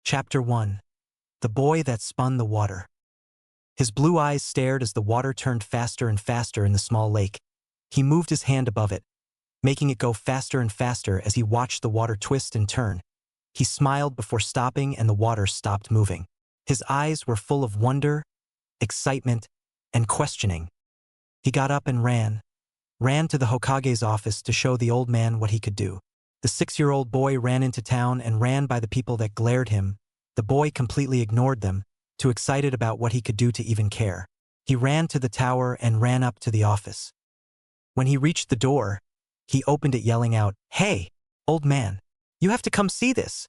Chapter 1. The Boy That Spun the Water. His blue eyes stared as the water turned faster and faster in the small lake. He moved his hand above it, making it go faster and faster as he watched the water twist and turn. He smiled before stopping and the water stopped moving. His eyes were full of wonder, excitement, and questioning. He got up and ran to the Hokage's office to show the old man what he could do. The 6-year-old boy ran into town and ran by the people that glared him. The boy completely ignored them, too excited about what he could do to even care. He ran to the tower and ran up to the office. When he reached the door, he opened it yelling out, "Hey, old man, you have to come see this."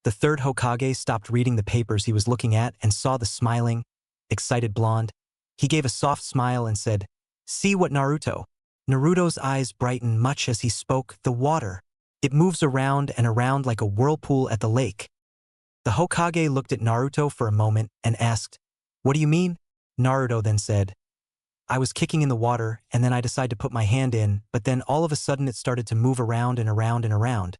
The third Hokage stopped reading the papers he was looking at and saw the smiling, excited blonde. He gave a soft smile and said, "See what Naruto." Naruto's eyes brightened much as he spoke. "The water. It moves around and around like a whirlpool at the lake." The Hokage looked at Naruto for a moment and asked, "What do you mean?" Naruto then said, "I was kicking in the water and then I decided to put my hand in, but then all of a sudden it started to move around and around and around.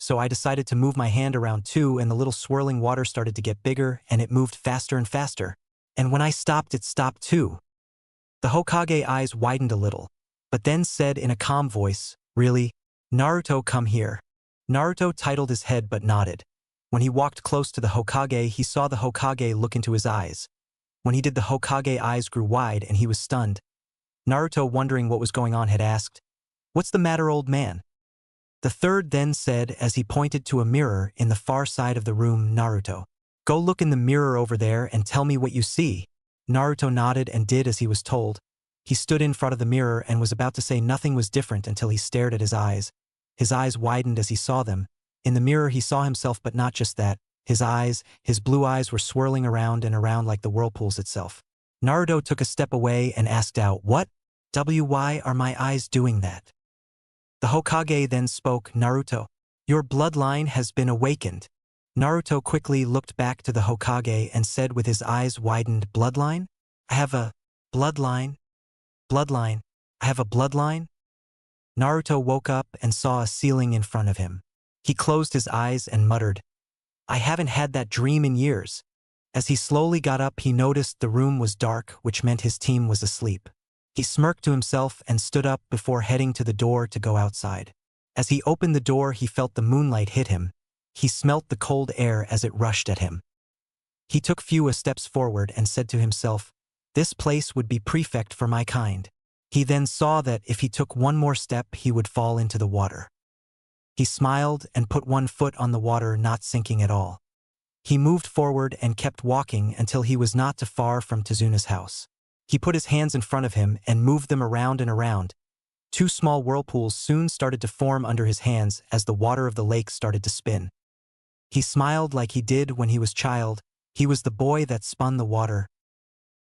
So I decided to move my hand around too, and the little swirling water started to get bigger and it moved faster and faster. And when I stopped, it stopped too." The Hokage eyes widened a little, but then said in a calm voice, "Really? Naruto, come here." Naruto titled his head but nodded. When he walked close to the Hokage, he saw the Hokage look into his eyes. When he did, the Hokage eyes grew wide and he was stunned. Naruto, wondering what was going on, had asked, "What's the matter, old man?" The third then said as he pointed to a mirror in the far side of the room, "Naruto, go look in the mirror over there and tell me what you see." Naruto nodded and did as he was told. He stood in front of the mirror and was about to say nothing was different until he stared at his eyes. His eyes widened as he saw them. In the mirror he saw himself, but not just that. His blue eyes were swirling around and around like the whirlpools itself. Naruto took a step away and asked out, Why are my eyes doing that?" The Hokage then spoke, "Naruto, your bloodline has been awakened." Naruto quickly looked back to the Hokage and said with his eyes widened, "Bloodline? I have a bloodline? Bloodline, I have a bloodline?" Naruto woke up and saw a ceiling in front of him. He closed his eyes and muttered, "I haven't had that dream in years." As he slowly got up, he noticed the room was dark, which meant his team was asleep. He smirked to himself and stood up before heading to the door to go outside. As he opened the door, he felt the moonlight hit him. He smelt the cold air as it rushed at him. He took few steps forward and said to himself, "This place would be perfect for my kind." He then saw that if he took one more step, he would fall into the water. He smiled and put one foot on the water, not sinking at all. He moved forward and kept walking until he was not too far from Tezuna's house. He put his hands in front of him and moved them around and around. 2 small whirlpools soon started to form under his hands as the water of the lake started to spin. He smiled like he did when he was child. He was the boy that spun the water.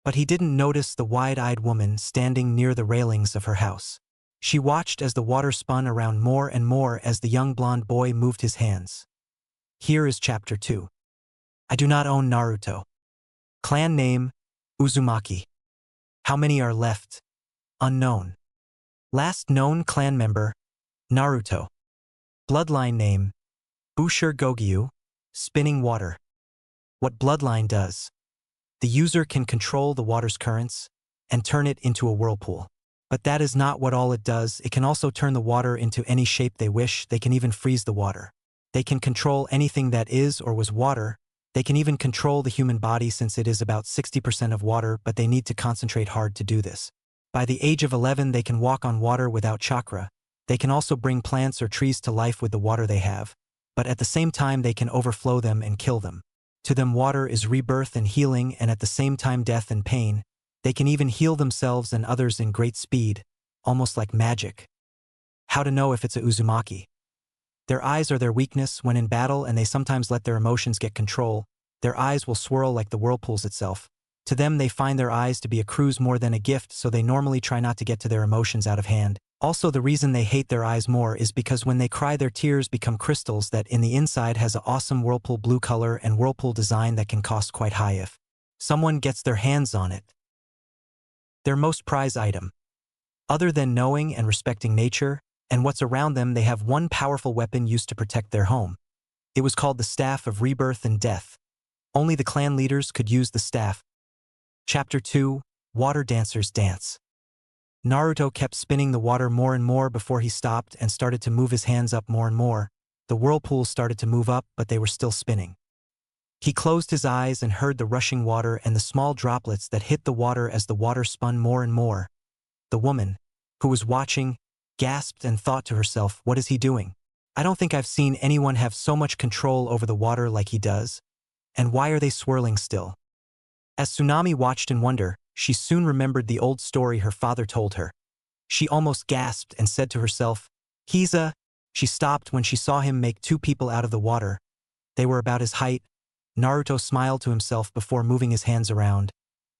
But he didn't notice the wide-eyed woman standing near the railings of her house. She watched as the water spun around more and more as the young blonde boy moved his hands. Here is Chapter 2. I do not own Naruto. Clan name, Uzumaki. How many are left? Unknown. Last known clan member, Naruto. Bloodline name, Bushir Gogyu, spinning water. What bloodline does? The user can control the water's currents and turn it into a whirlpool. But that is not what all it does. It can also turn the water into any shape they wish. They can even freeze the water. They can control anything that is or was water. They can even control the human body since it is about 60% of water, but they need to concentrate hard to do this. By the age of 11, they can walk on water without chakra. They can also bring plants or trees to life with the water they have, but at the same time they can overflow them and kill them. To them, water is rebirth and healing, and at the same time death and pain. They can even heal themselves and others in great speed, almost like magic. How to know if it's a Uzumaki? Their eyes are their weakness when in battle, and they sometimes let their emotions get control. Their eyes will swirl like the whirlpools itself. To them, they find their eyes to be a cruise more than a gift, so they normally try not to get to their emotions out of hand. Also, the reason they hate their eyes more is because when they cry, their tears become crystals that in the inside has an awesome whirlpool blue color and whirlpool design that can cost quite high if someone gets their hands on it. Their most prized item. Other than knowing and respecting nature and what's around them, they have one powerful weapon used to protect their home. It was called the Staff of Rebirth and Death. Only the clan leaders could use the staff. Chapter 2, Water Dancers Dance. Naruto kept spinning the water more and more before he stopped and started to move his hands up more and more. The whirlpools started to move up, but they were still spinning. He closed his eyes and heard the rushing water and the small droplets that hit the water as the water spun more and more. The woman, who was watching, gasped and thought to herself, "What is he doing? I don't think I've seen anyone have so much control over the water like he does. And why are they swirling still?" As Tsunami watched in wonder, she soon remembered the old story her father told her. She almost gasped and said to herself, "He's a..." She stopped when she saw him make two people out of the water. They were about his height. Naruto smiled to himself before moving his hands around.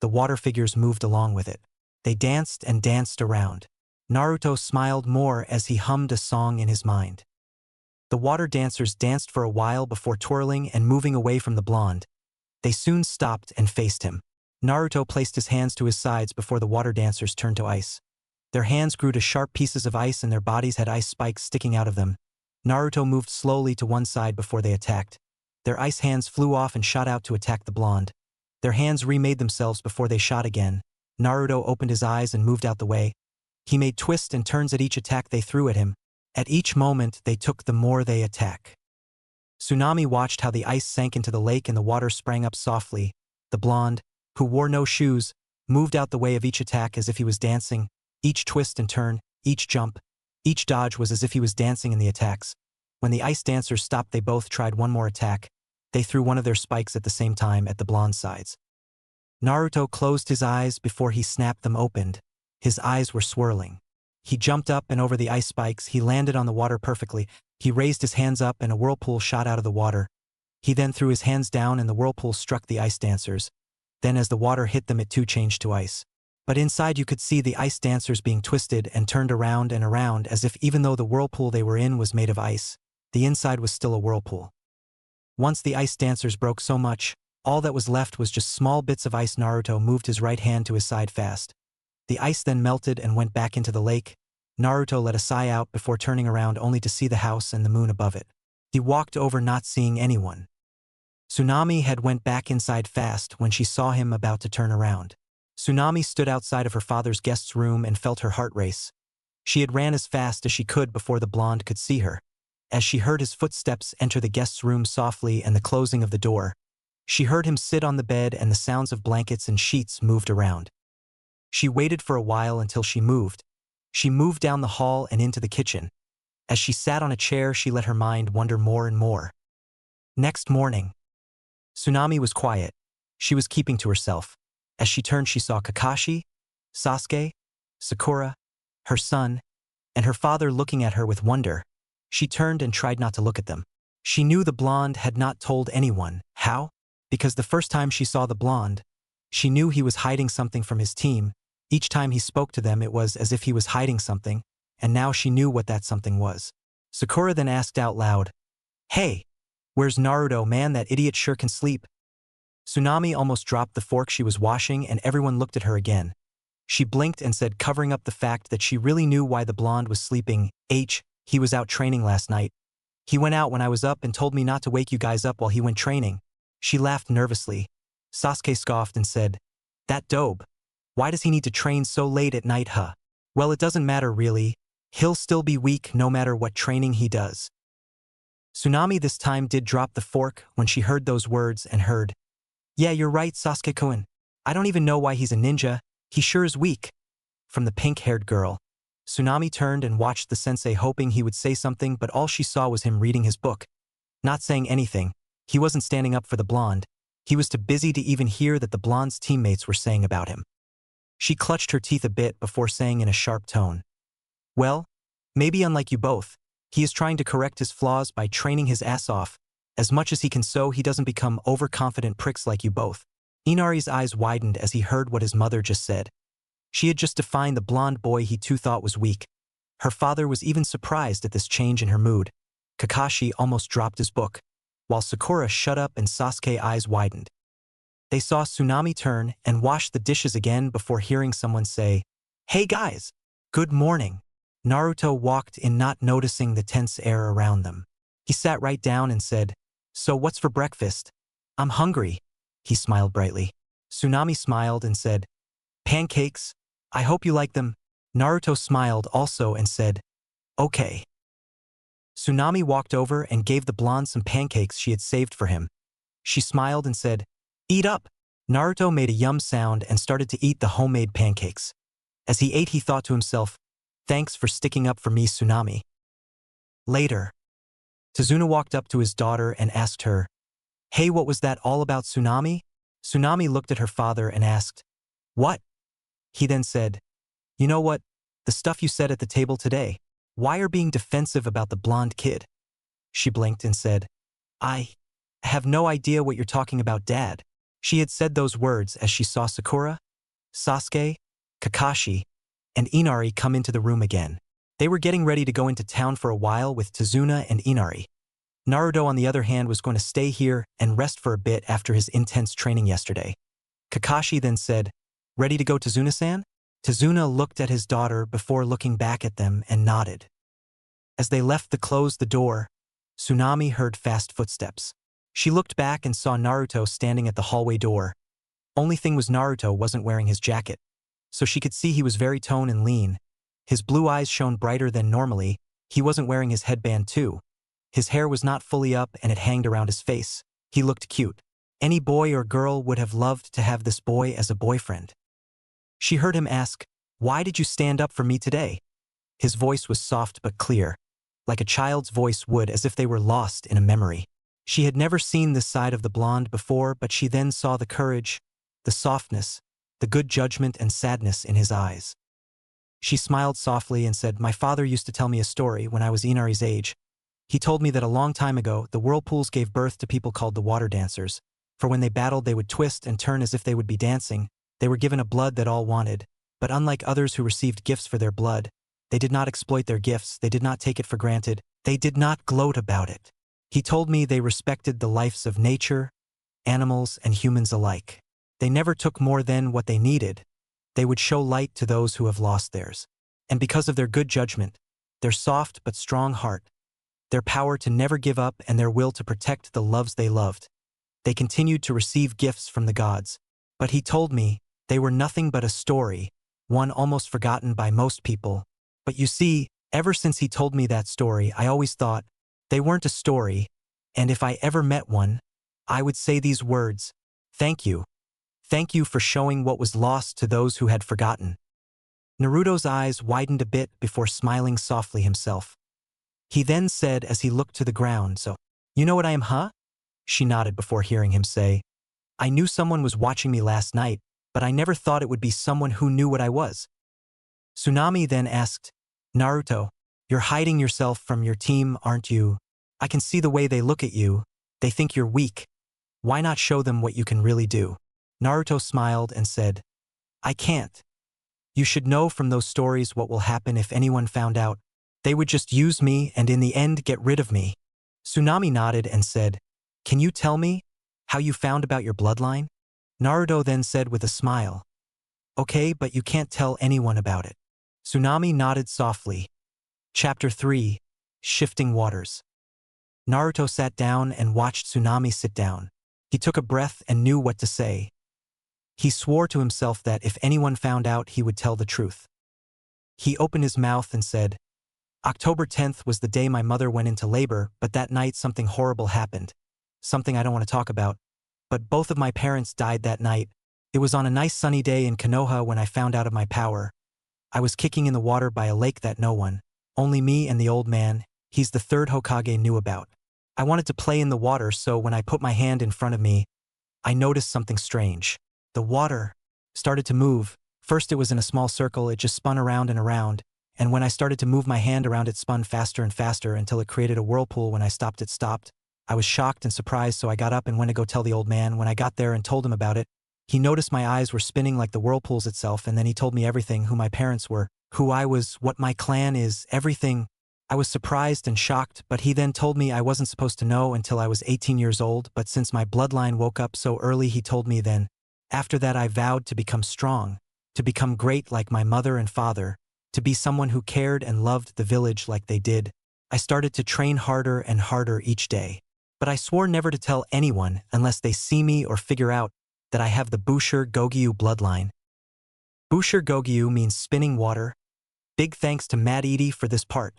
The water figures moved along with it. They danced and danced around. Naruto smiled more as he hummed a song in his mind. The water dancers danced for a while before twirling and moving away from the blonde. They soon stopped and faced him. Naruto placed his hands to his sides before the water dancers turned to ice. Their hands grew to sharp pieces of ice and their bodies had ice spikes sticking out of them. Naruto moved slowly to one side before they attacked. Their ice hands flew off and shot out to attack the blonde. Their hands remade themselves before they shot again. Naruto opened his eyes and moved out the way. He made twists and turns at each attack they threw at him. At each moment they took, the more they attack. Tsunami watched how the ice sank into the lake and the water sprang up softly. The blonde, who wore no shoes, moved out the way of each attack as if he was dancing. Each twist and turn, each jump, each dodge was as if he was dancing in the attacks. When the ice dancers stopped, they both tried one more attack. They threw one of their spikes at the same time at the blonde's sides. Naruto closed his eyes before he snapped them open. His eyes were swirling. He jumped up and over the ice spikes. He landed on the water perfectly. He raised his hands up and a whirlpool shot out of the water. He then threw his hands down and the whirlpool struck the ice dancers. Then as the water hit them, it too changed to ice. But inside you could see the ice dancers being twisted and turned around and around as if even though the whirlpool they were in was made of ice, the inside was still a whirlpool. Once the ice dancers broke so much, all that was left was just small bits of ice. Naruto moved his right hand to his side fast. The ice then melted and went back into the lake. Naruto let a sigh out before turning around only to see the house and the moon above it. He walked over not seeing anyone. Tsunami had went back inside fast when she saw him about to turn around. Tsunami stood outside of her father's guest's room and felt her heart race. She had ran as fast as she could before the blonde could see her. As she heard his footsteps enter the guest's room softly and the closing of the door, she heard him sit on the bed and the sounds of blankets and sheets moved around. She waited for a while until she moved. She moved down the hall and into the kitchen. As she sat on a chair, she let her mind wander more and more. Next morning, Tsunami was quiet. She was keeping to herself. As she turned, she saw Kakashi, Sasuke, Sakura, her son, and her father looking at her with wonder. She turned and tried not to look at them. She knew the blonde had not told anyone. How? Because the first time she saw the blonde, she knew he was hiding something from his team. Each time he spoke to them, it was as if he was hiding something, and now she knew what that something was. Sakura then asked out loud, "Hey, where's Naruto, man? That idiot sure can sleep." Tsunami almost dropped the fork she was washing and everyone looked at her again. She blinked and said, covering up the fact that she really knew why the blonde was sleeping, "He was out training last night. He went out when I was up and told me not to wake you guys up while he went training." She laughed nervously. Sasuke scoffed and said, "That dope. Why does he need to train so late at night, huh? Well, it doesn't matter really. He'll still be weak no matter what training he does." Tsunami this time did drop the fork when she heard those words and heard, "Yeah, you're right, Sasuke-kun. I don't even know why he's a ninja. He sure is weak." From the pink-haired girl. Tsunami turned and watched the sensei, hoping he would say something, but all she saw was him reading his book. Not saying anything. He wasn't standing up for the blonde. He was too busy to even hear that the blonde's teammates were saying about him. She clutched her teeth a bit before saying in a sharp tone, "Well, maybe unlike you both, he is trying to correct his flaws by training his ass off as much as he can so he doesn't become overconfident pricks like you both." Inari's eyes widened as he heard what his mother just said. She had just defined the blonde boy he too thought was weak. Her father was even surprised at this change in her mood. Kakashi almost dropped his book, while Sakura shut up and Sasuke's eyes widened. They saw Tsunami turn and wash the dishes again before hearing someone say, "Hey guys, good morning." Naruto walked in, not noticing the tense air around them. He sat right down and said, "So what's for breakfast? I'm hungry." He smiled brightly. Tsunami smiled and said, pancakes? I hope you like them. Naruto smiled also and said, okay. Tsunami walked over and gave the blonde some pancakes she had saved for him. She smiled and said, eat up. Naruto made a yum sound and started to eat the homemade pancakes. As he ate, he thought to himself, thanks for sticking up for me, Tsunami. Later, Tazuna walked up to his daughter and asked her, hey, what was that all about, Tsunami? Tsunami looked at her father and asked, what? He then said, you know what? The stuff you said at the table today. Why are being defensive about the blonde kid? She blinked and said, I have no idea what you're talking about, Dad. She had said those words as she saw Sakura, Sasuke, Kakashi, and Inari come into the room again. They were getting ready to go into town for a while with Tazuna and Inari. Naruto, on the other hand, was going to stay here and rest for a bit after his intense training yesterday. Kakashi then said, ready to go, Tazuna-san? Tazuna looked at his daughter before looking back at them and nodded. As they left to close the door, Tsunami heard fast footsteps. She looked back and saw Naruto standing at the hallway door. Only thing was Naruto wasn't wearing his jacket, so she could see he was very toned and lean. His blue eyes shone brighter than normally. He wasn't wearing his headband too. His hair was not fully up and it hanged around his face. He looked cute. Any boy or girl would have loved to have this boy as a boyfriend. She heard him ask, why did you stand up for me today? His voice was soft but clear, like a child's voice would, as if they were lost in a memory. She had never seen this side of the blonde before, but she then saw the courage, the softness, the good judgment and sadness in his eyes. She smiled softly and said, my father used to tell me a story when I was Inari's age. He told me that a long time ago, the whirlpools gave birth to people called the water dancers, for when they battled they would twist and turn as if they would be dancing. They were given a blood that all wanted, but unlike others who received gifts for their blood, they did not exploit their gifts, they did not take it for granted, they did not gloat about it. He told me they respected the lives of nature, animals, and humans alike. They never took more than what they needed. They would show light to those who have lost theirs. And because of their good judgment, their soft but strong heart, their power to never give up and their will to protect the loves they loved, they continued to receive gifts from the gods. But he told me, they were nothing but a story, one almost forgotten by most people. But you see, ever since he told me that story, I always thought, they weren't a story, and if I ever met one, I would say these words, thank you. Thank you for showing what was lost to those who had forgotten. Naruto's eyes widened a bit before smiling softly himself. He then said as he looked to the ground, so, you know what I am, huh? She nodded before hearing him say, I knew someone was watching me last night, but I never thought it would be someone who knew what I was. Tsunami then asked, Naruto, you're hiding yourself from your team, aren't you? I can see the way they look at you. They think you're weak. Why not show them what you can really do? Naruto smiled and said, I can't. You should know from those stories what will happen if anyone found out. They would just use me and in the end get rid of me. Tsunami nodded and said, can you tell me how you found about your bloodline? Naruto then said with a smile, okay, but you can't tell anyone about it. Tsunami nodded softly. Chapter 3, Shifting Waters. Naruto sat down and watched Tsunami sit down. He took a breath and knew what to say. He swore to himself that if anyone found out, he would tell the truth. He opened his mouth and said, October 10th was the day my mother went into labor, but that night something horrible happened. Something I don't want to talk about. But both of my parents died that night. It was on a nice sunny day in Konoha when I found out of my power. I was kicking in the water by a lake that no one, only me and the old man, he's the third Hokage, knew about. I wanted to play in the water, so when I put my hand in front of me, I noticed something strange. The water started to move. First it was in a small circle, it just spun around and around, and when I started to move my hand around it spun faster and faster until it created a whirlpool. When I stopped, it stopped. I was shocked and surprised, so I got up and went to go tell the old man. When I got there and told him about it, he noticed my eyes were spinning like the whirlpools itself, and then he told me everything, who my parents were, who I was, what my clan is, everything. I was surprised and shocked, but he then told me I wasn't supposed to know until I was 18 years old, but since my bloodline woke up so early, he told me then. After that I vowed to become strong, to become great like my mother and father, to be someone who cared and loved the village like they did. I started to train harder and harder each day. But I swore never to tell anyone unless they see me or figure out that I have the Busher Gogyu bloodline. Busher Gogyu means spinning water. Big thanks to Mad Edie for this part.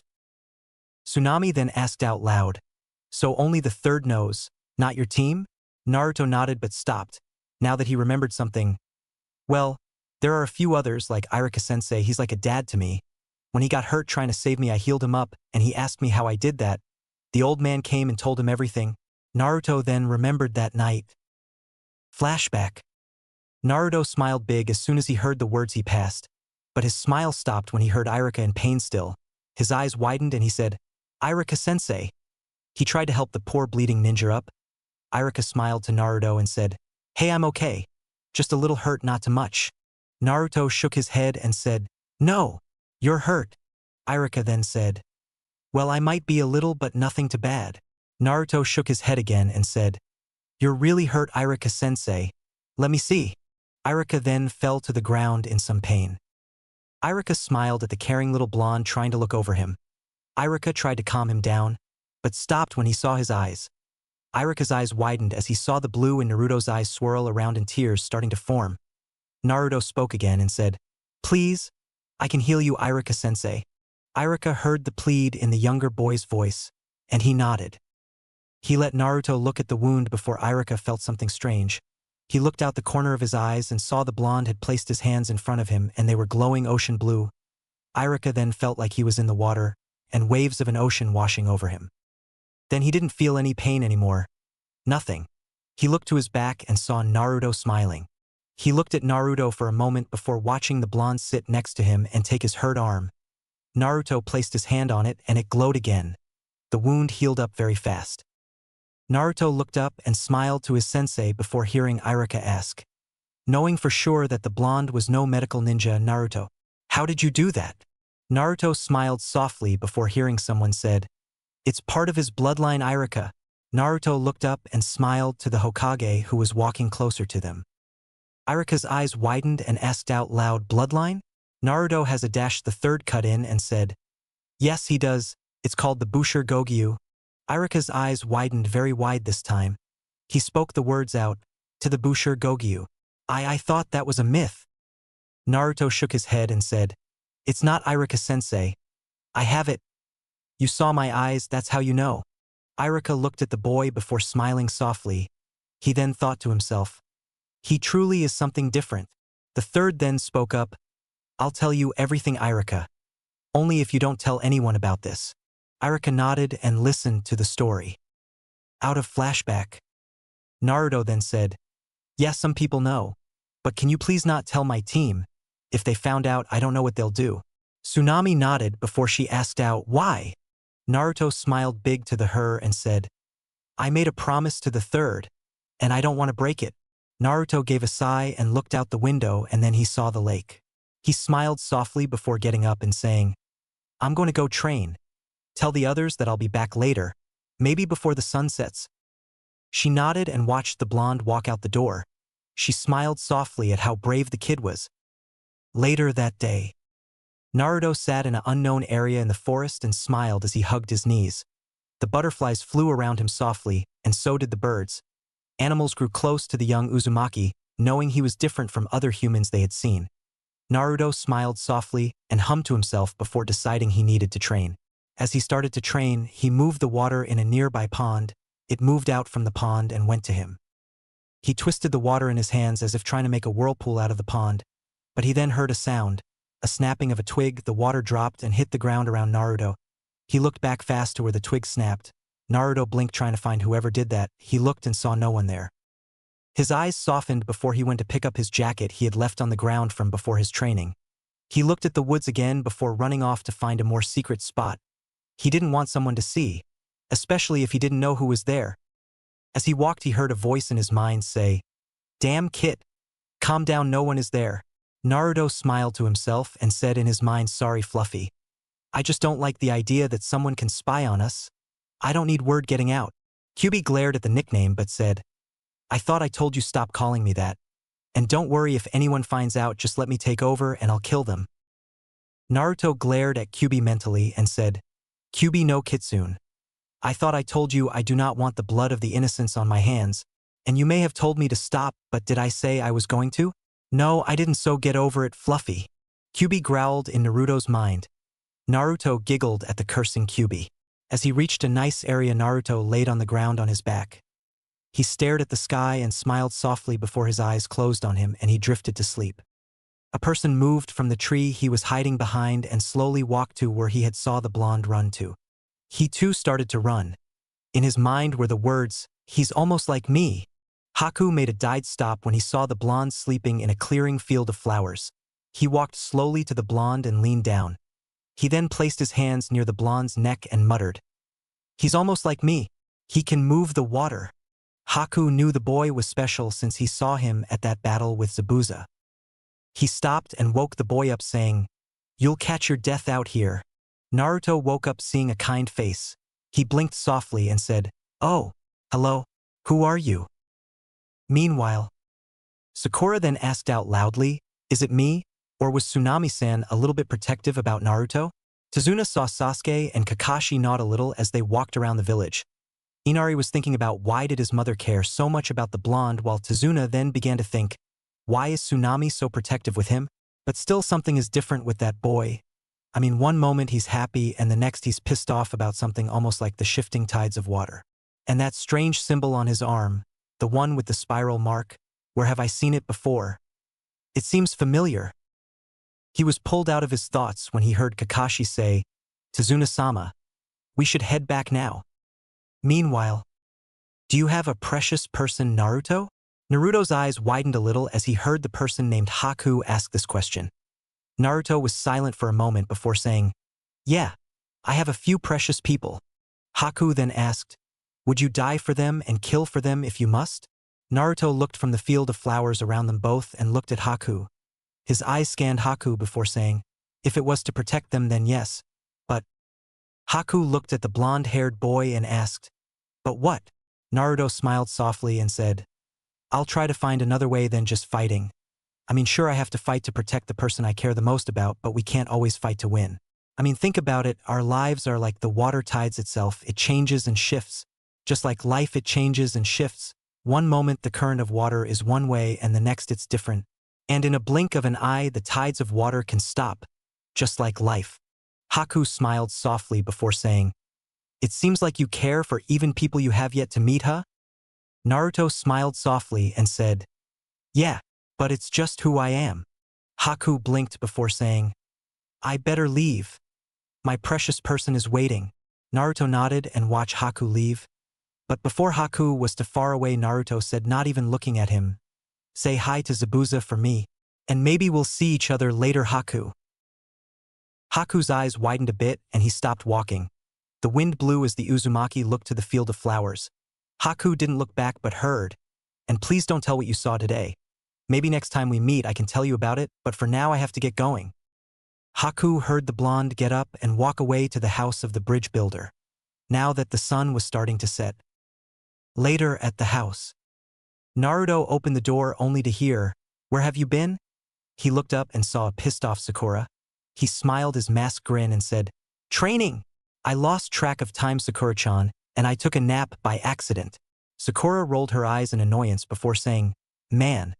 Tsunami then asked out loud, so only the third knows, not your team? Naruto nodded but stopped, now that he remembered something. Well, there are a few others like Iruka-sensei. He's like a dad to me. When he got hurt trying to save me, I healed him up, and he asked me how I did that. The old man came and told him everything. Naruto then remembered that night. Flashback. Naruto smiled big as soon as he heard the words he passed, but his smile stopped when he heard Iruka in pain still. His eyes widened and he said, Iruka-sensei. He tried to help the poor bleeding ninja up. Iruka smiled to Naruto and said, Hey, I'm okay. Just a little hurt, not too much. Naruto shook his head and said, No, you're hurt. Iruka then said, Well, I might be a little but nothing too bad. Naruto shook his head again and said, You're really hurt, Iruka-sensei. Let me see. Iruka then fell to the ground in some pain. Iruka smiled at the caring little blonde trying to look over him. Iruka tried to calm him down, but stopped when he saw his eyes. Iruka's eyes widened as he saw the blue in Naruto's eyes swirl around and tears starting to form. Naruto spoke again and said, Please, I can heal you, Iruka-sensei. Iruka heard the plead in the younger boy's voice, and he nodded. He let Naruto look at the wound before Iruka felt something strange. He looked out the corner of his eyes and saw the blonde had placed his hands in front of him and they were glowing ocean blue. Iruka then felt like he was in the water, and waves of an ocean washing over him. Then he didn't feel any pain anymore. Nothing. He looked to his back and saw Naruto smiling. He looked at Naruto for a moment before watching the blonde sit next to him and take his hurt arm. Naruto placed his hand on it and it glowed again. The wound healed up very fast. Naruto looked up and smiled to his sensei before hearing Iruka ask. Knowing for sure that the blonde was no medical ninja, Naruto, How did you do that? Naruto smiled softly before hearing someone said, It's part of his bloodline, Iruka. Naruto looked up and smiled to the Hokage who was walking closer to them. Iruka's eyes widened and asked out loud, Bloodline? Naruto has a dash the third cut in and said, Yes, he does. It's called the Busher Gogyu. Iruka's eyes widened very wide this time. He spoke the words out, to the Busher Gogyu. I thought that was a myth. Naruto shook his head and said, It's not, Iruka-sensei. I have it. You saw my eyes, that's how you know. Iruka looked at the boy before smiling softly. He then thought to himself, He truly is something different. The third then spoke up, I'll tell you everything, Iruka. Only if you don't tell anyone about this. Iruka nodded and listened to the story. Out of flashback. Naruto then said, Yes, some people know. But can you please not tell my team? If they found out, I don't know what they'll do. Tsunami nodded before she asked out, Why? Naruto smiled big to her and said, I made a promise to the third, and I don't want to break it. Naruto gave a sigh and looked out the window and then he saw the lake. He smiled softly before getting up and saying, I'm going to go train. Tell the others that I'll be back later, maybe before the sun sets. She nodded and watched the blonde walk out the door. She smiled softly at how brave the kid was. Later that day, Naruto sat in an unknown area in the forest and smiled as he hugged his knees. The butterflies flew around him softly, and so did the birds. Animals grew close to the young Uzumaki, knowing he was different from other humans they had seen. Naruto smiled softly and hummed to himself before deciding he needed to train. As he started to train, he moved the water in a nearby pond. It moved out from the pond and went to him. He twisted the water in his hands as if trying to make a whirlpool out of the pond, but he then heard a sound, a snapping of a twig. The water dropped and hit the ground around Naruto. He looked back fast to where the twig snapped. Naruto blinked trying to find whoever did that. He looked and saw no one there. His eyes softened before he went to pick up his jacket he had left on the ground from before his training. He looked at the woods again before running off to find a more secret spot. He didn't want someone to see, especially if he didn't know who was there. As he walked, he heard a voice in his mind say, Damn Kit, calm down, no one is there. Naruto smiled to himself and said in his mind, Sorry, Fluffy. I just don't like the idea that someone can spy on us. I don't need word getting out. Kyubi glared at the nickname but said, I thought I told you stop calling me that. And don't worry if anyone finds out, just let me take over and I'll kill them. Naruto glared at Kyubi mentally and said, Kyubi no Kitsune. I thought I told you I do not want the blood of the innocents on my hands, And you may have told me to stop, but did I say I was going to? No, I didn't, so get over it, Fluffy. Kyuubi growled in Naruto's mind. Naruto giggled at the cursing Kyuubi. As he reached a nice area, Naruto laid on the ground on his back. He stared at the sky and smiled softly before his eyes closed on him and he drifted to sleep. A person moved from the tree he was hiding behind and slowly walked to where he had saw the blonde run to. He too started to run. In his mind were the words, "He's almost like me." Haku made a dead stop when he saw the blonde sleeping in a clearing field of flowers. He walked slowly to the blonde and leaned down. He then placed his hands near the blonde's neck and muttered, "He's almost like me. He can move the water." Haku knew the boy was special since he saw him at that battle with Zabuza. He stopped and woke the boy up saying, "You'll catch your death out here." Naruto woke up seeing a kind face. He blinked softly and said, "Oh, hello, who are you?" Meanwhile, Sakura then asked out loudly, "Is it me, or was Tsunami-san a little bit protective about Naruto?" Tazuna saw Sasuke and Kakashi nod a little as they walked around the village. Inari was thinking about why did his mother care so much about the blonde, while Tazuna then began to think, why is Tsunami so protective with him? But still something is different with that boy. I mean, one moment he's happy and the next he's pissed off about something, almost like the shifting tides of water. And that strange symbol on his arm, the one with the spiral mark, where have I seen it before? It seems familiar. He was pulled out of his thoughts when he heard Kakashi say, "Tazuna-sama, we should head back now." Meanwhile, "Do you have a precious person, Naruto?" Naruto's eyes widened a little as he heard the person named Haku ask this question. Naruto was silent for a moment before saying, "Yeah, I have a few precious people." Haku then asked, "Would you die for them and kill for them if you must?" Naruto looked from the field of flowers around them both and looked at Haku. His eyes scanned Haku before saying, "If it was to protect them, then yes. But..." Haku looked at the blonde-haired boy and asked, "But what?" Naruto smiled softly and said, "I'll try to find another way than just fighting. I mean, sure, I have to fight to protect the person I care the most about, but we can't always fight to win. I mean, think about it, our lives are like the water tides itself, it changes and shifts. Just like life, it changes and shifts. One moment the current of water is one way and the next it's different. And in a blink of an eye, the tides of water can stop, just like life." Haku smiled softly before saying, "It seems like you care for even people you have yet to meet, huh?" Naruto smiled softly and said, "Yeah, but it's just who I am." Haku blinked before saying, "I better leave. My precious person is waiting." Naruto nodded and watched Haku leave. But before Haku was too far away, Naruto said, not even looking at him, "Say hi to Zabuza for me, and maybe we'll see each other later, Haku." Haku's eyes widened a bit and he stopped walking. The wind blew as the Uzumaki looked to the field of flowers. Haku didn't look back but heard, "And please don't tell what you saw today. Maybe next time we meet I can tell you about it, but for now I have to get going." Haku heard the blonde get up and walk away to the house of the bridge builder, now that the sun was starting to set. Later at the house, Naruto opened the door only to hear, "Where have you been?" He looked up and saw a pissed-off Sakura. He smiled his masked grin and said, "Training! I lost track of time, Sakura-chan, and I took a nap by accident." Sakura rolled her eyes in annoyance before saying, "Man,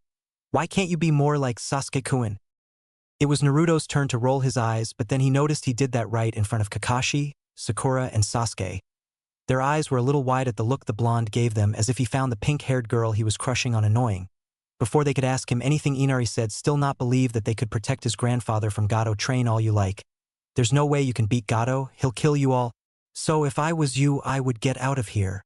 why can't you be more like Sasuke-kun?" It was Naruto's turn to roll his eyes, but then he noticed he did that right in front of Kakashi, Sakura, and Sasuke. Their eyes were a little wide at the look the blonde gave them, as if he found the pink-haired girl he was crushing on annoying. Before they could ask him anything, Inari said, still not believe that they could protect his grandfather from Gato. "Train all you like. There's no way you can beat Gato, he'll kill you all. So if I was you, I would get out of here."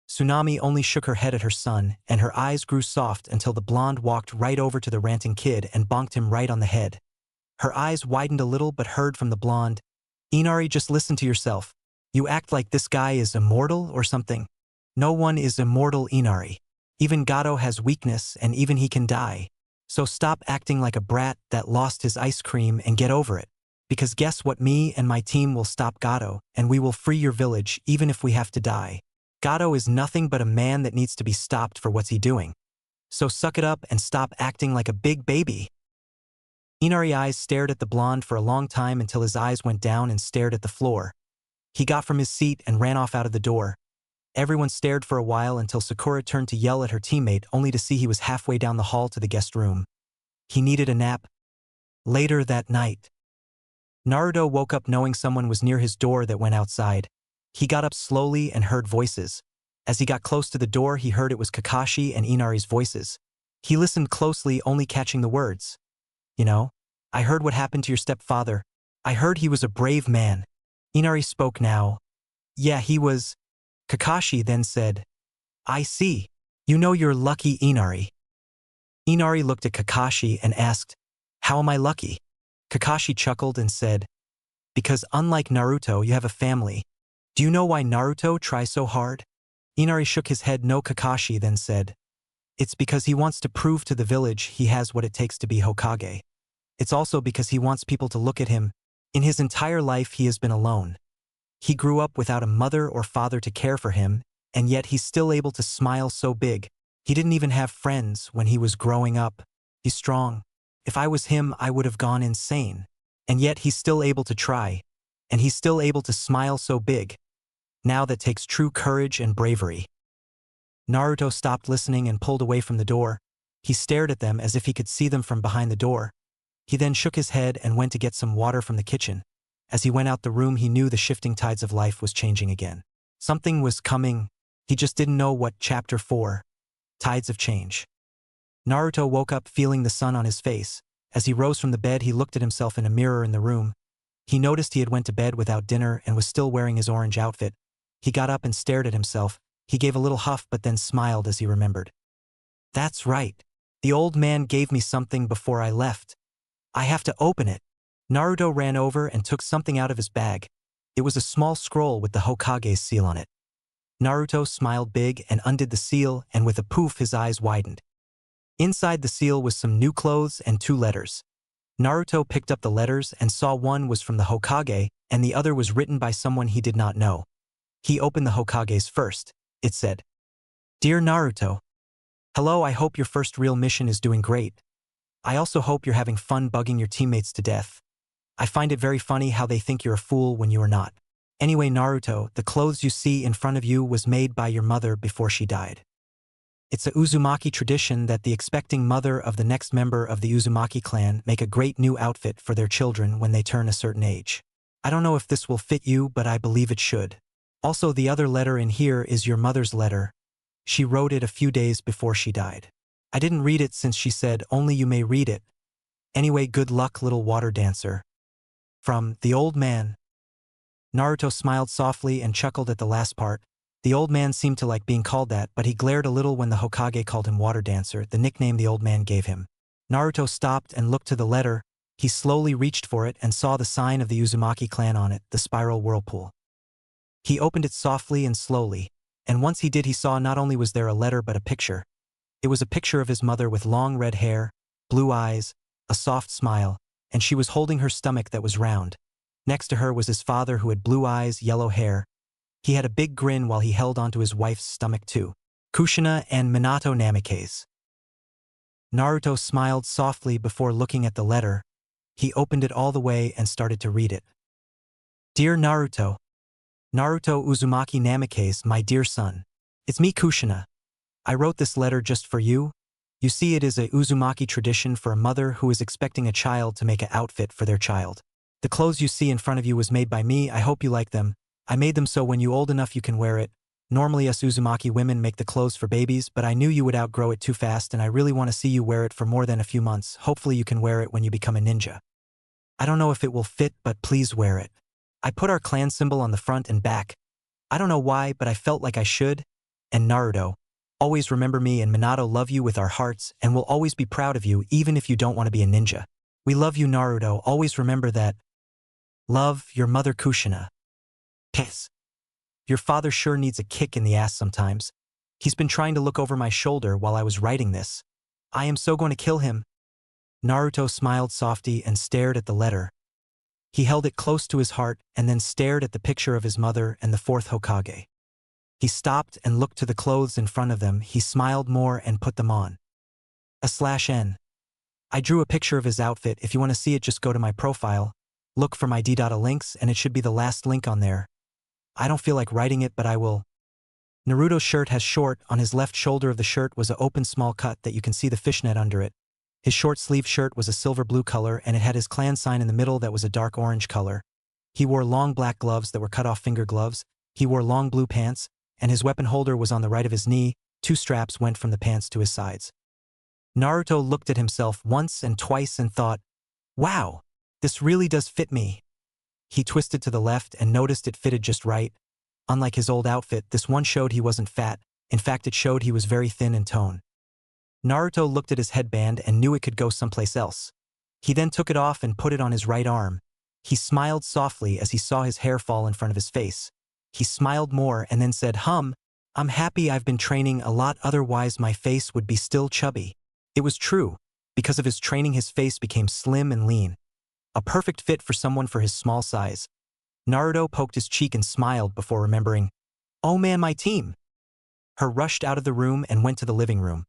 Tsunami only shook her head at her son, and her eyes grew soft until the blonde walked right over to the ranting kid and bonked him right on the head. Her eyes widened a little but heard from the blonde, "Inari, just listen to yourself. You act like this guy is immortal or something. No one is immortal, Inari. Even Gato has weakness and even he can die. So stop acting like a brat that lost his ice cream and get over it. Because guess what, me and my team will stop Gato, and we will free your village even if we have to die. Gato is nothing but a man that needs to be stopped for what's he doing. So suck it up and stop acting like a big baby." Inari's eyes stared at the blonde for a long time until his eyes went down and stared at the floor. He got from his seat and ran off out of the door. Everyone stared for a while until Sakura turned to yell at her teammate only to see he was halfway down the hall to the guest room. He needed a nap. Later that night, Naruto woke up knowing someone was near his door that went outside. He got up slowly and heard voices. As he got close to the door, he heard it was Kakashi and Inari's voices. He listened closely, only catching the words. You know, I heard what happened to your stepfather. I heard he was a brave man. Inari spoke now. Yeah, he was. Kakashi then said, I see. You know you're lucky, Inari. Inari looked at Kakashi and asked, How am I lucky? Kakashi chuckled and said, Because unlike Naruto, you have a family. Do you know why Naruto tries so hard? Inari shook his head. No. Kakashi then said, It's because he wants to prove to the village he has what it takes to be Hokage. It's also because he wants people to look at him. In his entire life he has been alone. He grew up without a mother or father to care for him, and yet he's still able to smile so big. He didn't even have friends when he was growing up. He's strong. If I was him, I would have gone insane. And yet he's still able to try. And he's still able to smile so big. Now that takes true courage and bravery. Naruto stopped listening and pulled away from the door. He stared at them as if he could see them from behind the door. He then shook his head and went to get some water from the kitchen. As he went out the room, he knew the shifting tides of life was changing again. Something was coming. He just didn't know what. Chapter 4. Tides of Change. Naruto woke up feeling the sun on his face. As he rose from the bed, he looked at himself in a mirror in the room. He noticed he had went to bed without dinner and was still wearing his orange outfit. He got up and stared at himself. He gave a little huff but then smiled as he remembered. That's right. The old man gave me something before I left. I have to open it. Naruto ran over and took something out of his bag. It was a small scroll with the Hokage's seal on it. Naruto smiled big and undid the seal, and with a poof his eyes widened. Inside the seal was some new clothes and 2 letters. Naruto picked up the letters and saw one was from the Hokage and the other was written by someone he did not know. He opened the Hokage's first. It said, Dear Naruto, hello, I hope your first real mission is doing great. I also hope you're having fun bugging your teammates to death. I find it very funny how they think you're a fool when you are not. Anyway, Naruto, the clothes you see in front of you was made by your mother before she died. It's a Uzumaki tradition that the expecting mother of the next member of the Uzumaki clan make a great new outfit for their children when they turn a certain age. I don't know if this will fit you, but I believe it should. Also, the other letter in here is your mother's letter. She wrote it a few days before she died. I didn't read it since she said only you may read it. Anyway, good luck, little water dancer. From the old man. Naruto smiled softly and chuckled at the last part. The old man seemed to like being called that, but he glared a little when the Hokage called him Water Dancer, the nickname the old man gave him. Naruto stopped and looked to the letter. He slowly reached for it and saw the sign of the Uzumaki clan on it, the spiral whirlpool. He opened it softly and slowly, and once he did, he saw not only was there a letter but a picture. It was a picture of his mother with long red hair, blue eyes, a soft smile, and she was holding her stomach that was round. Next to her was his father who had blue eyes, yellow hair. He had a big grin while he held onto his wife's stomach too. Kushina and Minato Namikaze. Naruto smiled softly before looking at the letter. He opened it all the way and started to read it. Dear Naruto. Naruto Uzumaki Namikaze, my dear son. It's me, Kushina. I wrote this letter just for you. You see, it is a Uzumaki tradition for a mother who is expecting a child to make an outfit for their child. The clothes you see in front of you was made by me. I hope you like them. I made them so when you old enough you can wear it. Normally us Uzumaki women make the clothes for babies, but I knew you would outgrow it too fast and I really want to see you wear it for more than a few months. Hopefully you can wear it when you become a ninja. I don't know if it will fit, but please wear it. I put our clan symbol on the front and back. I don't know why, but I felt like I should. And Naruto, always remember me and Minato love you with our hearts and will always be proud of you even if you don't want to be a ninja. We love you, Naruto. Always remember that. Love, your mother Kushina. Kiss. Your father sure needs a kick in the ass sometimes. He's been trying to look over my shoulder while I was writing this. I am so going to kill him. Naruto smiled softly and stared at the letter. He held it close to his heart and then stared at the picture of his mother and the 4th Hokage. He stopped and looked to the clothes in front of them. He smiled more and put them on. /N. I drew a picture of his outfit. If you want to see it, just go to my profile. Look for my D.links and it should be the last link on there. I don't feel like writing it, but I will. Naruto's shirt has short, on his left shoulder of the shirt was an open small cut that you can see the fishnet under it. His short-sleeved shirt was a silver blue color and it had his clan sign in the middle that was a dark orange color. He wore long black gloves that were cut-off finger gloves, he wore long blue pants, and his weapon holder was on the right of his knee, 2 straps went from the pants to his sides. Naruto looked at himself once and twice and thought, "Wow, this really does fit me." He twisted to the left and noticed it fitted just right. Unlike his old outfit, this one showed he wasn't fat, in fact it showed he was very thin in tone. Naruto looked at his headband and knew it could go someplace else. He then took it off and put it on his right arm. He smiled softly as he saw his hair fall in front of his face. He smiled more and then said, I'm happy I've been training a lot, otherwise my face would be still chubby." It was true. Because of his training his face became slim and lean. A perfect fit for someone for his small size. Naruto poked his cheek and smiled before remembering, "Oh man, my team!" He rushed out of the room and went to the living room.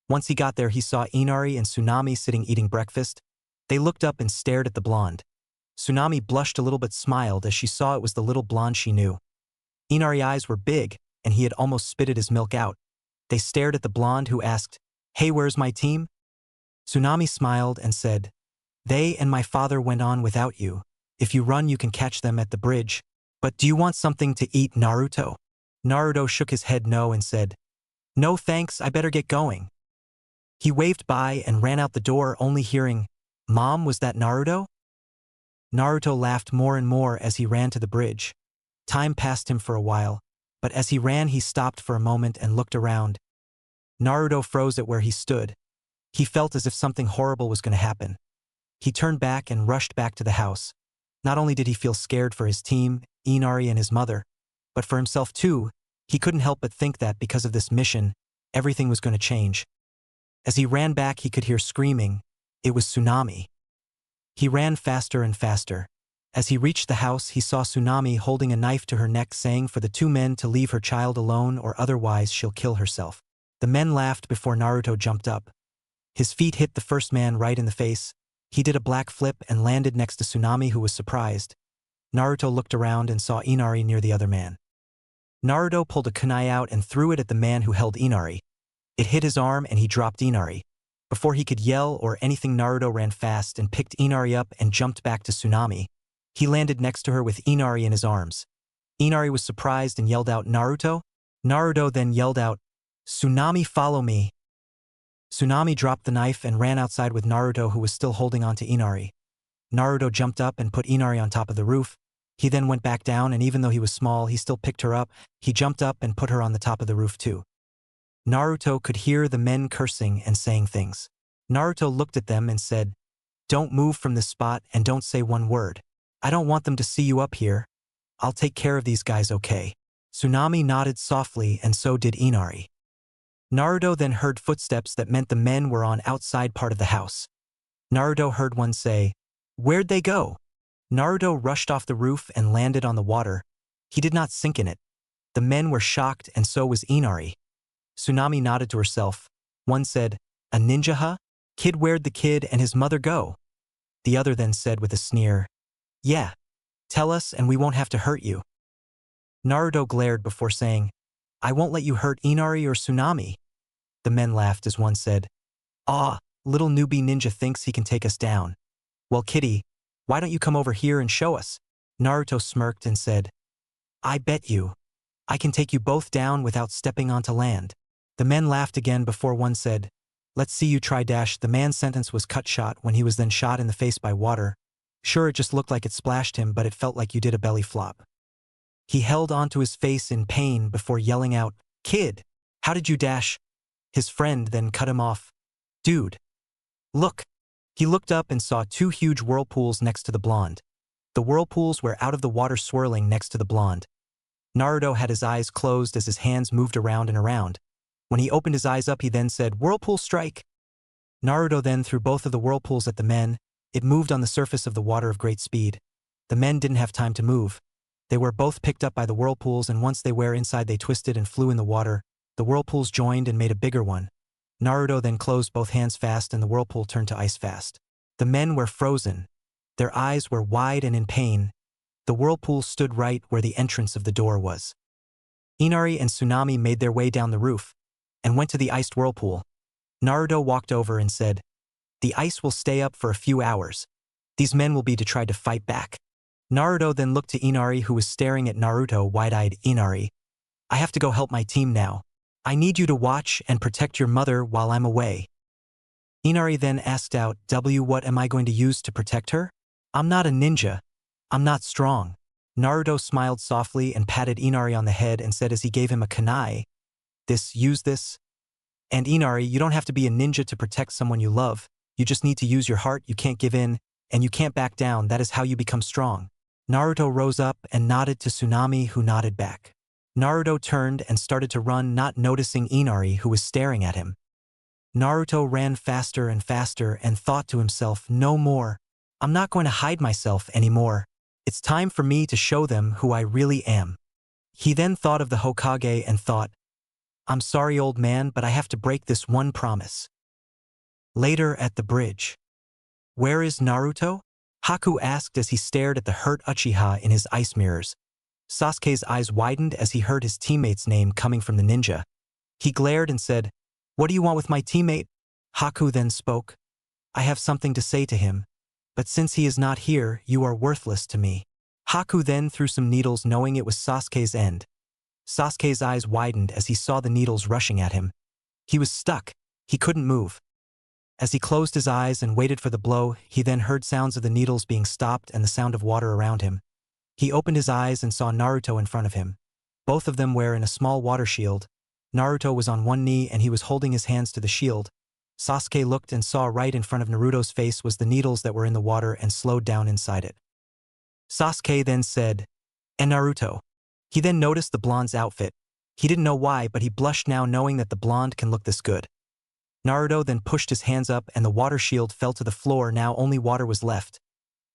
Once he got there he saw Inari and Tsunami sitting eating breakfast. They looked up and stared at the blonde. Tsunami blushed a little but smiled as she saw it was the little blonde she knew. Inari's eyes were big, and he had almost spitted his milk out. They stared at the blonde who asked, "Hey, where's my team?" Tsunami smiled and said, "They and my father went on without you. If you run you can catch them at the bridge. But do you want something to eat, Naruto?" Naruto shook his head no and said, "No thanks, I better get going." He waved bye and ran out the door, only hearing, "Mom, was that Naruto?" Naruto laughed more and more as he ran to the bridge. Time passed him for a while, but as he ran he stopped for a moment and looked around. Naruto froze at where he stood. He felt as if something horrible was going to happen. He turned back and rushed back to the house. Not only did he feel scared for his team, Inari and his mother, but for himself too. He couldn't help but think that because of this mission, everything was going to change. As he ran back he could hear screaming. It was Tsunami. He ran faster and faster. As he reached the house he saw Tsunami holding a knife to her neck saying for the 2 men to leave her child alone or otherwise she'll kill herself. The men laughed before Naruto jumped up. His feet hit the first man right in the face. He did a black flip and landed next to Tsunami who was surprised. Naruto looked around and saw Inari near the other man. Naruto pulled a kunai out and threw it at the man who held Inari. It hit his arm and he dropped Inari. Before he could yell or anything Naruto ran fast and picked Inari up and jumped back to Tsunami. He landed next to her with Inari in his arms. Inari was surprised and yelled out, "Naruto?" Naruto then yelled out, "Tsunami, follow me." Tsunami dropped the knife and ran outside with Naruto who was still holding on to Inari. Naruto jumped up and put Inari on top of the roof. He then went back down and even though he was small he still picked her up. He jumped up and put her on the top of the roof too. Naruto could hear the men cursing and saying things. Naruto looked at them and said, "Don't move from this spot and don't say one word. I don't want them to see you up here. I'll take care of these guys, okay?" Tsunami nodded softly and so did Inari. Naruto then heard footsteps that meant the men were on outside part of the house. Naruto heard one say, "Where'd they go?" Naruto rushed off the roof and landed on the water. He did not sink in it. The men were shocked and so was Inari. Tsunami nodded to herself. One said, "A ninja, huh? Kid, where'd the kid and his mother go?" The other then said with a sneer, "Yeah, tell us and we won't have to hurt you." Naruto glared before saying, "I won't let you hurt Inari or Tsunami." The men laughed as one said, "Aw, little newbie ninja thinks he can take us down. Well, kitty, why don't you come over here and show us?" Naruto smirked and said, "I bet you. I can take you both down without stepping onto land." The men laughed again before one said, "Let's see you try." The man's sentence was cut short when he was then shot in the face by water. Sure, it just looked like it splashed him, but it felt like you did a belly flop. He held onto his face in pain before yelling out, "Kid, how did you dash?" His friend then cut him off. "Dude, look." He looked up and saw 2 huge whirlpools next to the blonde. The whirlpools were out of the water swirling next to the blonde. Naruto had his eyes closed as his hands moved around and around. When he opened his eyes up he then said, "Whirlpool strike." Naruto then threw both of the whirlpools at the men. It moved on the surface of the water of great speed. The men didn't have time to move. They were both picked up by the whirlpools and once they were inside they twisted and flew in the water. The whirlpools joined and made a bigger one. Naruto then closed both hands fast and the whirlpool turned to ice fast. The men were frozen. Their eyes were wide and in pain. The whirlpool stood right where the entrance of the door was. Inari and Tsunami made their way down the roof and went to the iced whirlpool. Naruto walked over and said, "The ice will stay up for a few hours. These men will be to try to fight back." Naruto then looked to Inari, who was staring at Naruto wide-eyed. "Inari, I have to go help my team now. I need you to watch and protect your mother while I'm away." Inari then asked out, "What am I going to use to protect her? I'm not a ninja. I'm not strong." Naruto smiled softly and patted Inari on the head and said as he gave him a kunai, use this. And Inari, you don't have to be a ninja to protect someone you love. You just need to use your heart. You can't give in, and you can't back down. That is how you become strong." Naruto rose up and nodded to Tsunami, who nodded back. Naruto turned and started to run, not noticing Inari, who was staring at him. Naruto ran faster and faster and thought to himself, "No more. I'm not going to hide myself anymore. It's time for me to show them who I really am." He then thought of the Hokage and thought, "I'm sorry, old man, but I have to break this one promise." Later at the bridge. "Where is Naruto?" Haku asked as he stared at the hurt Uchiha in his ice mirrors. Sasuke's eyes widened as he heard his teammate's name coming from the ninja. He glared and said, "What do you want with my teammate?" Haku then spoke, "I have something to say to him. But since he is not here, you are worthless to me." Haku then threw some needles, knowing it was Sasuke's end. Sasuke's eyes widened as he saw the needles rushing at him. He was stuck. He couldn't move. As he closed his eyes and waited for the blow, he then heard sounds of the needles being stopped and the sound of water around him. He opened his eyes and saw Naruto in front of him. Both of them were in a small water shield. Naruto was on one knee and he was holding his hands to the shield. Sasuke looked and saw right in front of Naruto's face was the needles that were in the water and slowed down inside it. Sasuke then said, "And Naruto." He then noticed the blonde's outfit. He didn't know why, but he blushed now, knowing that the blonde can look this good. Naruto then pushed his hands up and the water shield fell to the floor. Now only water was left.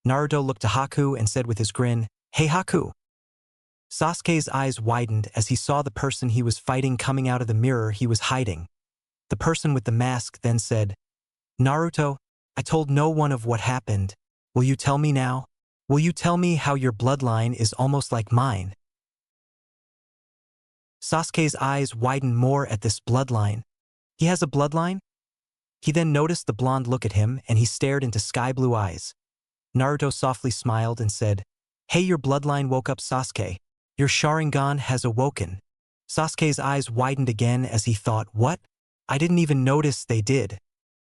Naruto looked to Haku and said with his grin, "Hey Haku." Sasuke's eyes widened as he saw the person he was fighting coming out of the mirror he was hiding. The person with the mask then said, "Naruto, I told no one of what happened. Will you tell me now? Will you tell me how your bloodline is almost like mine?" Sasuke's eyes widened more at this bloodline. He has a bloodline? He then noticed the blonde look at him and he stared into sky-blue eyes. Naruto softly smiled and said, "Hey, your bloodline woke up, Sasuke. Your Sharingan has awoken." Sasuke's eyes widened again as he thought, "What? I didn't even notice they did."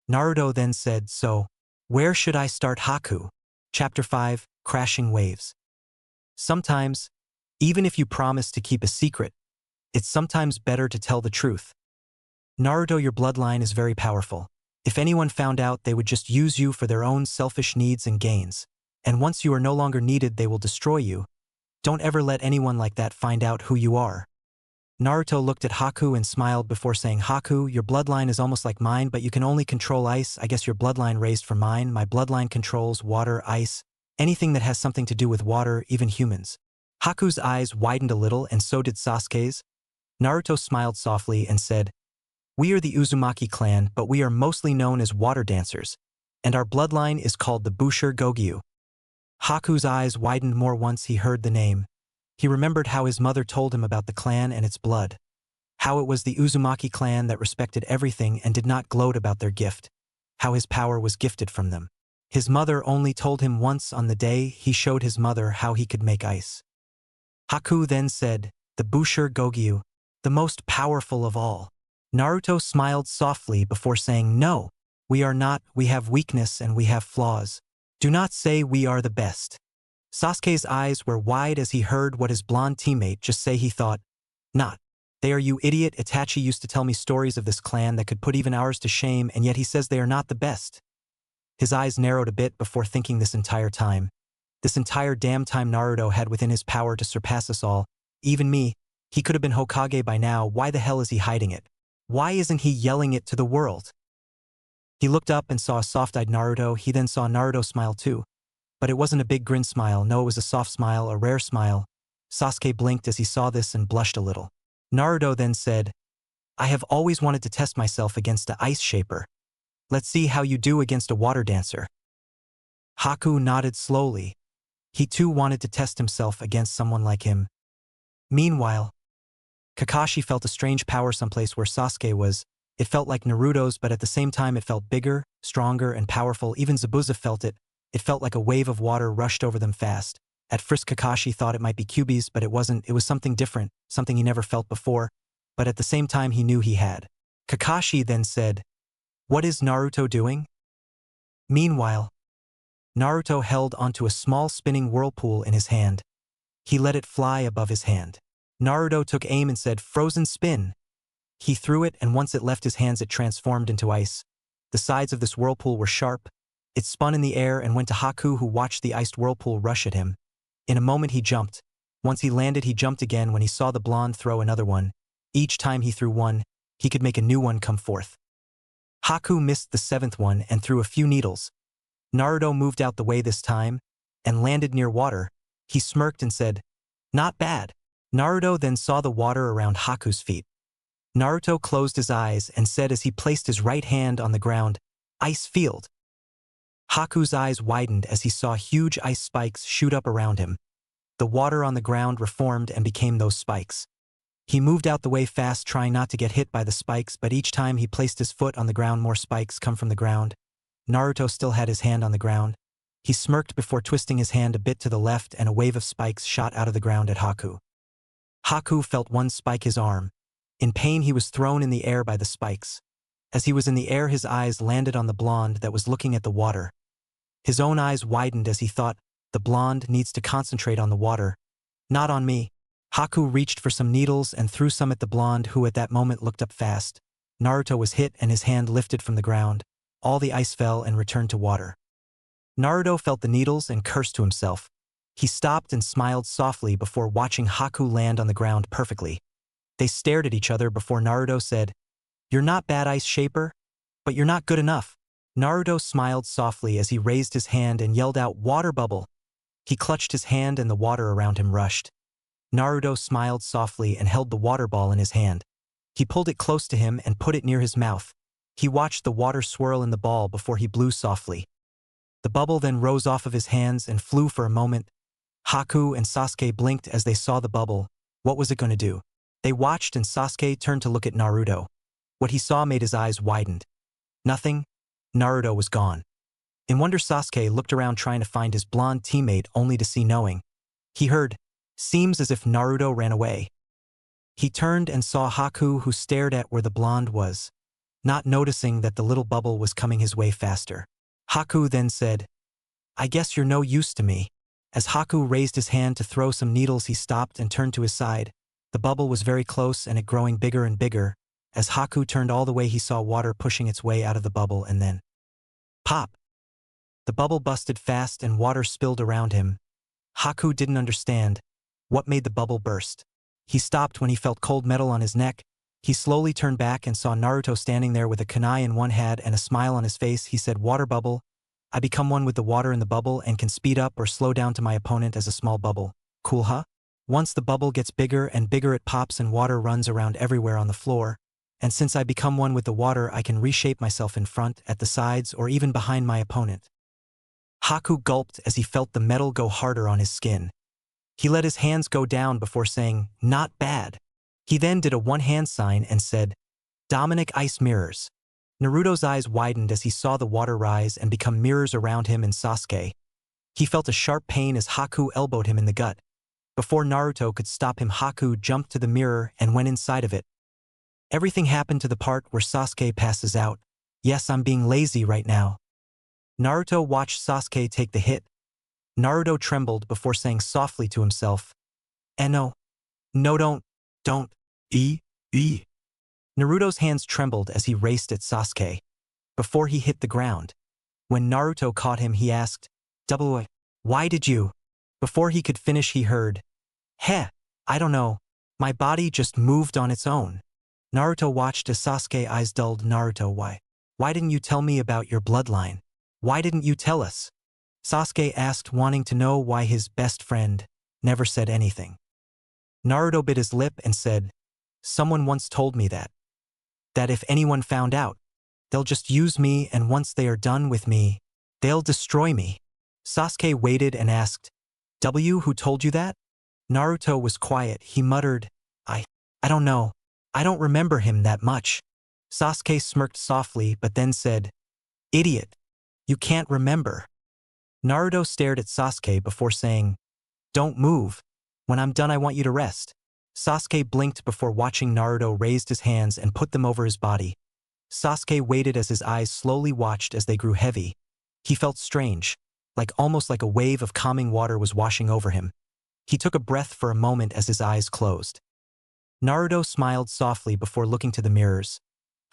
Naruto then said, "So, where should I start, Haku?" Chapter 5, Crashing Waves. Sometimes, even if you promise to keep a secret, it's sometimes better to tell the truth. Naruto, your bloodline is very powerful. If anyone found out, they would just use you for their own selfish needs and gains. And once you are no longer needed, they will destroy you. Don't ever let anyone like that find out who you are. Naruto looked at Haku and smiled before saying, "Haku, your bloodline is almost like mine, but you can only control ice. I guess your bloodline raised from mine. My bloodline controls water, ice, anything that has something to do with water, even humans." Haku's eyes widened a little and so did Sasuke's. Naruto smiled softly and said, "We are the Uzumaki clan, but we are mostly known as water dancers, and our bloodline is called the Busher Gogyu." Haku's eyes widened more once he heard the name. He remembered how his mother told him about the clan and its blood. How it was the Uzumaki clan that respected everything and did not gloat about their gift. How his power was gifted from them. His mother only told him once on the day he showed his mother how he could make ice. Haku then said, "The Busher Gogyu, the most powerful of all." Naruto smiled softly before saying, "No, we are not. We have weakness and we have flaws. Do not say we are the best." Sasuke's eyes were wide as he heard what his blonde teammate just say. He thought, "Not. They are, you idiot. Itachi used to tell me stories of this clan that could put even ours to shame, and yet he says they are not the best." His eyes narrowed a bit before thinking, this entire time. This entire damn time Naruto had within his power to surpass us all. Even me. He could have been Hokage by now. Why the hell is he hiding it? Why isn't he yelling it to the world? He looked up and saw a soft-eyed Naruto. He then saw Naruto smile too. But it wasn't a big grin smile. No, it was a soft smile, a rare smile. Sasuke blinked as he saw this and blushed a little. Naruto then said, "I have always wanted to test myself against a ice shaper. Let's see how you do against a water dancer." Haku nodded slowly. He too wanted to test himself against someone like him. Meanwhile, Kakashi felt a strange power someplace where Sasuke was. It felt like Naruto's, but at the same time it felt bigger, stronger, and powerful. Even Zabuza felt it. It felt like a wave of water rushed over them fast. At first Kakashi thought it might be Kyuubi's, but it wasn't. It was something different, something he never felt before, but at the same time he knew he had. Kakashi then said, "What is Naruto doing?" Meanwhile, Naruto held onto a small spinning whirlpool in his hand. He let it fly above his hand. Naruto took aim and said, "Frozen spin." He threw it, and once it left his hands it transformed into ice. The sides of this whirlpool were sharp. It spun in the air and went to Haku, who watched the iced whirlpool rush at him. In a moment he jumped. Once he landed he jumped again when he saw the blonde throw another one. Each time he threw one, he could make a new one come forth. Haku missed the seventh one and threw a few needles. Naruto moved out the way this time and landed near water. He smirked and said, "Not bad." Naruto then saw the water around Haku's feet. Naruto closed his eyes and said as he placed his right hand on the ground, "Ice field." Haku's eyes widened as he saw huge ice spikes shoot up around him. The water on the ground reformed and became those spikes. He moved out the way fast, trying not to get hit by the spikes, but each time he placed his foot on the ground more spikes come from the ground. Naruto still had his hand on the ground. He smirked before twisting his hand a bit to the left and a wave of spikes shot out of the ground at Haku. Haku felt one spike his arm. In pain he was thrown in the air by the spikes. As he was in the air his eyes landed on the blonde that was looking at the water. His own eyes widened as he thought, the blonde needs to concentrate on the water, not on me. Haku reached for some needles and threw some at the blonde, who at that moment looked up fast. Naruto was hit and his hand lifted from the ground. All the ice fell and returned to water. Naruto felt the needles and cursed to himself. He stopped and smiled softly before watching Haku land on the ground perfectly. They stared at each other before Naruto said, "You're not bad, Ice Shaper, but you're not good enough." Naruto smiled softly as he raised his hand and yelled out, "Water bubble." He clutched his hand and the water around him rushed. Naruto smiled softly and held the water ball in his hand. He pulled it close to him and put it near his mouth. He watched the water swirl in the ball before he blew softly. The bubble then rose off of his hands and flew for a moment. Haku and Sasuke blinked as they saw the bubble. What was it going to do? They watched and Sasuke turned to look at Naruto. What he saw made his eyes widened. Nothing. Naruto was gone. In wonder Sasuke looked around trying to find his blonde teammate only to see knowing. He heard, "Seems as if Naruto ran away." He turned and saw Haku, who stared at where the blonde was, not noticing that the little bubble was coming his way faster. Haku then said, "I guess you're no use to me." As Haku raised his hand to throw some needles he stopped and turned to his side. The bubble was very close and it growing bigger and bigger. As Haku turned all the way he saw water pushing its way out of the bubble and then pop! The bubble busted fast and water spilled around him. Haku didn't understand what made the bubble burst. He stopped when he felt cold metal on his neck. He slowly turned back and saw Naruto standing there with a kunai in one hand and a smile on his face. He said, "Water bubble. I become one with the water in the bubble and can speed up or slow down to my opponent as a small bubble. Cool, huh? Once the bubble gets bigger and bigger it pops and water runs around everywhere on the floor. And since I become one with the water I can reshape myself in front, at the sides, or even behind my opponent." Haku gulped as he felt the metal go harder on his skin. He let his hands go down before saying, "Not bad." He then did a one-hand sign and said, "Dominic Ice Mirrors." Naruto's eyes widened as he saw the water rise and become mirrors around him and Sasuke. He felt a sharp pain as Haku elbowed him in the gut. Before Naruto could stop him, Haku jumped to the mirror and went inside of it. Everything happened to the part where Sasuke passes out. "Yes, I'm being lazy right now." Naruto watched Sasuke take the hit. Naruto trembled before saying softly to himself, No, don't, e. Naruto's hands trembled as he raced at Sasuke. Before he hit the ground. When Naruto caught him he asked, Why did you?" Before he could finish he heard, "Heh, I don't know. My body just moved on its own." Naruto watched as Sasuke's eyes dulled. "Naruto, why? Why didn't you tell me about your bloodline? Why didn't you tell us?" Sasuke asked, wanting to know why his best friend never said anything. Naruto bit his lip and said, "Someone once told me that if anyone found out, they'll just use me, and once they are done with me, they'll destroy me." Sasuke waited and asked, "Who told you that?" Naruto was quiet. He muttered, I don't know. I don't remember him that much. Sasuke smirked softly but then said, Idiot. You can't remember. Naruto stared at Sasuke before saying, Don't move. When I'm done I want you to rest. Sasuke blinked before watching Naruto raised his hands and put them over his body. Sasuke waited as his eyes slowly watched as they grew heavy. He felt strange, almost like a wave of calming water was washing over him. He took a breath for a moment as his eyes closed. Naruto smiled softly before looking to the mirrors.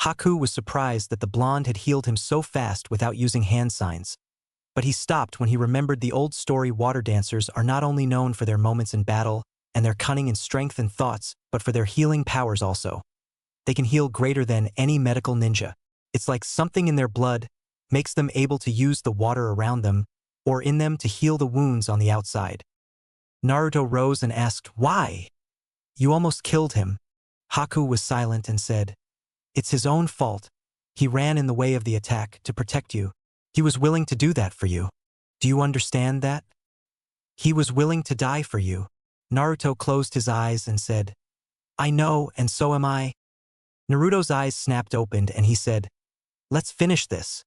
Haku was surprised that the blonde had healed him so fast without using hand signs. But he stopped when he remembered the old story water dancers are not only known for their moments in battle and their cunning and strength and thoughts, but for their healing powers also. They can heal greater than any medical ninja. It's like something in their blood makes them able to use the water around them or in them to heal the wounds on the outside. Naruto rose and asked, Why? You almost killed him. Haku was silent and said, It's his own fault. He ran in the way of the attack to protect you. He was willing to do that for you. Do you understand that? He was willing to die for you. Naruto closed his eyes and said, I know, and so am I. Naruto's eyes snapped open and he said, Let's finish this.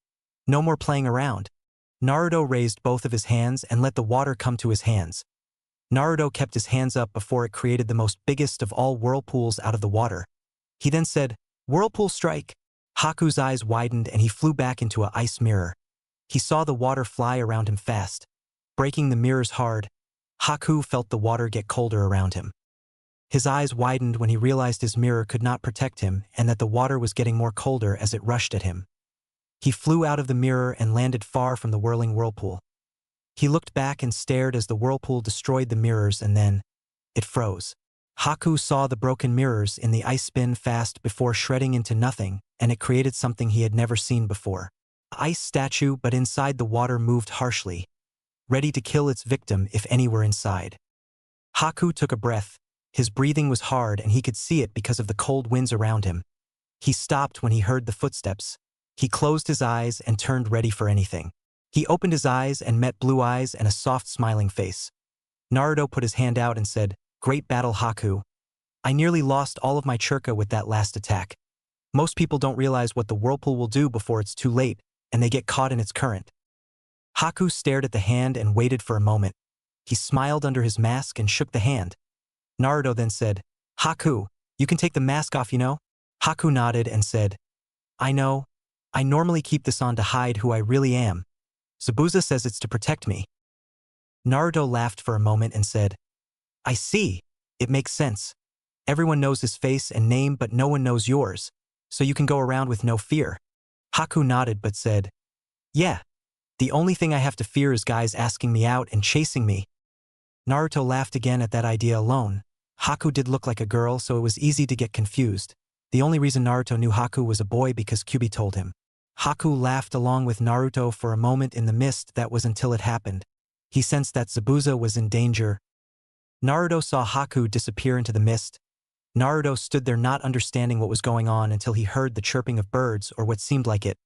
No more playing around. Naruto raised both of his hands and let the water come to his hands. Naruto kept his hands up before it created the most biggest of all whirlpools out of the water. He then said, Whirlpool strike. Haku's eyes widened and he flew back into an ice mirror. He saw the water fly around him fast. Breaking the mirrors hard, Haku felt the water get colder around him. His eyes widened when he realized his mirror could not protect him and that the water was getting more colder as it rushed at him. He flew out of the mirror and landed far from the whirling whirlpool. He looked back and stared as the whirlpool destroyed the mirrors and then it froze. Haku saw the broken mirrors in the ice spin fast before shredding into nothing, and it created something he had never seen before. An ice statue, but inside the water moved harshly, ready to kill its victim if any were inside. Haku took a breath. His breathing was hard and he could see it because of the cold winds around him. He stopped when he heard the footsteps. He closed his eyes and turned ready for anything. He opened his eyes and met blue eyes and a soft smiling face. Naruto put his hand out and said, Great battle, Haku. I nearly lost all of my chakra with that last attack. Most people don't realize what the whirlpool will do before it's too late, and they get caught in its current. Haku stared at the hand and waited for a moment. He smiled under his mask and shook the hand. Naruto then said, Haku, you can take the mask off, you know? Haku nodded and said, I know. I normally keep this on to hide who I really am. Zabuza says it's to protect me. Naruto laughed for a moment and said, I see. It makes sense. Everyone knows his face and name but no one knows yours, so you can go around with no fear. Haku nodded but said, Yeah. The only thing I have to fear is guys asking me out and chasing me. Naruto laughed again at that idea alone. Haku did look like a girl, so it was easy to get confused. The only reason Naruto knew Haku was a boy because Kyuubi told him. Haku laughed along with Naruto for a moment in the mist. That was until it happened. He sensed that Zabuza was in danger. Naruto saw Haku disappear into the mist. Naruto stood there not understanding what was going on until he heard the chirping of birds or what seemed like it.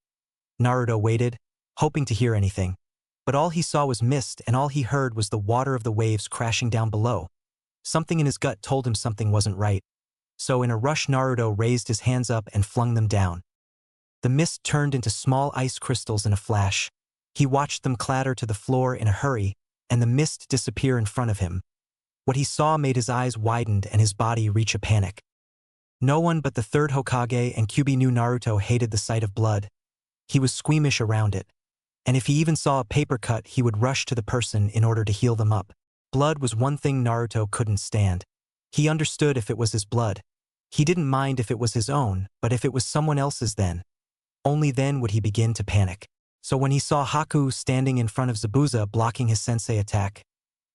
Naruto waited, hoping to hear anything. But all he saw was mist and all he heard was the water of the waves crashing down below. Something in his gut told him something wasn't right. So in a rush Naruto raised his hands up and flung them down. The mist turned into small ice crystals in a flash. He watched them clatter to the floor in a hurry, and the mist disappear in front of him. What he saw made his eyes widen and his body reach a panic. No one but the third Hokage and Kyuubi knew Naruto hated the sight of blood. He was squeamish around it. And if he even saw a paper cut, he would rush to the person in order to heal them up. Blood was one thing Naruto couldn't stand. He understood if it was his blood. He didn't mind if it was his own, but if it was someone else's then. Only then would he begin to panic. So when he saw Haku standing in front of Zabuza blocking his sensei attack,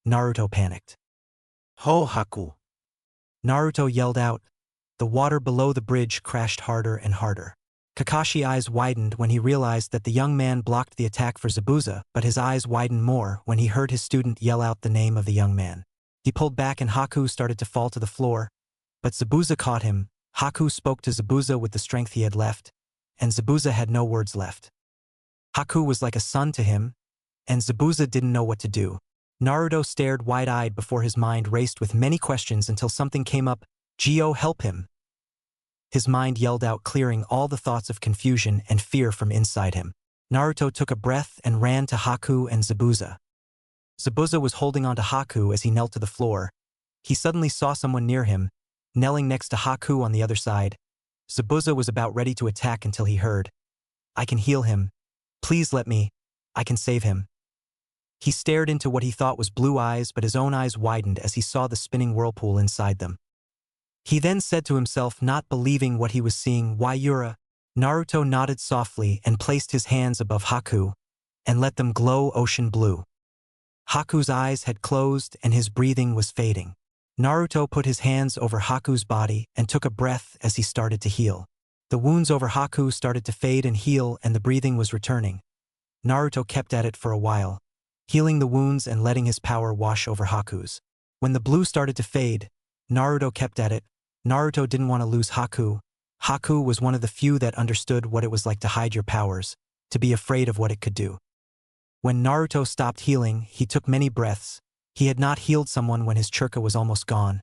Naruto panicked. Ho Haku! Naruto yelled out. The water below the bridge crashed harder and harder. Kakashi's eyes widened when he realized that the young man blocked the attack for Zabuza, but his eyes widened more when he heard his student yell out the name of the young man. He pulled back and Haku started to fall to the floor, but Zabuza caught him. Haku spoke to Zabuza with the strength he had left, and Zabuza had no words left. Haku was like a son to him, and Zabuza didn't know what to do. Naruto stared wide-eyed before his mind raced with many questions until something came up. Gio, help him! His mind yelled out, clearing all the thoughts of confusion and fear from inside him. Naruto took a breath and ran to Haku and Zabuza. Zabuza was holding on to Haku as he knelt to the floor. He suddenly saw someone near him, kneeling next to Haku on the other side. Zabuza was about ready to attack until he heard, "I can heal him. Please let me. I can save him." He stared into what he thought was blue eyes, but his own eyes widened as he saw the spinning whirlpool inside them. He then said to himself, not believing what he was seeing, "Why, Yura?" Naruto nodded softly and placed his hands above Haku and let them glow ocean blue. Haku's eyes had closed and his breathing was fading. Naruto put his hands over Haku's body and took a breath as he started to heal. The wounds over Haku started to fade and heal, and the breathing was returning. Naruto kept at it for a while, healing the wounds and letting his power wash over Haku's. When the blue started to fade, Naruto kept at it. Naruto didn't want to lose Haku. Haku was one of the few that understood what it was like to hide your powers, to be afraid of what it could do. When Naruto stopped healing, he took many breaths. He had not healed someone when his chakra was almost gone.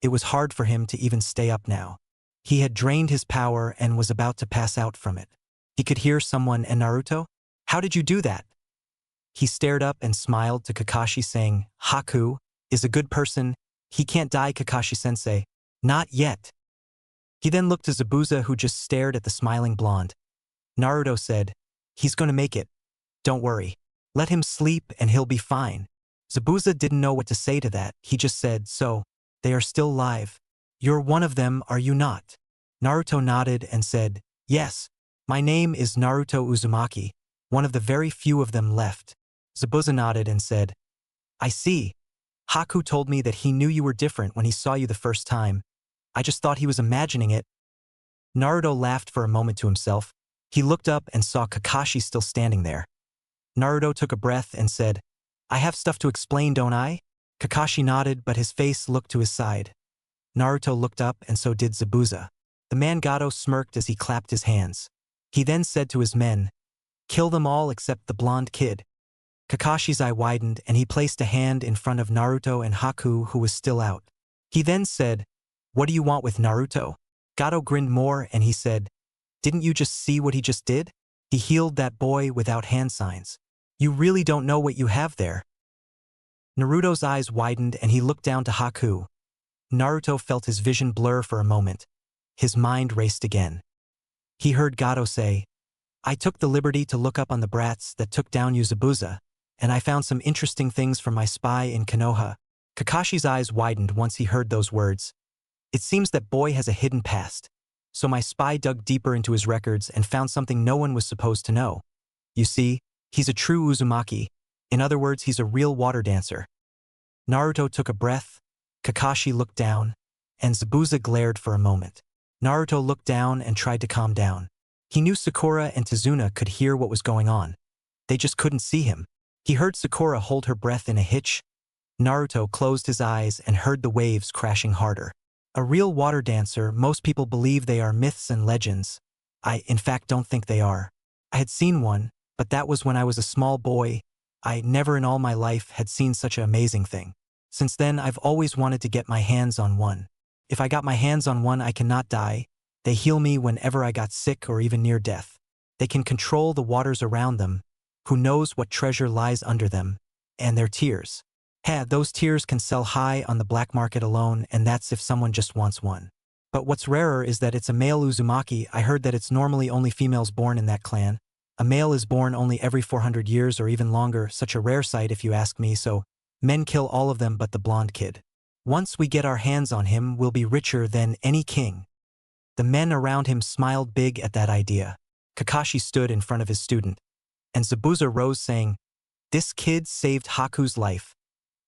It was hard for him to even stay up now. He had drained his power and was about to pass out from it. He could hear someone, "And Naruto? How did you do that?" He stared up and smiled to Kakashi, saying, "Haku is a good person. He can't die, Kakashi-sensei. Not yet." He then looked to Zabuza, who just stared at the smiling blonde. Naruto said, "He's gonna make it. Don't worry. Let him sleep and he'll be fine." Zabuza didn't know what to say to that. He just said, "So, they are still alive. You're one of them, are you not?" Naruto nodded and said, "Yes. My name is Naruto Uzumaki, one of the very few of them left." Zabuza nodded and said, "I see. Haku told me that he knew you were different when he saw you the first time. I just thought he was imagining it." Naruto laughed for a moment to himself. He looked up and saw Kakashi still standing there. Naruto took a breath and said, "I have stuff to explain, don't I?" Kakashi nodded, but his face looked to his side. Naruto looked up and so did Zabuza. The man Gato smirked as he clapped his hands. He then said to his men, "Kill them all except the blonde kid." Kakashi's eye widened and he placed a hand in front of Naruto and Haku, who was still out. He then said, "What do you want with Naruto?" Gato grinned more and he said, "Didn't you just see what he just did? He healed that boy without hand signs. You really don't know what you have there." Naruto's eyes widened and he looked down to Haku. Naruto felt his vision blur for a moment. His mind raced again. He heard Gato say, "I took the liberty to look up on the brats that took down Zabuza, and I found some interesting things from my spy in Konoha." Kakashi's eyes widened once he heard those words. "It seems that boy has a hidden past. So my spy dug deeper into his records and found something no one was supposed to know. You see, he's a true Uzumaki. In other words, he's a real water dancer." Naruto took a breath, Kakashi looked down, and Zabuza glared for a moment. Naruto looked down and tried to calm down. He knew Sakura and Tazuna could hear what was going on. They just couldn't see him. He heard Sakura hold her breath in a hitch. Naruto closed his eyes and heard the waves crashing harder. A real water dancer, most people believe they are myths and legends. I, in fact, don't think they are. I had seen one, but that was when I was a small boy. I never in all my life had seen such an amazing thing. Since then, I've always wanted to get my hands on one. If I got my hands on one, I cannot die. They heal me whenever I got sick or even near death. They can control the waters around them. Who knows what treasure lies under them? And their tears. Those tears can sell high on the black market alone, and that's if someone just wants one. But what's rarer is that it's a male Uzumaki. I heard that it's normally only females born in that clan. A male is born only every 400 years or even longer, such a rare sight if you ask me, so men kill all of them but the blonde kid. Once we get our hands on him, we'll be richer than any king. The men around him smiled big at that idea. Kakashi stood in front of his student, and Zabuza rose saying, "This kid saved Haku's life.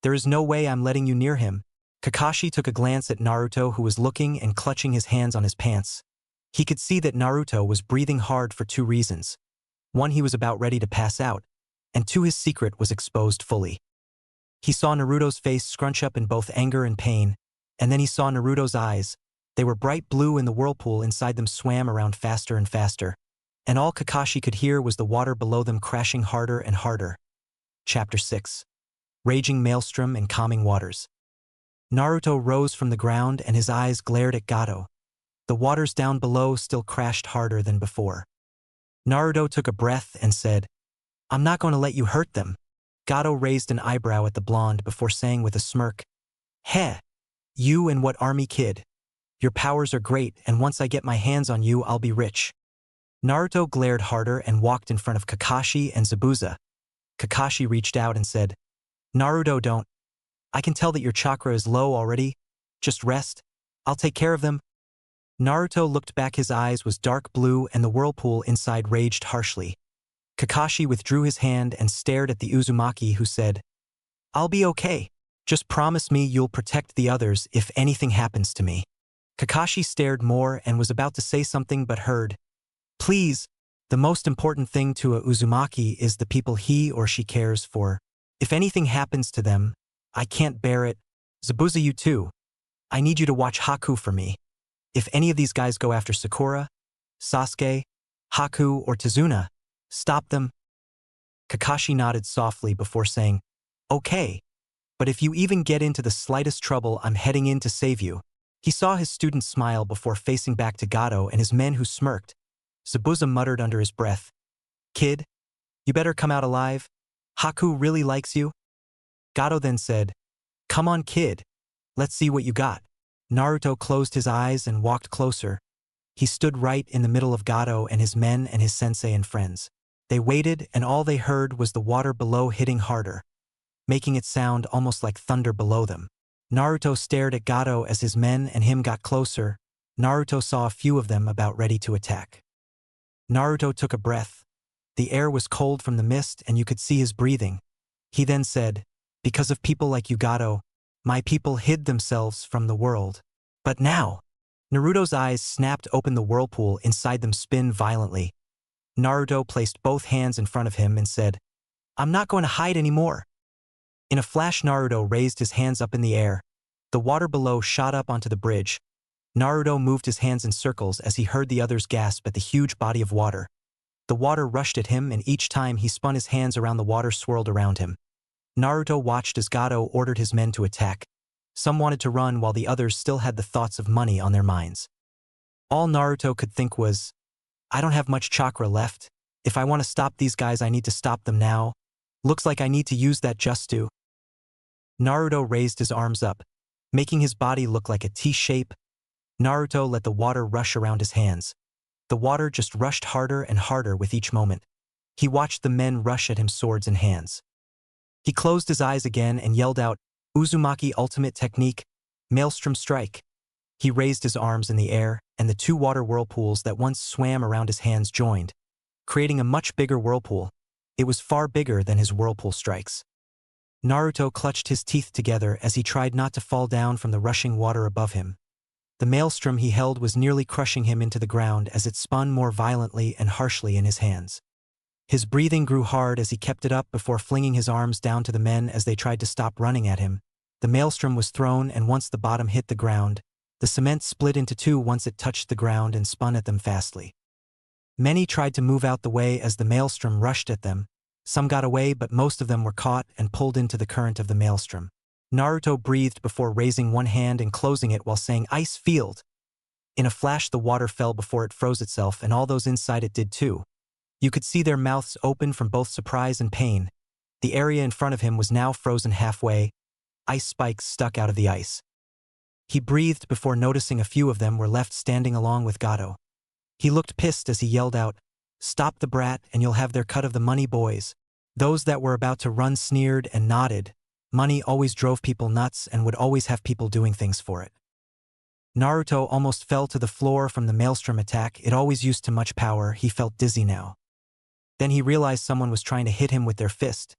There is no way I'm letting you near him." Kakashi took a glance at Naruto, who was looking and clutching his hands on his pants. He could see that Naruto was breathing hard for two reasons. One, he was about ready to pass out, and two, his secret was exposed fully. He saw Naruto's face scrunch up in both anger and pain, and then he saw Naruto's eyes. They were bright blue and the whirlpool inside them swam around faster and faster, and all Kakashi could hear was the water below them crashing harder and harder. Chapter 6. Raging Maelstrom and Calming Waters. Naruto rose from the ground and his eyes glared at Gato. The waters down below still crashed harder than before. Naruto took a breath and said, "I'm not going to let you hurt them." Gato raised an eyebrow at the blonde before saying with a smirk, "Heh, you and what army kid? Your powers are great, and once I get my hands on you, I'll be rich." Naruto glared harder and walked in front of Kakashi and Zabuza. Kakashi reached out and said, "Naruto, don't. I can tell that your chakra is low already. Just rest. I'll take care of them." Naruto looked back. His eyes was dark blue and the whirlpool inside raged harshly. Kakashi withdrew his hand and stared at the Uzumaki, who said, "I'll be okay. Just promise me you'll protect the others if anything happens to me." Kakashi stared more and was about to say something but heard, "Please, the most important thing to a Uzumaki is the people he or she cares for. If anything happens to them, I can't bear it. Zabuza, you too. I need you to watch Haku for me. If any of these guys go after Sakura, Sasuke, Haku, or Tazuna, stop them." Kakashi nodded softly before saying, "Okay, but if you even get into the slightest trouble, I'm heading in to save you." He saw his student smile before facing back to Gato and his men, who smirked. Zabuza muttered under his breath, "Kid, you better come out alive. Haku really likes you." Gato then said, "Come on, kid. Let's see what you got." Naruto closed his eyes and walked closer. He stood right in the middle of Gato and his men and his sensei and friends. They waited, and all they heard was the water below hitting harder, making it sound almost like thunder below them. Naruto stared at Gato as his men and him got closer. Naruto saw a few of them about ready to attack. Naruto took a breath. The air was cold from the mist and you could see his breathing. He then said, "Because of people like you, Gato, my people hid themselves from the world. But now..." Naruto's eyes snapped open. The whirlpool inside them spun violently. Naruto placed both hands in front of him and said, "I'm not going to hide anymore." In a flash, Naruto raised his hands up in the air. The water below shot up onto the bridge. Naruto moved his hands in circles as he heard the others gasp at the huge body of water. The water rushed at him, and each time he spun his hands around, the water swirled around him. Naruto watched as Gato ordered his men to attack. Some wanted to run while the others still had the thoughts of money on their minds. All Naruto could think was, "I don't have much chakra left. If I want to stop these guys, I need to stop them now. Looks like I need to use that just to..." Naruto raised his arms up, making his body look like a T-shape. Naruto let the water rush around his hands. The water just rushed harder and harder with each moment. He watched the men rush at him, swords in hands. He closed his eyes again and yelled out, "Uzumaki ultimate technique, Maelstrom strike." He raised his arms in the air, and the two water whirlpools that once swam around his hands joined, creating a much bigger whirlpool. It was far bigger than his whirlpool strikes. Naruto clutched his teeth together as he tried not to fall down from the rushing water above him. The maelstrom he held was nearly crushing him into the ground as it spun more violently and harshly in his hands. His breathing grew hard as he kept it up before flinging his arms down to the men as they tried to stop running at him. The maelstrom was thrown, and once the bottom hit the ground, the cement split into two once it touched the ground and spun at them fastly. Many tried to move out the way as the maelstrom rushed at them. Some got away, but most of them were caught and pulled into the current of the maelstrom. Naruto breathed before raising one hand and closing it while saying, "Ice field." In a flash, the water fell before it froze itself, and all those inside it did too. You could see their mouths open from both surprise and pain. The area in front of him was now frozen halfway. Ice spikes stuck out of the ice. He breathed before noticing a few of them were left standing along with Gato. He looked pissed as he yelled out, "Stop the brat and you'll have their cut of the money, boys." Those that were about to run sneered and nodded. Money always drove people nuts and would always have people doing things for it. Naruto almost fell to the floor from the maelstrom attack. It always used too much power. He felt dizzy now. Then he realized someone was trying to hit him with their fist.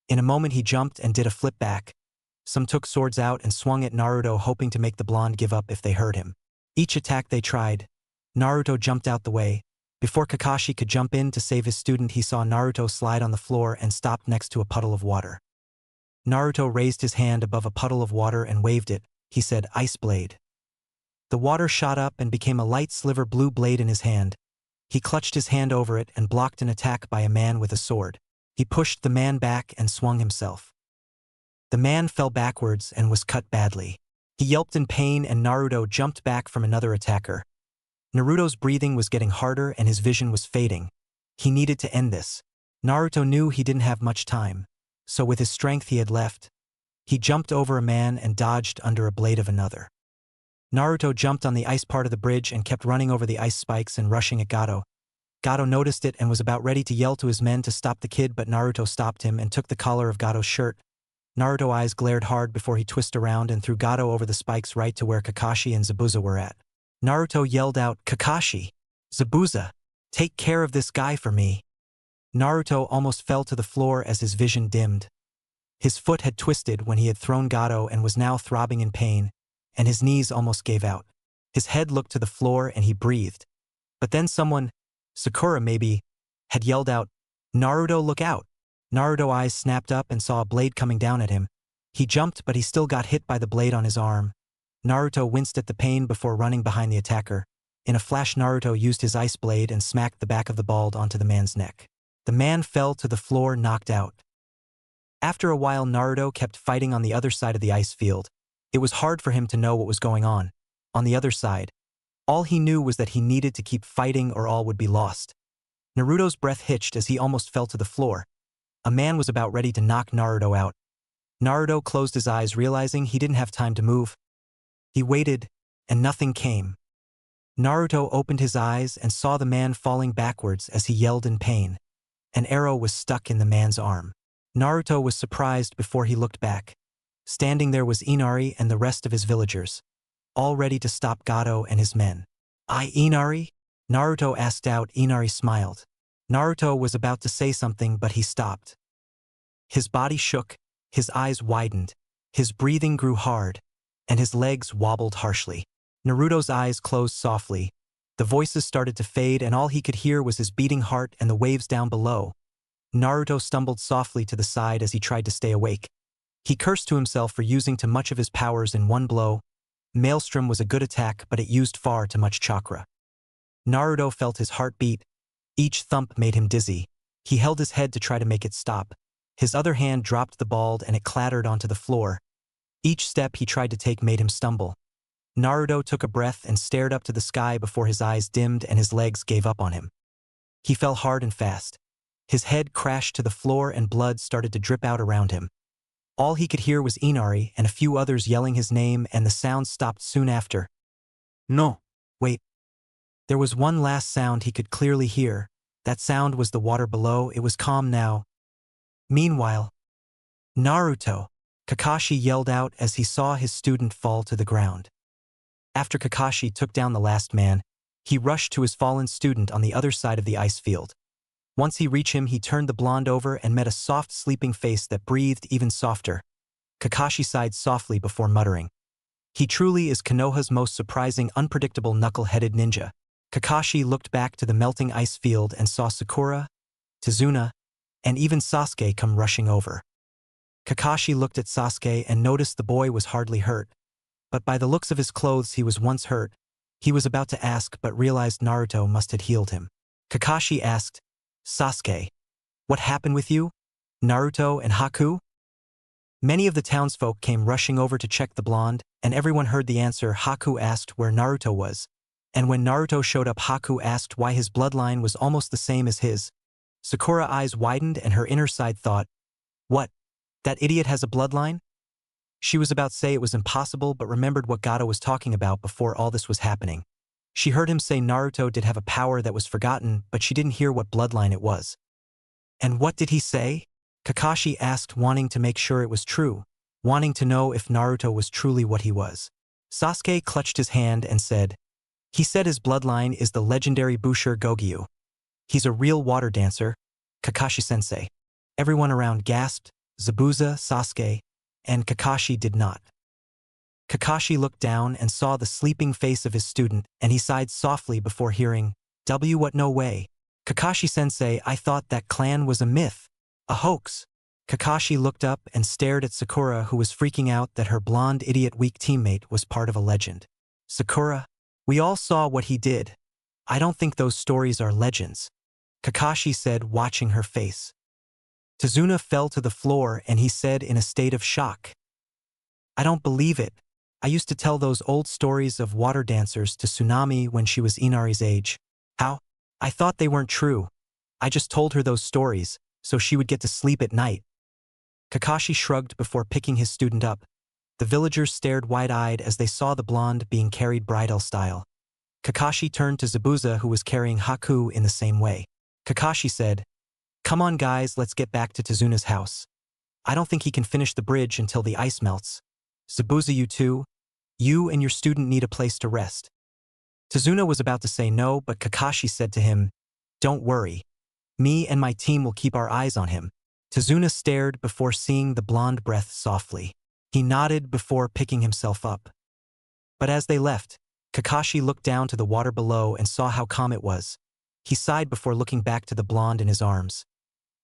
In a moment he jumped and did a flip back. Some took swords out and swung at Naruto, hoping to make the blonde give up if they hurt him. Each attack they tried, Naruto jumped out the way. Before Kakashi could jump in to save his student, he saw Naruto slide on the floor and stopped next to a puddle of water. Naruto raised his hand above a puddle of water and waved it. He said, "Ice blade." The water shot up and became a light sliver blue blade in his hand. He clutched his hand over it and blocked an attack by a man with a sword. He pushed the man back and swung himself. The man fell backwards and was cut badly. He yelped in pain and Naruto jumped back from another attacker. Naruto's breathing was getting harder and his vision was fading. He needed to end this. Naruto knew he didn't have much time, so with his strength he had left, he jumped over a man and dodged under a blade of another. Naruto jumped on the ice part of the bridge and kept running over the ice spikes and rushing at Gato. Gato noticed it and was about ready to yell to his men to stop the kid, but Naruto stopped him and took the collar of Gato's shirt. Naruto's eyes glared hard before he twisted around and threw Gato over the spikes right to where Kakashi and Zabuza were at. Naruto yelled out, "Kakashi! Zabuza! Take care of this guy for me!" Naruto almost fell to the floor as his vision dimmed. His foot had twisted when he had thrown Gato and was now throbbing in pain, and his knees almost gave out. His head looked to the floor and he breathed. But then someone, Sakura maybe, had yelled out, "Naruto, look out!" Naruto's eyes snapped up and saw a blade coming down at him. He jumped, but he still got hit by the blade on his arm. Naruto winced at the pain before running behind the attacker. In a flash, Naruto used his ice blade and smacked the back of the bald onto the man's neck. The man fell to the floor, knocked out. After a while, Naruto kept fighting on the other side of the ice field. It was hard for him to know what was going on. On the other side, all he knew was that he needed to keep fighting or all would be lost. Naruto's breath hitched as he almost fell to the floor. A man was about ready to knock Naruto out. Naruto closed his eyes, realizing he didn't have time to move. He waited, and nothing came. Naruto opened his eyes and saw the man falling backwards as he yelled in pain. An arrow was stuck in the man's arm. Naruto was surprised before he looked back. Standing there was Inari and the rest of his villagers, all ready to stop Gato and his men. Inari?" Naruto asked out. Inari smiled. Naruto was about to say something, but he stopped. His body shook, his eyes widened, his breathing grew hard, and his legs wobbled harshly. Naruto's eyes closed softly. The voices started to fade and all he could hear was his beating heart and the waves down below. Naruto stumbled softly to the side as he tried to stay awake. He cursed to himself for using too much of his powers in one blow. Maelstrom was a good attack, but it used far too much chakra. Naruto felt his heart beat. Each thump made him dizzy. He held his head to try to make it stop. His other hand dropped the ball and it clattered onto the floor. Each step he tried to take made him stumble. Naruto took a breath and stared up to the sky before his eyes dimmed and his legs gave up on him. He fell hard and fast. His head crashed to the floor and blood started to drip out around him. All he could hear was Inari and a few others yelling his name, and the sound stopped soon after. No. Wait. There was one last sound he could clearly hear. That sound was the water below. It was calm now. Meanwhile, Naruto, Kakashi yelled out as he saw his student fall to the ground. After Kakashi took down the last man, he rushed to his fallen student on the other side of the ice field. Once he reached him, he turned the blonde over and met a soft, sleeping face that breathed even softer. Kakashi sighed softly before muttering, "He truly is Konoha's most surprising, unpredictable, knuckle-headed ninja." Kakashi looked back to the melting ice field and saw Sakura, Tazuna, and even Sasuke come rushing over. Kakashi looked at Sasuke and noticed the boy was hardly hurt. But by the looks of his clothes he was once hurt. He was about to ask but realized Naruto must have healed him. Kakashi asked, "Sasuke, what happened with you? Naruto and Haku?" Many of the townsfolk came rushing over to check the blonde, and everyone heard the answer. Haku asked where Naruto was. And when Naruto showed up, Haku asked why his bloodline was almost the same as his. Sakura's eyes widened and her inner side thought, "What? That idiot has a bloodline?" She was about to say it was impossible but remembered what Gato was talking about before all this was happening. She heard him say Naruto did have a power that was forgotten, but she didn't hear what bloodline it was. "And what did he say?" Kakashi asked, wanting to make sure it was true, wanting to know if Naruto was truly what he was. Sasuke clutched his hand and said, "He said his bloodline is the legendary Busher Gogyu. He's a real water dancer, Kakashi-sensei." Everyone around gasped. Zabuza, Sasuke, and Kakashi did not. Kakashi looked down and saw the sleeping face of his student, and he sighed softly before hearing, What no way. Kakashi-sensei, I thought that clan was a myth, a hoax." Kakashi looked up and stared at Sakura, who was freaking out that her blonde idiot weak teammate was part of a legend. "Sakura, we all saw what he did. I don't think those stories are legends," Kakashi said, watching her face. Tazuna fell to the floor and he said in a state of shock, "I don't believe it. I used to tell those old stories of water dancers to Tsunami when she was Inari's age. How? I thought they weren't true. I just told her those stories, so she would get to sleep at night. Kakashi shrugged before picking his student up. The villagers stared wide-eyed as they saw the blonde being carried bridal style. Kakashi turned to Zabuza, who was carrying Haku in the same way. Kakashi said, "Come on guys, let's get back to Tezuna's house. I don't think he can finish the bridge until the ice melts. Zabuza, you too? You and your student need a place to rest." Tezuna was about to say no, but Kakashi said to him, "Don't worry. Me and my team will keep our eyes on him." Tezuna stared before seeing the blonde breath softly. He nodded before picking himself up. But as they left, Kakashi looked down to the water below and saw how calm it was. He sighed before looking back to the blonde in his arms.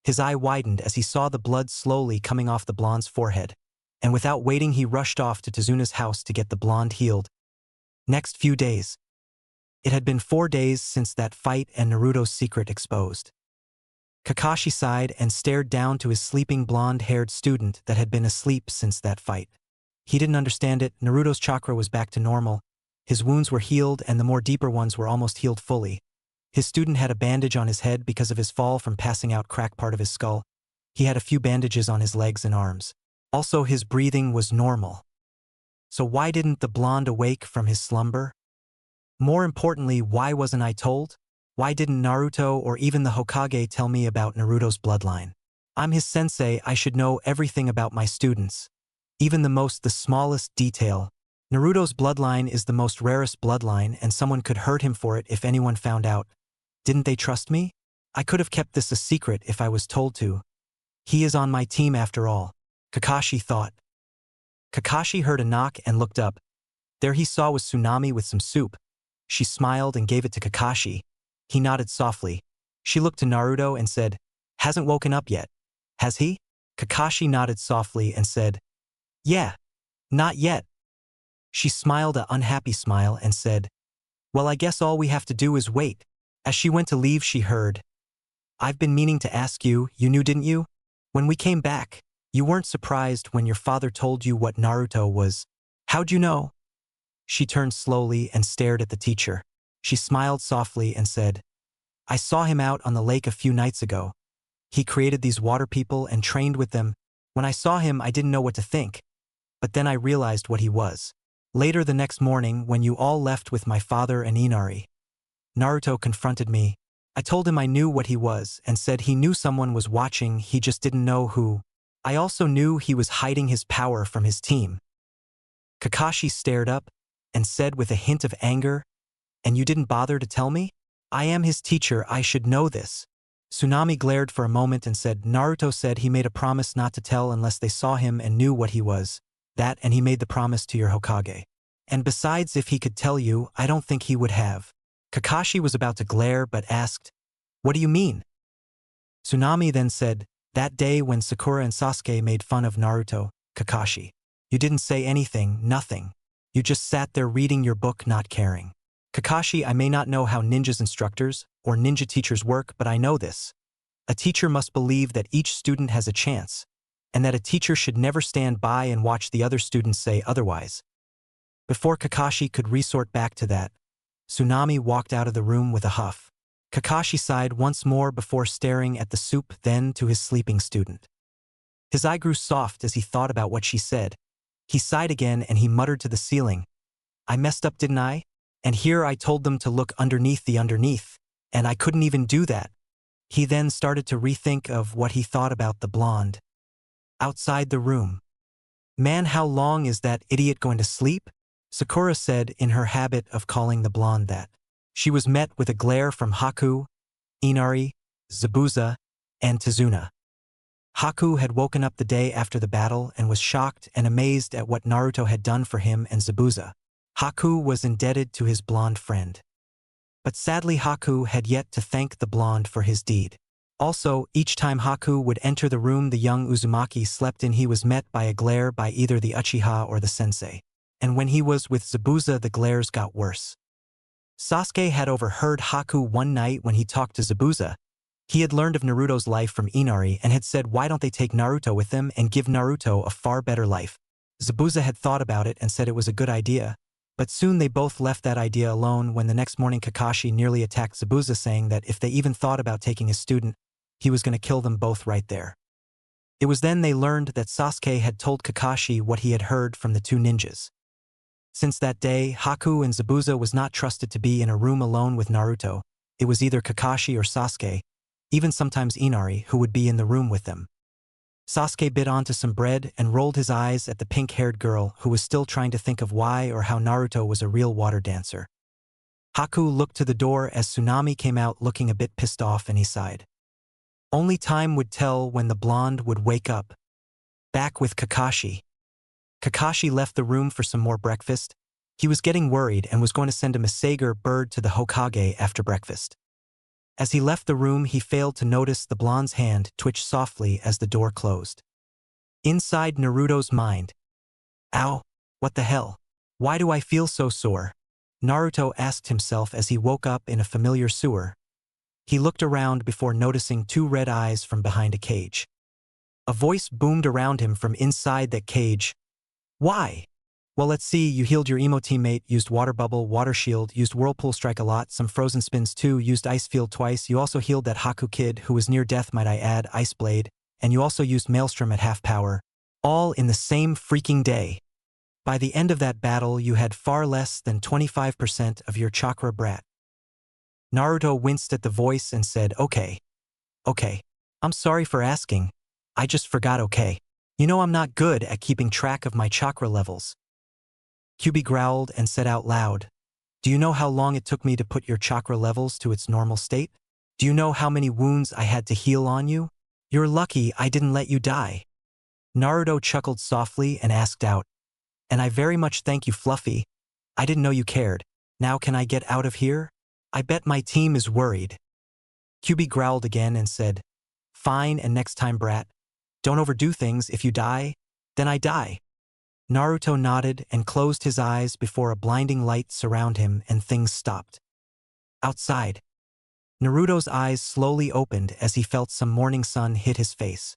His eye widened as he saw the blood slowly coming off the blonde's forehead, and without waiting he rushed off to Tezuna's house to get the blonde healed. Next few days. It had been 4 days since that fight and Naruto's secret exposed. Kakashi sighed and stared down to his sleeping blonde-haired student that had been asleep since that fight. He didn't understand it. Naruto's chakra was back to normal. His wounds were healed and the more deeper ones were almost healed fully. His student had a bandage on his head because of his fall from passing out cracked part of his skull. He had a few bandages on his legs and arms. Also, his breathing was normal. So why didn't the blonde awake from his slumber? More importantly, why wasn't I told? Why didn't Naruto or even the Hokage tell me about Naruto's bloodline? I'm his sensei, I should know everything about my students. Even the smallest detail. Naruto's bloodline is the most rarest bloodline and someone could hurt him for it if anyone found out. Didn't they trust me? I could have kept this a secret if I was told to. He is on my team after all, Kakashi thought. Kakashi heard a knock and looked up. There he saw was Tsunami with some soup. She smiled and gave it to Kakashi. He nodded softly. She looked to Naruto and said, "Hasn't woken up yet, has he?" Kakashi nodded softly and said, "Yeah, not yet." She smiled an unhappy smile and said, "Well, I guess all we have to do is wait." As she went to leave, she heard, "I've been meaning to ask you, you knew, didn't you? When we came back, you weren't surprised when your father told you what Naruto was. How'd you know?" She turned slowly and stared at the teacher. She smiled softly and said, "I saw him out on the lake a few nights ago. He created these water people and trained with them. When I saw him, I didn't know what to think. But then I realized what he was. Later the next morning, when you all left with my father and Inari, Naruto confronted me. I told him I knew what he was and said he knew someone was watching, he just didn't know who. I also knew he was hiding his power from his team." Kakashi stared up and said with a hint of anger, "And you didn't bother to tell me? I am his teacher, I should know this." Tsunami glared for a moment and said, "Naruto said he made a promise not to tell unless they saw him and knew what he was. That and he made the promise to your Hokage. And besides, if he could tell you, I don't think he would have." Kakashi was about to glare but asked, "What do you mean?" Tsunami then said, "That day when Sakura and Sasuke made fun of Naruto, Kakashi. You didn't say anything, nothing. You just sat there reading your book, not caring. Kakashi, I may not know how ninjas instructors or ninja teachers work, but I know this. A teacher must believe that each student has a chance, and that a teacher should never stand by and watch the other students say otherwise." Before Kakashi could resort back to that, Tsunami walked out of the room with a huff. Kakashi sighed once more before staring at the soup, then to his sleeping student. His eye grew soft as he thought about what she said. He sighed again and he muttered to the ceiling, "I messed up, didn't I? And here I told them to look underneath the underneath, and I couldn't even do that." He then started to rethink of what he thought about the blonde. Outside the room. "Man, how long is that idiot going to sleep?" Sakura said in her habit of calling the blonde that. She was met with a glare from Haku, Inari, Zabuza, and Tezuna. Haku had woken up the day after the battle and was shocked and amazed at what Naruto had done for him and Zabuza. Haku was indebted to his blonde friend. But sadly, Haku had yet to thank the blonde for his deed. Also, each time Haku would enter the room the young Uzumaki slept in, he was met by a glare by either the Uchiha or the sensei. And when he was with Zabuza, the glares got worse. Sasuke had overheard Haku one night when he talked to Zabuza. He had learned of Naruto's life from Inari and had said, why don't they take Naruto with them and give Naruto a far better life. Zabuza had thought about it and said it was a good idea, but soon they both left that idea alone when the next morning Kakashi nearly attacked Zabuza, saying that if they even thought about taking his student, he was going to kill them both right there. It was then they learned that Sasuke had told Kakashi what he had heard from the two ninjas. Since that day, Haku and Zabuza was not trusted to be in a room alone with Naruto. It was either Kakashi or Sasuke, even sometimes Inari, who would be in the room with them. Sasuke bit onto some bread and rolled his eyes at the pink-haired girl who was still trying to think of why or how Naruto was a real water dancer. Haku looked to the door as Tsunami came out looking a bit pissed off, and he sighed. Only time would tell when the blonde would wake up. Back with Kakashi. Kakashi left the room for some more breakfast. He was getting worried and was going to send a Masager bird to the Hokage after breakfast. As he left the room, he failed to notice the blonde's hand twitch softly as the door closed. Inside Naruto's mind. Ow, what the hell? Why do I feel so sore? Naruto asked himself as he woke up in a familiar sewer. He looked around before noticing two red eyes from behind a cage. A voice boomed around him from inside that cage. Why? Well, let's see, you healed your emo teammate, used water bubble, water shield, used whirlpool strike a lot, some frozen spins too, used ice field twice, you also healed that Haku kid who was near death, might I add, ice blade, and you also used maelstrom at half power. All in the same freaking day. By the end of that battle, you had far less than 25% of your chakra, brat. Naruto winced at the voice and said, Okay. I'm sorry for asking. I just forgot, okay. You know I'm not good at keeping track of my chakra levels. Kyuubi growled and said out loud, Do you know how long it took me to put your chakra levels to its normal state? Do you know how many wounds I had to heal on you? You're lucky I didn't let you die. Naruto chuckled softly and asked out, And I very much thank you, Fluffy. I didn't know you cared. Now can I get out of here? I bet my team is worried. Kyuubi growled again and said, Fine, and next time, brat. Don't overdo things. If you die, then I die. Naruto nodded and closed his eyes before a blinding light surrounded him and things stopped. Outside. Naruto's eyes slowly opened as he felt some morning sun hit his face.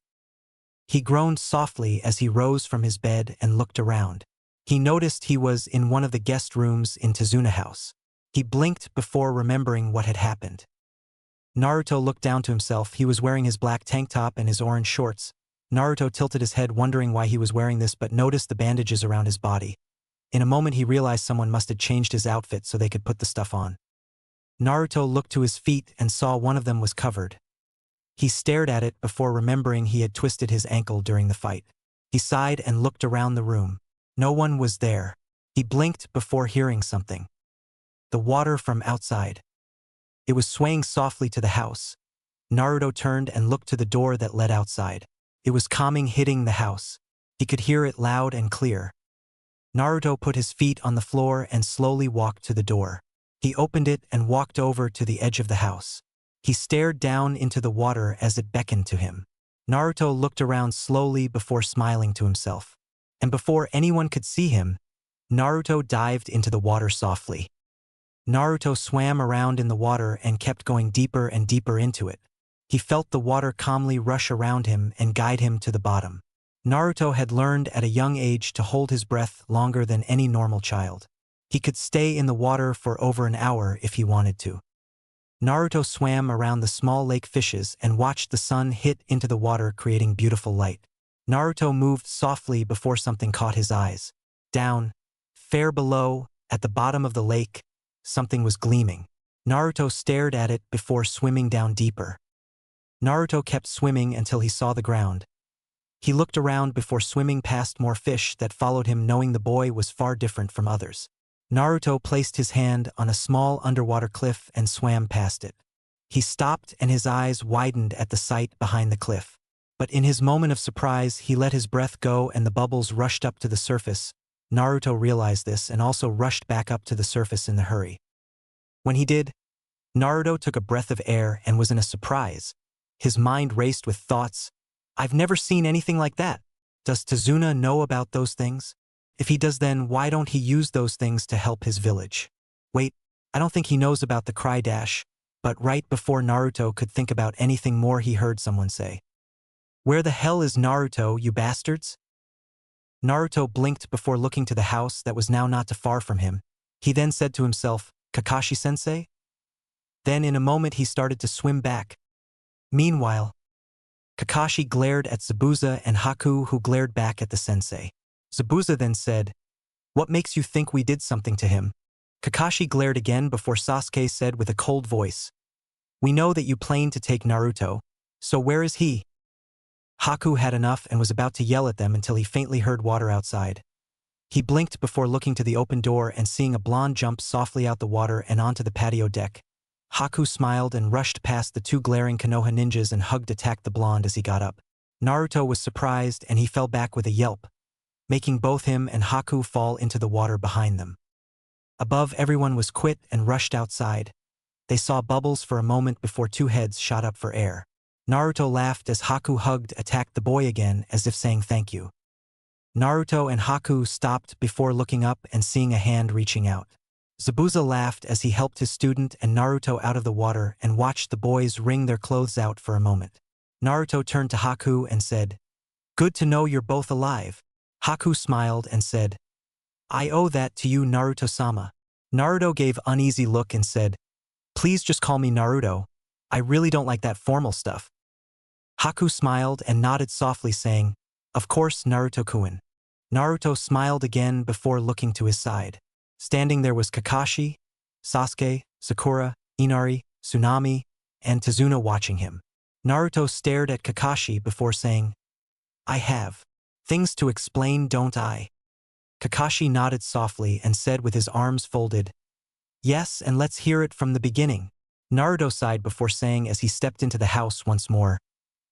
He groaned softly as he rose from his bed and looked around. He noticed he was in one of the guest rooms in Tazuna House. He blinked before remembering what had happened. Naruto looked down to himself. He was wearing his black tank top and his orange shorts. Naruto tilted his head, wondering why he was wearing this, but noticed the bandages around his body. In a moment he realized someone must have changed his outfit so they could put the stuff on. Naruto looked to his feet and saw one of them was covered. He stared at it before remembering he had twisted his ankle during the fight. He sighed and looked around the room. No one was there. He blinked before hearing something. The water from outside. It was swaying softly to the house. Naruto turned and looked to the door that led outside. It was calming, hitting the house. He could hear it loud and clear. Naruto put his feet on the floor and slowly walked to the door. He opened it and walked over to the edge of the house. He stared down into the water as it beckoned to him. Naruto looked around slowly before smiling to himself. And before anyone could see him, Naruto dived into the water softly. Naruto swam around in the water and kept going deeper and deeper into it. He felt the water calmly rush around him and guide him to the bottom. Naruto had learned at a young age to hold his breath longer than any normal child. He could stay in the water for over an hour if he wanted to. Naruto swam around the small lake fishes and watched the sun hit into the water, creating beautiful light. Naruto moved softly before something caught his eyes. Down, fair below, at the bottom of the lake, something was gleaming. Naruto stared at it before swimming down deeper. Naruto kept swimming until he saw the ground. He looked around before swimming past more fish that followed him, knowing the boy was far different from others. Naruto placed his hand on a small underwater cliff and swam past it. He stopped and his eyes widened at the sight behind the cliff. But in his moment of surprise, he let his breath go and the bubbles rushed up to the surface. Naruto realized this and also rushed back up to the surface in a hurry. When he did, Naruto took a breath of air and was in a surprise. His mind raced with thoughts. I've never seen anything like that. Does Tazuna know about those things? If he does, then why don't he use those things to help his village? Wait, I don't think he knows about the cry dash. But right before Naruto could think about anything more, he heard someone say, Where the hell is Naruto, you bastards? Naruto blinked before looking to the house that was now not too far from him. He then said to himself, Kakashi-sensei? Then in a moment he started to swim back. Meanwhile, Kakashi glared at Zabuza and Haku, who glared back at the sensei. Zabuza then said, "What makes you think we did something to him?" Kakashi glared again before Sasuke said with a cold voice, "We know that you planned to take Naruto, so where is he?" Haku had enough and was about to yell at them until he faintly heard water outside. He blinked before looking to the open door and seeing a blonde jump softly out the water and onto the patio deck. Haku smiled and rushed past the two glaring Konoha ninjas and attacked the blonde as he got up. Naruto was surprised and he fell back with a yelp, making both him and Haku fall into the water behind them. Above, everyone was quit and rushed outside. They saw bubbles for a moment before two heads shot up for air. Naruto laughed as Haku attacked the boy again as if saying thank you. Naruto and Haku stopped before looking up and seeing a hand reaching out. Zabuza laughed as he helped his student and Naruto out of the water and watched the boys wring their clothes out for a moment. Naruto turned to Haku and said, "Good to know you're both alive." Haku smiled and said, "I owe that to you, Naruto-sama." Naruto gave an uneasy look and said, "Please just call me Naruto. I really don't like that formal stuff." Haku smiled and nodded softly saying, "Of course, Naruto-kun." Naruto smiled again before looking to his side. Standing there was Kakashi, Sasuke, Sakura, Inari, Tsunami, and Tazuna watching him. Naruto stared at Kakashi before saying, "I have things to explain, don't I?" Kakashi nodded softly and said with his arms folded, "Yes, and let's hear it from the beginning." Naruto sighed before saying as he stepped into the house once more,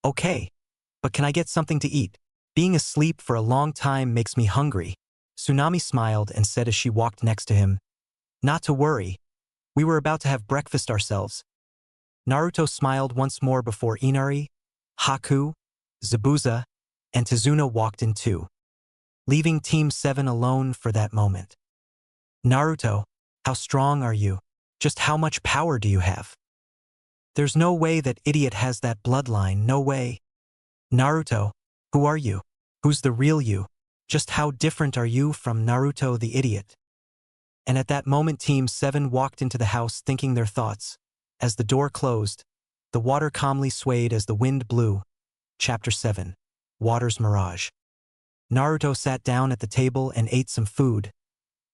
"Okay, but can I get something to eat? Being asleep for a long time makes me hungry." Tsunami smiled and said as she walked next to him, "Not to worry. We were about to have breakfast ourselves." Naruto smiled once more before Inari, Haku, Zabuza, and Tazuna walked in too, leaving Team 7 alone for that moment. "Naruto, how strong are you? Just how much power do you have? There's no way that idiot has that bloodline, no way. Naruto, who are you? Who's the real you? Just how different are you from Naruto the idiot?" And at that moment Team 7 walked into the house thinking their thoughts. As the door closed, the water calmly swayed as the wind blew. Chapter 7. Water's Mirage. Naruto sat down at the table and ate some food.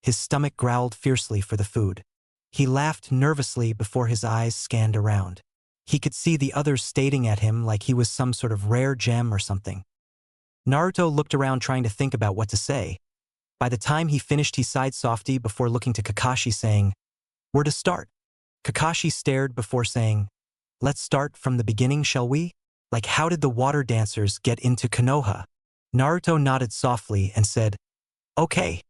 His stomach growled fiercely for the food. He laughed nervously before his eyes scanned around. He could see the others staring at him like he was some sort of rare gem or something. Naruto looked around trying to think about what to say. By the time he finished he sighed softly before looking to Kakashi saying, "Where to start?" Kakashi stared before saying, "Let's start from the beginning, shall we? Like how did the water dancers get into Konoha?" Naruto nodded softly and said, "Okay."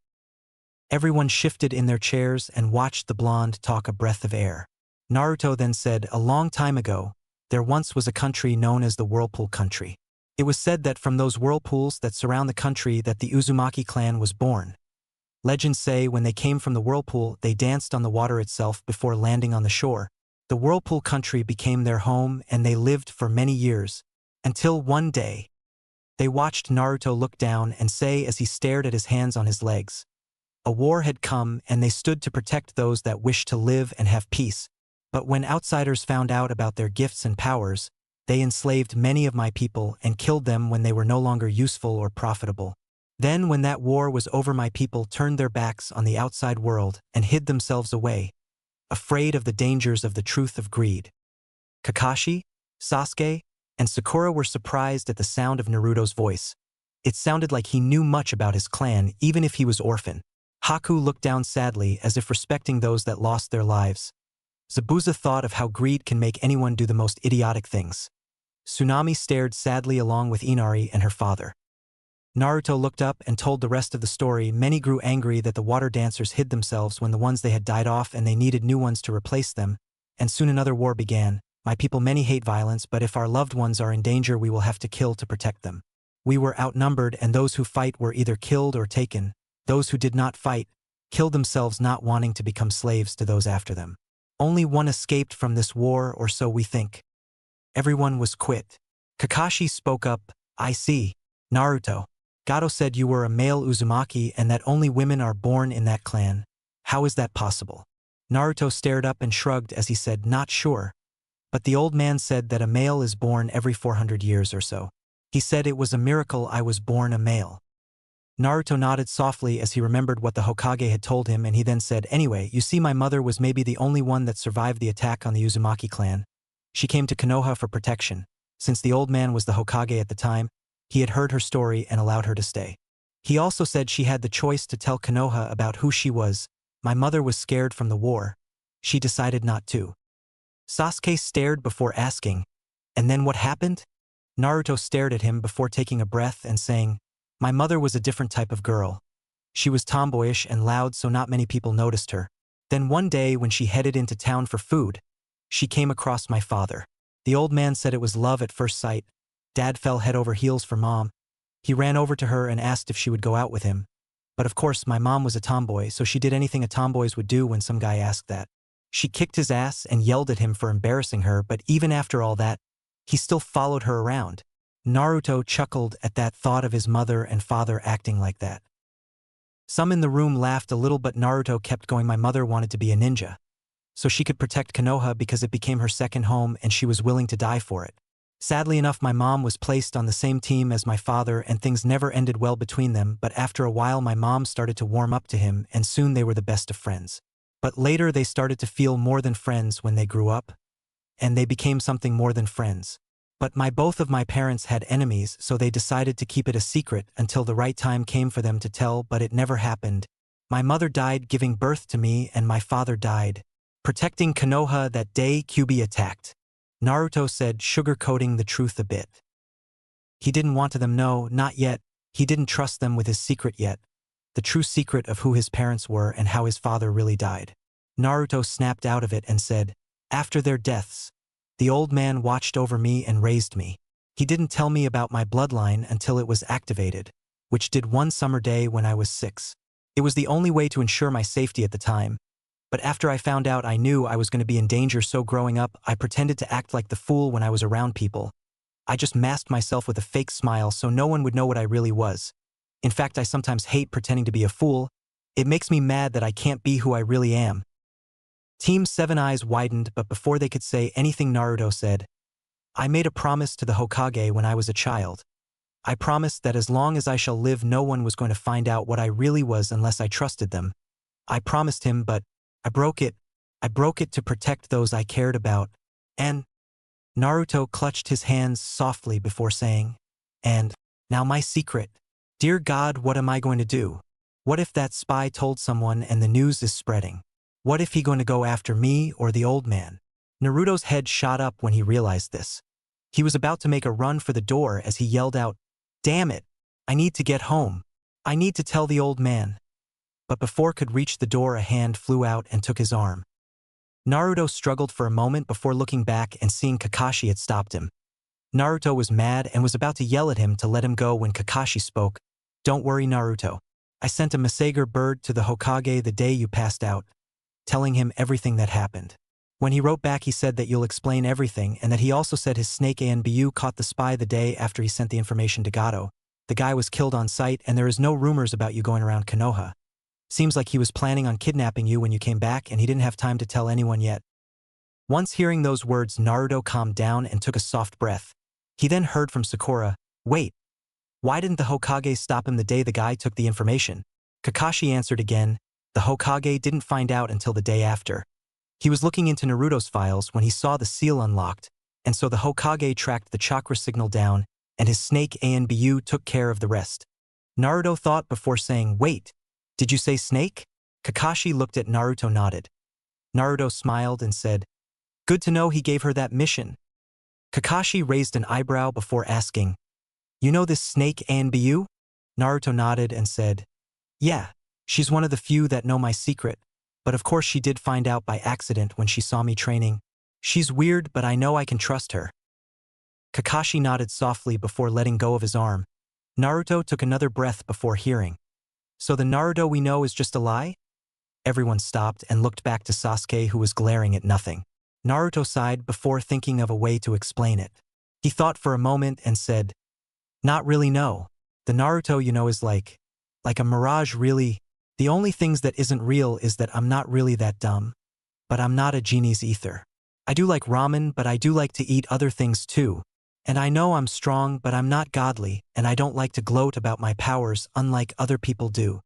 Everyone shifted in their chairs and watched the blonde talk a breath of air. Naruto then said, "A long time ago, there once was a country known as the Whirlpool Country. It was said that from those whirlpools that surround the country that the Uzumaki clan was born. Legends say when they came from the whirlpool, they danced on the water itself before landing on the shore. The Whirlpool Country became their home and they lived for many years, until one day." They watched Naruto look down and say as he stared at his hands on his legs, "A war had come and they stood to protect those that wished to live and have peace. But when outsiders found out about their gifts and powers, they enslaved many of my people and killed them when they were no longer useful or profitable. Then when that war was over, my people turned their backs on the outside world and hid themselves away, afraid of the dangers of the truth of greed." Kakashi, Sasuke, and Sakura were surprised at the sound of Naruto's voice. It sounded like he knew much about his clan even if he was orphan. Haku looked down sadly as if respecting those that lost their lives. Zabuza thought of how greed can make anyone do the most idiotic things. Tsunami stared sadly along with Inari and her father. Naruto looked up and told the rest of the story. Many grew angry that the water dancers hid themselves when the ones they had died off and they needed new ones to replace them, and soon another war began. "My people many hate violence, but if our loved ones are in danger we will have to kill to protect them. We were outnumbered and those who fight were either killed or taken. Those who did not fight killed themselves not wanting to become slaves to those after them. Only one escaped from this war, or so we think. Everyone was quit." Kakashi spoke up, "I see, Naruto. Gato said you were a male Uzumaki and that only women are born in that clan. How is that possible? Naruto stared up and shrugged as he said, not sure. But the old man said that a male is born every 400 years or so. He said it was a miracle I was born a male. Naruto nodded softly as he remembered what the Hokage had told him, and he then said, anyway, you see, my mother was maybe the only one that survived the attack on the Uzumaki clan. She came to Konoha for protection. Since the old man was the Hokage at the time, he had heard her story and allowed her to stay. He also said she had the choice to tell Konoha about who she was. My mother was scared from the war. She decided not to. Sasuke stared before asking, and then what happened? Naruto stared at him before taking a breath and saying, my mother was a different type of girl. She was tomboyish and loud, so not many people noticed her. Then one day when she headed into town for food, she came across my father. The old man said it was love at first sight. Dad fell head over heels for Mom. He ran over to her and asked if she would go out with him. But of course my mom was a tomboy, so she did anything a tomboys would do when some guy asked that. She kicked his ass and yelled at him for embarrassing her, but even after all that, he still followed her around. Naruto chuckled at that thought of his mother and father acting like that. Some in the room laughed a little, but Naruto kept going. My mother wanted to be a ninja, so she could protect Konoha because it became her second home and she was willing to die for it. Sadly enough, my mom was placed on the same team as my father and things never ended well between them, but after a while my mom started to warm up to him and soon they were the best of friends. But later they started to feel more than friends when they grew up, and they became something more than friends. But both of my parents had enemies, so they decided to keep it a secret until the right time came for them to tell, but it never happened. My mother died giving birth to me and my father died protecting Konoha that day Kyuubi attacked. Naruto said, sugarcoating the truth a bit. He didn't want them know, not yet. He didn't trust them with his secret yet. The true secret of who his parents were and how his father really died. Naruto snapped out of it and said, after their deaths, the old man watched over me and raised me. He didn't tell me about my bloodline until it was activated, which did one summer day when I was 6. It was the only way to ensure my safety at the time. But after I found out, I knew I was going to be in danger, so growing up, I pretended to act like the fool when I was around people. I just masked myself with a fake smile so no one would know what I really was. In fact, I sometimes hate pretending to be a fool. It makes me mad that I can't be who I really am. Team 7 eyes widened, but before they could say anything, Naruto said, I made a promise to the Hokage when I was a child. I promised that as long as I shall live, no one was going to find out what I really was unless I trusted them. I promised him, but I broke it. I broke it to protect those I cared about. And Naruto clutched his hands softly before saying, and now my secret. Dear God, what am I going to do? What if that spy told someone and the news is spreading? What if he going to go after me or the old man? Naruto's head shot up when he realized this. He was about to make a run for the door as he yelled out, damn it, I need to get home. I need to tell the old man. But before could reach the door, a hand flew out and took his arm. Naruto struggled for a moment before looking back and seeing Kakashi had stopped him. Naruto was mad and was about to yell at him to let him go when Kakashi spoke. Don't worry, Naruto. I sent a Masager bird to the Hokage the day you passed out, telling him everything that happened. When he wrote back, he said that you'll explain everything and that he also said his snake Anbu caught the spy the day after he sent the information to Gato. The guy was killed on sight and there is no rumors about you going around Konoha. Seems like he was planning on kidnapping you when you came back and he didn't have time to tell anyone yet. Once hearing those words, Naruto calmed down and took a soft breath. He then heard from Sakura, wait, why didn't the Hokage stop him the day the guy took the information? Kakashi answered again, the Hokage didn't find out until the day after. He was looking into Naruto's files when he saw the seal unlocked, and so the Hokage tracked the chakra signal down, and his snake Anbu took care of the rest. Naruto thought before saying, wait, did you say snake? Kakashi looked at Naruto, nodded. Naruto smiled and said, good to know he gave her that mission. Kakashi raised an eyebrow before asking, you know this snake Anbu? Naruto nodded and said, yeah, she's one of the few that know my secret, but of course she did find out by accident when she saw me training. She's weird, but I know I can trust her. Kakashi nodded softly before letting go of his arm. Naruto took another breath before hearing, so the Naruto we know is just a lie? Everyone stopped and looked back to Sasuke, who was glaring at nothing. Naruto sighed before thinking of a way to explain it. He thought for a moment and said, not really, no. The Naruto you know is like a mirage really. The only things that isn't real is that I'm not really that dumb. But I'm not a genie's ether. I do like ramen, but I do like to eat other things too. And I know I'm strong, but I'm not godly, and I don't like to gloat about my powers unlike other people do.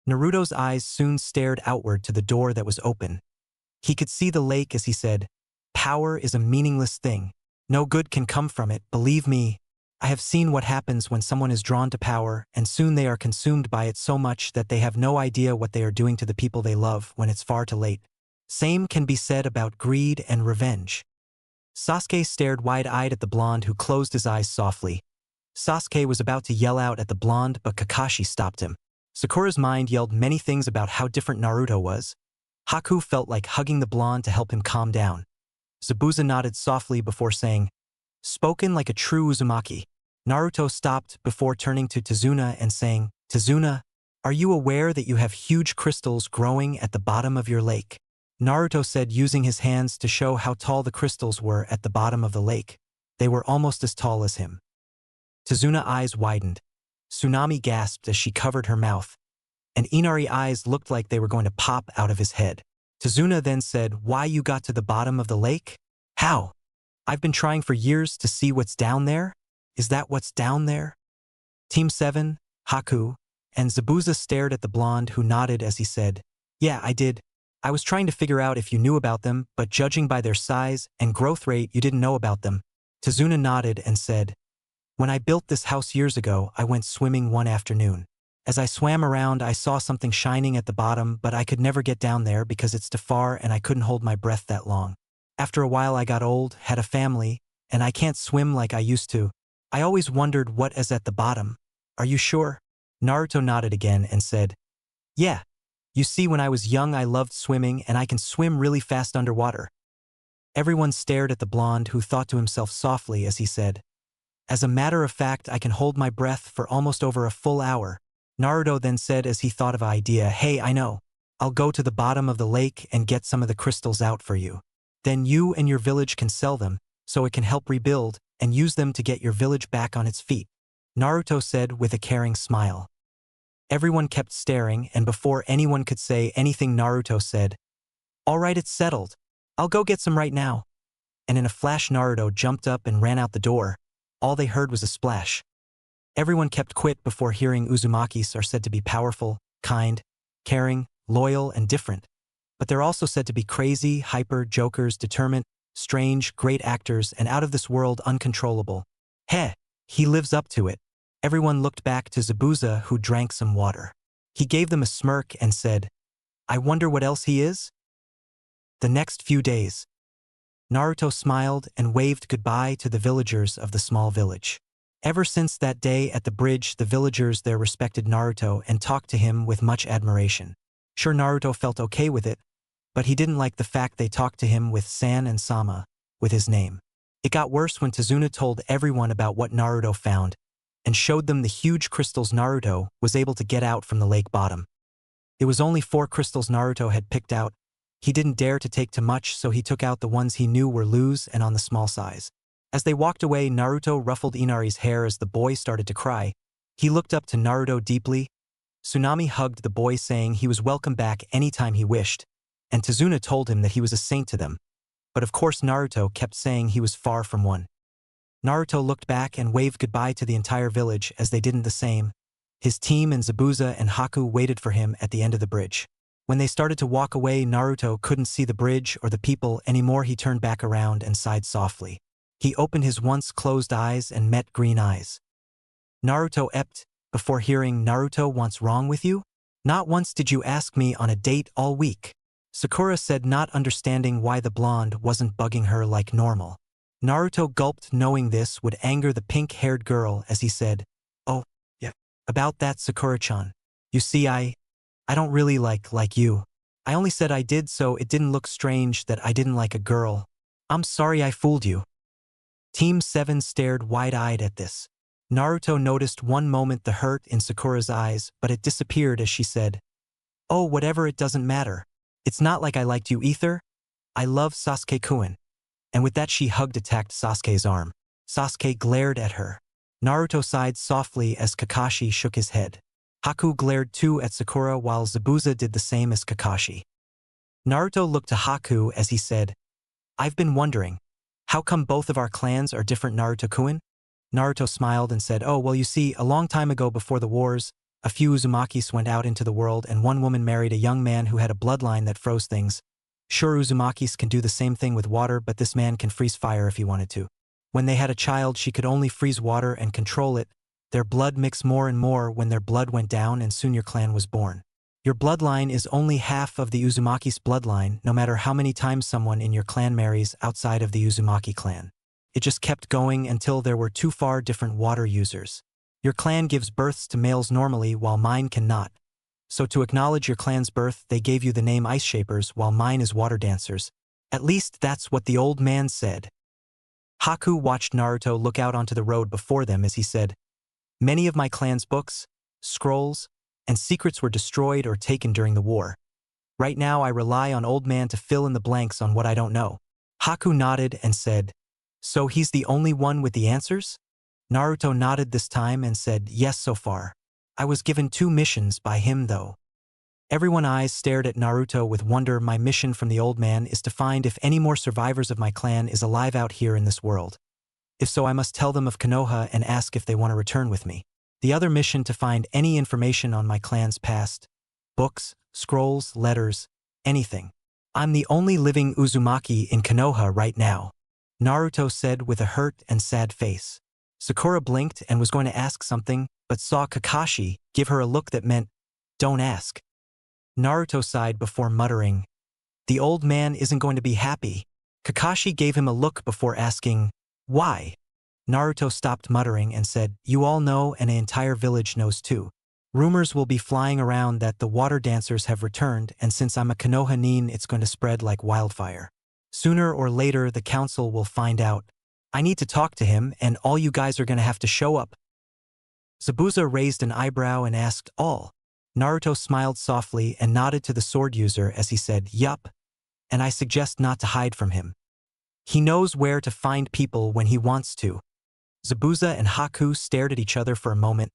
Naruto's eyes soon stared outward to the door that was open. He could see the lake as he said, "Power is a meaningless thing. No good can come from it, believe me. I have seen what happens when someone is drawn to power, and soon they are consumed by it so much that they have no idea what they are doing to the people they love when it's far too late. Same can be said about greed and revenge." Sasuke stared wide-eyed at the blonde who closed his eyes softly. Sasuke was about to yell out at the blonde, but Kakashi stopped him. Sakura's mind yelled many things about how different Naruto was. Haku felt like hugging the blonde to help him calm down. Zabuza nodded softly before saying, "Spoken like a true Uzumaki." Naruto stopped before turning to Tazuna and saying, "Tazuna, are you aware that you have huge crystals growing at the bottom of your lake?" Naruto said, using his hands to show how tall the crystals were at the bottom of the lake. They were almost as tall as him. Tazuna's eyes widened. Tsunami gasped as she covered her mouth, and Inari's eyes looked like they were going to pop out of his head. Tazuna then said, "Why you got to the bottom of the lake?" "How? I've been trying for years to see what's down there. Is that what's down there?" Team 7, Haku, and Zabuza stared at the blonde who nodded as he said, "Yeah, I did. I was trying to figure out if you knew about them, but judging by their size and growth rate, you didn't know about them." Tazuna nodded and said, "When I built this house years ago, I went swimming one afternoon. As I swam around, I saw something shining at the bottom, but I could never get down there because it's too far and I couldn't hold my breath that long. After a while I got old, had a family, and I can't swim like I used to. I always wondered what is at the bottom. Are you sure?" Naruto nodded again and said, "Yeah. You see, when I was young I loved swimming and I can swim really fast underwater." Everyone stared at the blonde who thought to himself softly as he said, "As a matter of fact, I can hold my breath for almost over a full hour." Naruto then said as he thought of an idea, "Hey, I know. I'll go to the bottom of the lake and get some of the crystals out for you. Then you and your village can sell them, so it can help rebuild, and use them to get your village back on its feet," Naruto said with a caring smile. Everyone kept staring, and before anyone could say anything, Naruto said, "All right, it's settled. I'll go get some right now." And in a flash Naruto jumped up and ran out the door. All they heard was a splash. Everyone kept quiet before hearing Uzumakis are said to be powerful, kind, caring, loyal, and different. But they're also said to be crazy, hyper, jokers, determined, strange, great actors, and out of this world uncontrollable. Heh, he lives up to it. Everyone looked back to Zabuza, who drank some water. He gave them a smirk and said, "I wonder what else he is?" The next few days, Naruto smiled and waved goodbye to the villagers of the small village. Ever since that day at the bridge, the villagers there respected Naruto and talked to him with much admiration. Sure, Naruto felt okay with it, but he didn't like the fact they talked to him with San and Sama, with his name. It got worse when Tazuna told everyone about what Naruto found, and showed them the huge crystals Naruto was able to get out from the lake bottom. It was only 4 crystals Naruto had picked out. He didn't dare to take too much, so he took out the ones he knew were loose and on the small size. As they walked away, Naruto ruffled Inari's hair as the boy started to cry. He looked up to Naruto deeply. Tsunami hugged the boy, saying he was welcome back anytime he wished, and Tazuna told him that he was a saint to them. But of course Naruto kept saying he was far from one. Naruto looked back and waved goodbye to the entire village as they did the same. His team and Zabuza and Haku waited for him at the end of the bridge. When they started to walk away, Naruto couldn't see the bridge or the people anymore. He turned back around and sighed softly. He opened his once closed eyes and met green eyes. Naruto epped before hearing, "Naruto, what's wrong with you? Not once did you ask me on a date all week." Sakura said, not understanding why the blonde wasn't bugging her like normal. Naruto gulped, knowing this would anger the pink-haired girl, as he said, "Oh, yeah, about that, Sakura-chan. You see, I don't really like you. I only said I did so it didn't look strange that I didn't like a girl. I'm sorry I fooled you." Team 7 stared wide-eyed at this. Naruto noticed one moment the hurt in Sakura's eyes, but it disappeared as she said, "Oh, whatever, it doesn't matter. It's not like I liked you either. I love Sasuke-kun." And with that she attacked Sasuke's arm. Sasuke glared at her. Naruto sighed softly as Kakashi shook his head. Haku glared too at Sakura while Zabuza did the same as Kakashi. Naruto looked to Haku as he said, "I've been wondering, how come both of our clans are different, Naruto-kun?" Naruto smiled and said, "Oh, well, you see, a long time ago before the wars, a few Uzumakis went out into the world and one woman married a young man who had a bloodline that froze things. Sure, Uzumakis can do the same thing with water, but this man can freeze fire if he wanted to. When they had a child, she could only freeze water and control it. Their blood mixed more and more when their blood went down, and soon your clan was born. Your bloodline is only half of the Uzumaki's bloodline, no matter how many times someone in your clan marries outside of the Uzumaki clan. It just kept going until there were two far different water users. Your clan gives births to males normally while mine cannot. So to acknowledge your clan's birth, they gave you the name Ice Shapers while mine is Water Dancers. At least that's what the old man said." Haku watched Naruto look out onto the road before them as he said, "Many of my clan's books, scrolls, and secrets were destroyed or taken during the war. Right now I rely on old man to fill in the blanks on what I don't know." Haku nodded and said, "So he's the only one with the answers?" Naruto nodded this time and said, "Yes, so far. I was given 2 missions by him though." Everyone's eyes stared at Naruto with wonder. "My mission from the old man is to find if any more survivors of my clan is alive out here in this world. If so, I must tell them of Konoha and ask if they want to return with me. The other mission to find any information on my clan's past. Books, scrolls, letters, anything. I'm the only living Uzumaki in Konoha right now," Naruto said with a hurt and sad face. Sakura blinked and was going to ask something, but saw Kakashi give her a look that meant, "Don't ask." Naruto sighed before muttering, "The old man isn't going to be happy." Kakashi gave him a look before asking, "Why?" Naruto stopped muttering and said, "You all know and the entire village knows too. Rumors will be flying around that the water dancers have returned, and since I'm a Konoha nin, it's going to spread like wildfire. Sooner or later the council will find out. I need to talk to him, and all you guys are going to have to show up." Zabuza raised an eyebrow and asked, "All?" Naruto smiled softly and nodded to the sword user as he said, "Yup. And I suggest not to hide from him. He knows where to find people when he wants to." Zabuza and Haku stared at each other for a moment.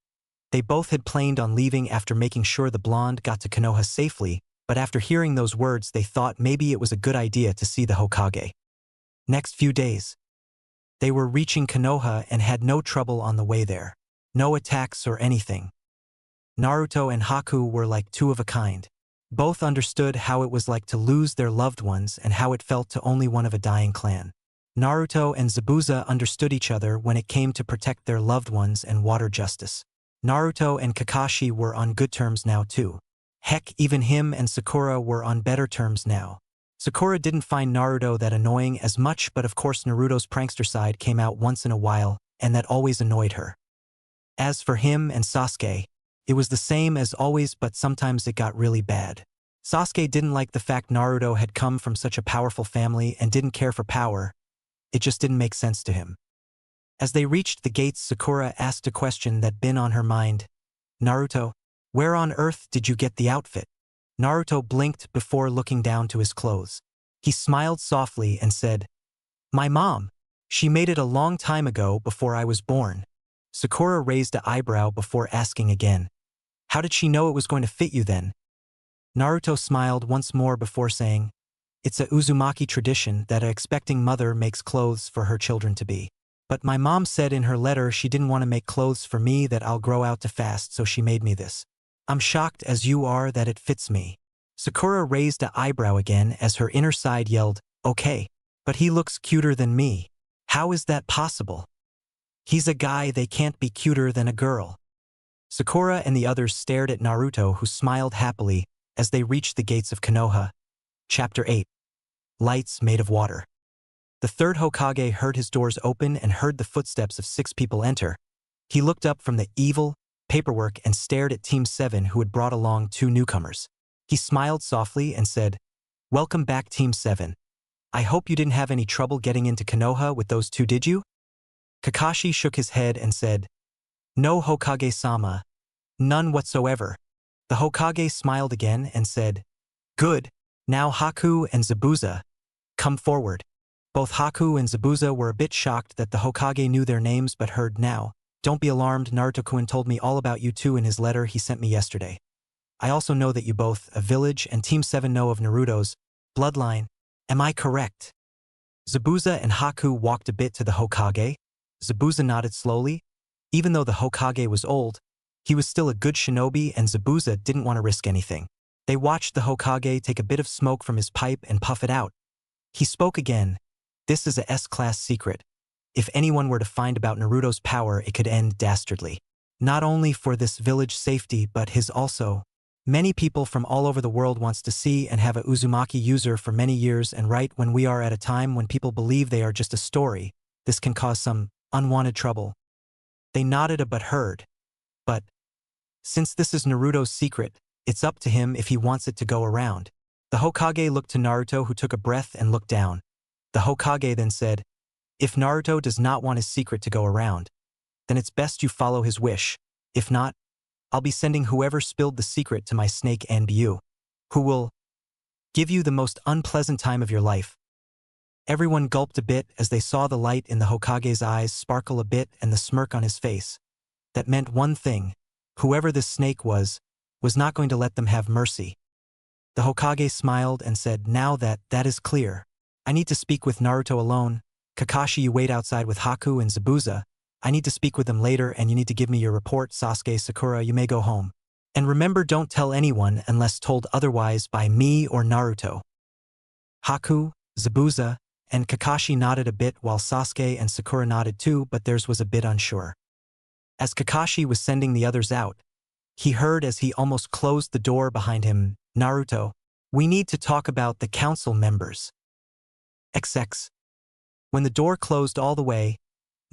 They both had planned on leaving after making sure the blonde got to Konoha safely, but after hearing those words they thought maybe it was a good idea to see the Hokage. Next few days, they were reaching Konoha and had no trouble on the way there. No attacks or anything. Naruto and Haku were like two of a kind. Both understood how it was like to lose their loved ones and how it felt to only one of a dying clan. Naruto and Zabuza understood each other when it came to protect their loved ones and water justice. Naruto and Kakashi were on good terms now too. Heck, even him and Sakura were on better terms now. Sakura didn't find Naruto that annoying as much, but of course Naruto's prankster side came out once in a while, and that always annoyed her. As for him and Sasuke, it was the same as always, but sometimes it got really bad. Sasuke didn't like the fact Naruto had come from such a powerful family and didn't care for power. It just didn't make sense to him. As they reached the gates, Sakura asked a question that'd been on her mind. "Naruto, where on earth did you get the outfit?" Naruto blinked before looking down to his clothes. He smiled softly and said, "My mom. She made it a long time ago before I was born." Sakura raised an eyebrow before asking again, "How did she know it was going to fit you then?" Naruto smiled once more before saying, "It's a Uzumaki tradition that a expecting mother makes clothes for her children to be. But my mom said in her letter she didn't want to make clothes for me that I'll grow out too fast, so she made me this. I'm shocked as you are that it fits me." Sakura raised an eyebrow again as her inner side yelled, "Okay, but he looks cuter than me. How is that possible? He's a guy, they can't be cuter than a girl." Sakura and the others stared at Naruto, who smiled happily as they reached the gates of Konoha. Chapter 8. Lights Made of Water. The third Hokage heard his doors open and heard the footsteps of 6 people enter. He looked up from the evil paperwork and stared at Team 7, who had brought along 2 newcomers. He smiled softly and said, "Welcome back, Team 7. I hope you didn't have any trouble getting into Konoha with those 2, did you?" Kakashi shook his head and said, "No, Hokage-sama. None whatsoever." The Hokage smiled again and said, "Good. Now Haku and Zabuza, come forward." Both Haku and Zabuza were a bit shocked that the Hokage knew their names but heard now. Don't be alarmed, Naruto-kun told me all about you too in his letter he sent me yesterday. I also know that you both, a village and Team 7 know of Naruto's bloodline. Am I correct? Zabuza and Haku walked a bit to the Hokage. Zabuza nodded slowly. Even though the Hokage was old, he was still a good shinobi and Zabuza didn't want to risk anything. They watched the Hokage take a bit of smoke from his pipe and puff it out. He spoke again. This is a S-class secret. If anyone were to find about Naruto's power, it could end dastardly. Not only for this village safety, but his also. Many people from all over the world wants to see and have a Uzumaki user for many years, and right when we are at a time when people believe they are just a story, this can cause some unwanted trouble. They nodded but heard. But since this is Naruto's secret, it's up to him if he wants it to go around. The Hokage looked to Naruto, who took a breath and looked down. The Hokage then said, if Naruto does not want his secret to go around, then it's best you follow his wish. If not, I'll be sending whoever spilled the secret to my snake Anbu, who will give you the most unpleasant time of your life. Everyone gulped a bit as they saw the light in the Hokage's eyes sparkle a bit and the smirk on his face. That meant one thing: whoever this snake was not going to let them have mercy. The Hokage smiled and said, now that is clear, I need to speak with Naruto alone. Kakashi, you wait outside with Haku and Zabuza. I need to speak with them later and you need to give me your report. Sasuke, Sakura, you may go home. And remember, don't tell anyone unless told otherwise by me or Naruto. Haku, Zabuza, and Kakashi nodded a bit while Sasuke and Sakura nodded too, but theirs was a bit unsure. As Kakashi was sending the others out, he heard as he almost closed the door behind him, Naruto, we need to talk about the council members. XX. When the door closed all the way,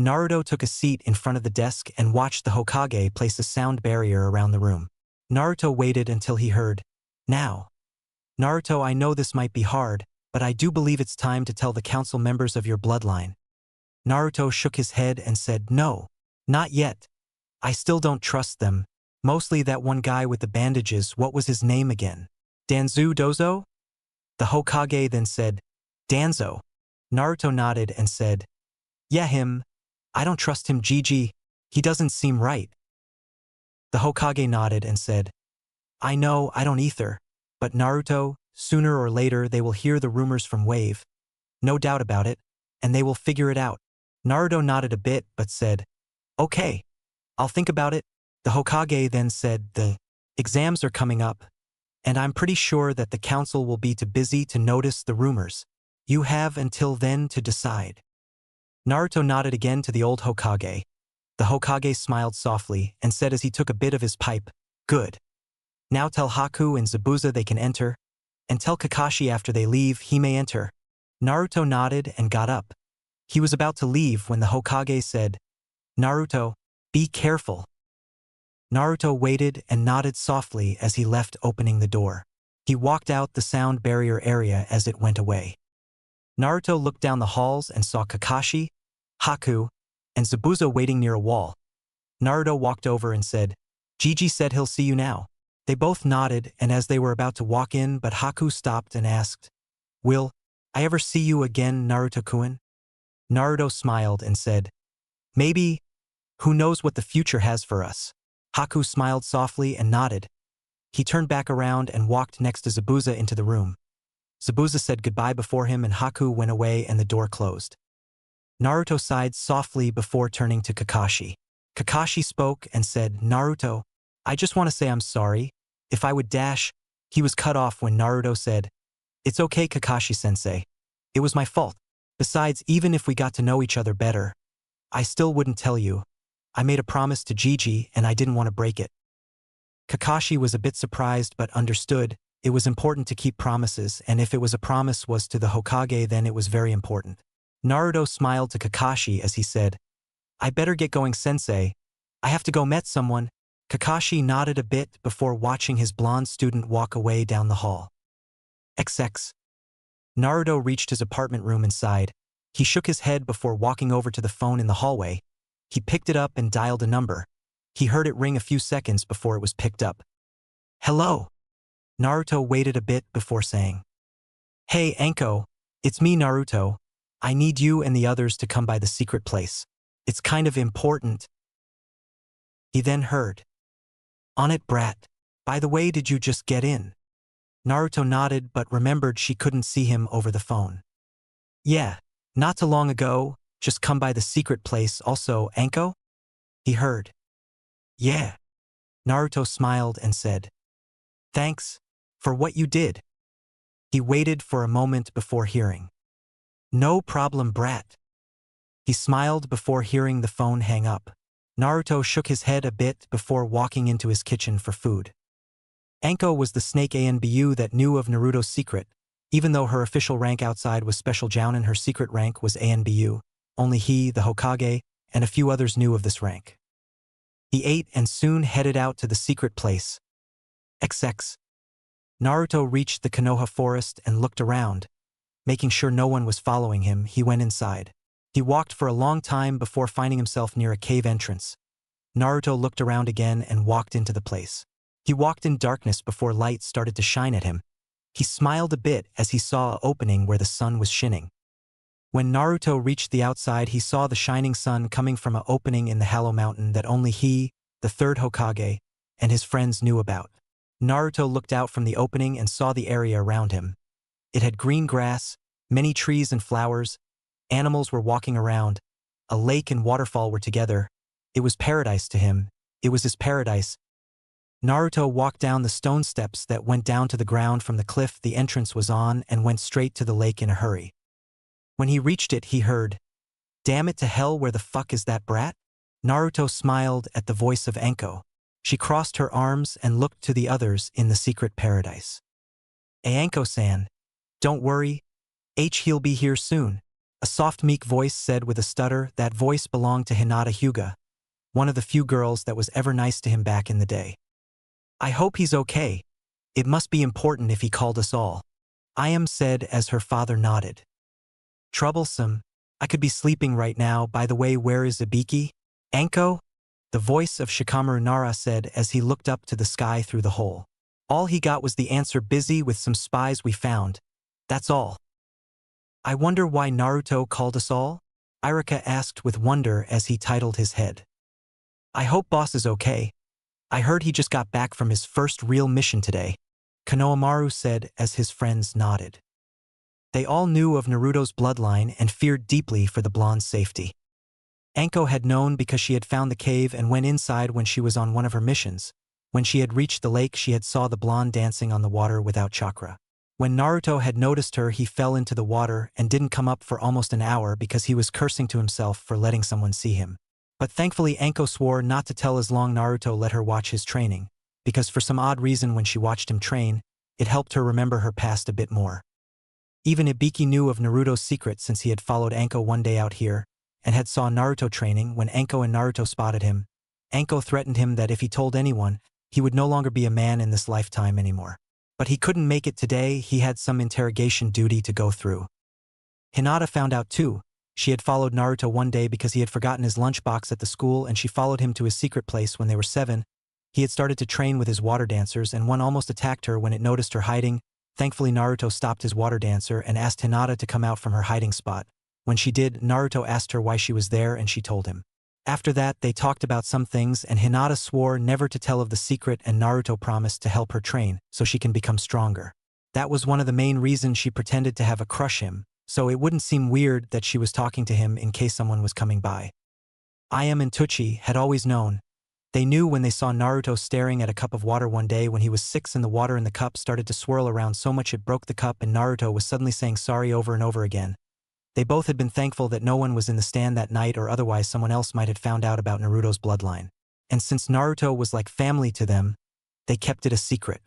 Naruto took a seat in front of the desk and watched the Hokage place a sound barrier around the room. Naruto waited until he heard, now. Naruto, I know this might be hard, but I do believe it's time to tell the council members of your bloodline. Naruto shook his head and said, no, not yet. I still don't trust them. Mostly that one guy with the bandages, what was his name again? Danzo Dozo? The Hokage then said, Danzo. Naruto nodded and said, yeah, him. I don't trust him, Gigi. He doesn't seem right. The Hokage nodded and said, I know, I don't either. But Naruto, sooner or later they will hear the rumors from Wave. No doubt about it, and they will figure it out. Naruto nodded a bit but said, okay, I'll think about it. The Hokage then said, the exams are coming up, and I'm pretty sure that the council will be too busy to notice the rumors. You have until then to decide. Naruto nodded again to the old Hokage. The Hokage smiled softly and said as he took a bit of his pipe, good. Now tell Haku and Zabuza they can enter, and tell Kakashi after they leave he may enter. Naruto nodded and got up. He was about to leave when the Hokage said, Naruto, be careful. Naruto waited and nodded softly as he left, opening the door. He walked out the sound barrier area as it went away. Naruto looked down the halls and saw Kakashi, Haku, and Zabuza waiting near a wall. Naruto walked over and said, Gigi said he'll see you now. They both nodded, and as they were about to walk in, but Haku stopped and asked, will I ever see you again, Naruto-kun? Naruto smiled and said, maybe. Who knows what the future has for us? Haku smiled softly and nodded. He turned back around and walked next to Zabuza into the room. Zabuza said goodbye before him and Haku went away and the door closed. Naruto sighed softly before turning to Kakashi. Kakashi spoke and said, Naruto, I just want to say I'm sorry. If I would dash, he was cut off when Naruto said, it's okay, Kakashi-sensei. It was my fault. Besides, even if we got to know each other better, I still wouldn't tell you. I made a promise to Gigi and I didn't want to break it. Kakashi was a bit surprised but understood. It was important to keep promises, and if it was a promise was to the Hokage, then it was very important. Naruto smiled to Kakashi as he said, I better get going, sensei. I have to go meet someone. Kakashi nodded a bit before watching his blonde student walk away down the hall. XX. Naruto reached his apartment room inside. He shook his head before walking over to the phone in the hallway. He picked it up and dialed a number. He heard it ring a few seconds before it was picked up. Hello. Naruto waited a bit before saying, hey, Anko, it's me, Naruto. I need you and the others to come by the secret place. It's kind of important. He then heard, "On it, brat. By the way, did you just get in?" Naruto nodded but remembered she couldn't see him over the phone. "Yeah, not too long ago, just come by the secret place also, Anko?" He heard. "Yeah." Naruto smiled and said, "Thanks for what you did." He waited for a moment before hearing, "No problem, brat." He smiled before hearing the phone hang up. Naruto shook his head a bit before walking into his kitchen for food. Anko was the snake ANBU that knew of Naruto's secret. Even though her official rank outside was Special Jounin, her secret rank was ANBU. Only he, the Hokage, and a few others knew of this rank. He ate and soon headed out to the secret place. XX. Naruto reached the Konoha forest and looked around. Making sure no one was following him, he went inside. He walked for a long time before finding himself near a cave entrance. Naruto looked around again and walked into the place. He walked in darkness before light started to shine at him. He smiled a bit as he saw an opening where the sun was shining. When Naruto reached the outside, he saw the shining sun coming from an opening in the Hollow Mountain that only he, the third Hokage, and his friends knew about. Naruto looked out from the opening and saw the area around him. It had green grass, many trees and flowers. Animals were walking around. A lake and waterfall were together. It was paradise to him. It was his paradise. Naruto walked down the stone steps that went down to the ground from the cliff the entrance was on and went straight to the lake in a hurry. When he reached it, he heard, "Damn it to hell, where the fuck is that brat?" Naruto smiled at the voice of Anko. She crossed her arms and looked to the others in the secret paradise. "Anko-san, don't worry. He'll be here soon." A soft meek voice said with a stutter. That voice belonged to Hinata Hyuga, one of the few girls that was ever nice to him back in the day. "I hope he's okay. It must be important if he called us all." Ayam said as her father nodded. "Troublesome. I could be sleeping right now. By the way, where is Ibiki?" "Anko?" The voice of Shikamaru Nara said as he looked up to the sky through the hole. All he got was the answer, "Busy with some spies we found. That's all." "I wonder why Naruto called us all?" Irika asked with wonder as he titled his head. "I hope boss is okay. I heard he just got back from his first real mission today," Konohamaru said as his friends nodded. They all knew of Naruto's bloodline and feared deeply for the blonde's safety. Anko had known because she had found the cave and went inside when she was on one of her missions. When she had reached the lake, she had saw the blonde dancing on the water without chakra. When Naruto had noticed her, he fell into the water and didn't come up for almost an hour because he was cursing to himself for letting someone see him. But thankfully Anko swore not to tell as long Naruto let her watch his training, because for some odd reason when she watched him train, it helped her remember her past a bit more. Even Ibiki knew of Naruto's secret since he had followed Anko one day out here, and had saw Naruto training. When Anko and Naruto spotted him, Anko threatened him that if he told anyone, he would no longer be a man in this lifetime anymore. But he couldn't make it today. He had some interrogation duty to go through. Hinata found out too. She had followed Naruto one day because he had forgotten his lunchbox at the school, and she followed him to his secret place when they were 7. He had started to train with his water dancers, and one almost attacked her when it noticed her hiding. Thankfully Naruto stopped his water dancer and asked Hinata to come out from her hiding spot. When she did, Naruto asked her why she was there and she told him. After that, they talked about some things and Hinata swore never to tell of the secret, and Naruto promised to help her train so she can become stronger. That was one of the main reasons she pretended to have a crush him, so it wouldn't seem weird that she was talking to him in case someone was coming by. Ayam and Tuchi had always known. They knew when they saw Naruto staring at a cup of water one day when he was 6 and the water in the cup started to swirl around so much it broke the cup, and Naruto was suddenly saying sorry over and over again. They both had been thankful that no one was in the stand that night, or otherwise someone else might have found out about Naruto's bloodline. And since Naruto was like family to them, they kept it a secret.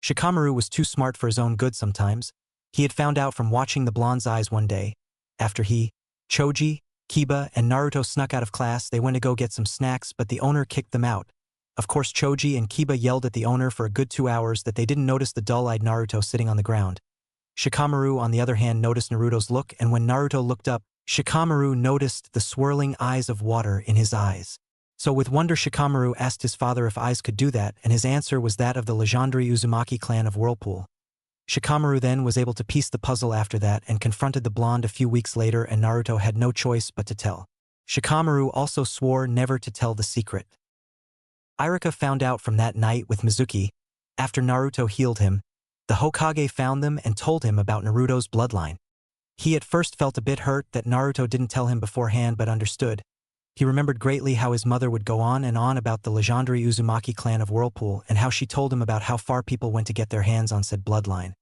Shikamaru was too smart for his own good sometimes. He had found out from watching the blonde's eyes one day. After he, Choji, Kiba, and Naruto snuck out of class, they went to go get some snacks, but the owner kicked them out. Of course, Choji and Kiba yelled at the owner for a good 2 hours that they didn't notice the dull-eyed Naruto sitting on the ground. Shikamaru, on the other hand, noticed Naruto's look, and when Naruto looked up, Shikamaru noticed the swirling eyes of water in his eyes. So with wonder, Shikamaru asked his father if eyes could do that, and his answer was that of the legendary Uzumaki clan of Whirlpool. Shikamaru then was able to piece the puzzle after that and confronted the blonde a few weeks later, and Naruto had no choice but to tell. Shikamaru also swore never to tell the secret. Irika found out from that night with Mizuki. After Naruto healed him, the Hokage found them and told him about Naruto's bloodline. He at first felt a bit hurt that Naruto didn't tell him beforehand but understood. He remembered greatly how his mother would go on and on about the legendary Uzumaki clan of Whirlpool and how she told him about how far people went to get their hands on said bloodline.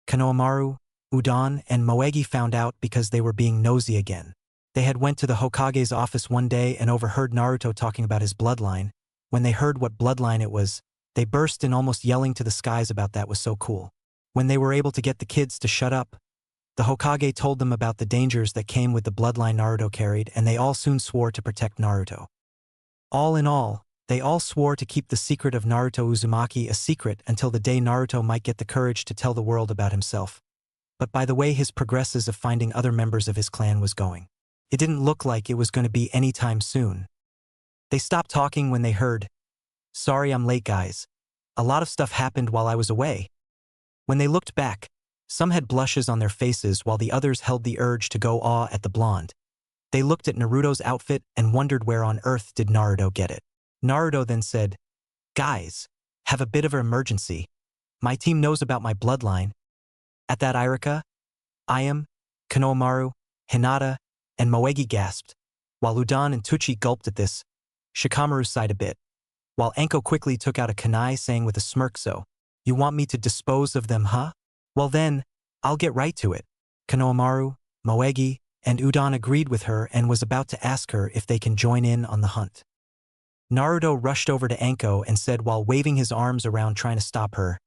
Konohamaru, Udon, and Moegi found out because they were being nosy again. They had went to the Hokage's office one day and overheard Naruto talking about his bloodline. When they heard what bloodline it was, they burst in almost yelling to the skies about that was so cool. When they were able to get the kids to shut up, the Hokage told them about the dangers that came with the bloodline Naruto carried, and they all soon swore to protect Naruto. All in all, they all swore to keep the secret of Naruto Uzumaki a secret until the day Naruto might get the courage to tell the world about himself. But by the way his progresses of finding other members of his clan was going, it didn't look like it was going to be any time soon. They stopped talking when they heard, "Sorry I'm late guys. A lot of stuff happened while I was away." When they looked back, some had blushes on their faces while the others held the urge to go awe at the blonde. They looked at Naruto's outfit and wondered where on earth did Naruto get it. Naruto then said, "Guys, have a bit of an emergency. My team knows about my bloodline." At that Irika, Ayam, Konohamaru, Hinata, and Moegi gasped, while Udon and Tuchi gulped at this. Shikamaru sighed a bit, while Anko quickly took out a kunai saying with a smirk, "So, you want me to dispose of them, huh? Well then, I'll get right to it." Konohamaru, Moegi, and Udon agreed with her and was about to ask her if they can join in on the hunt. Naruto rushed over to Anko and said while waving his arms around trying to stop her,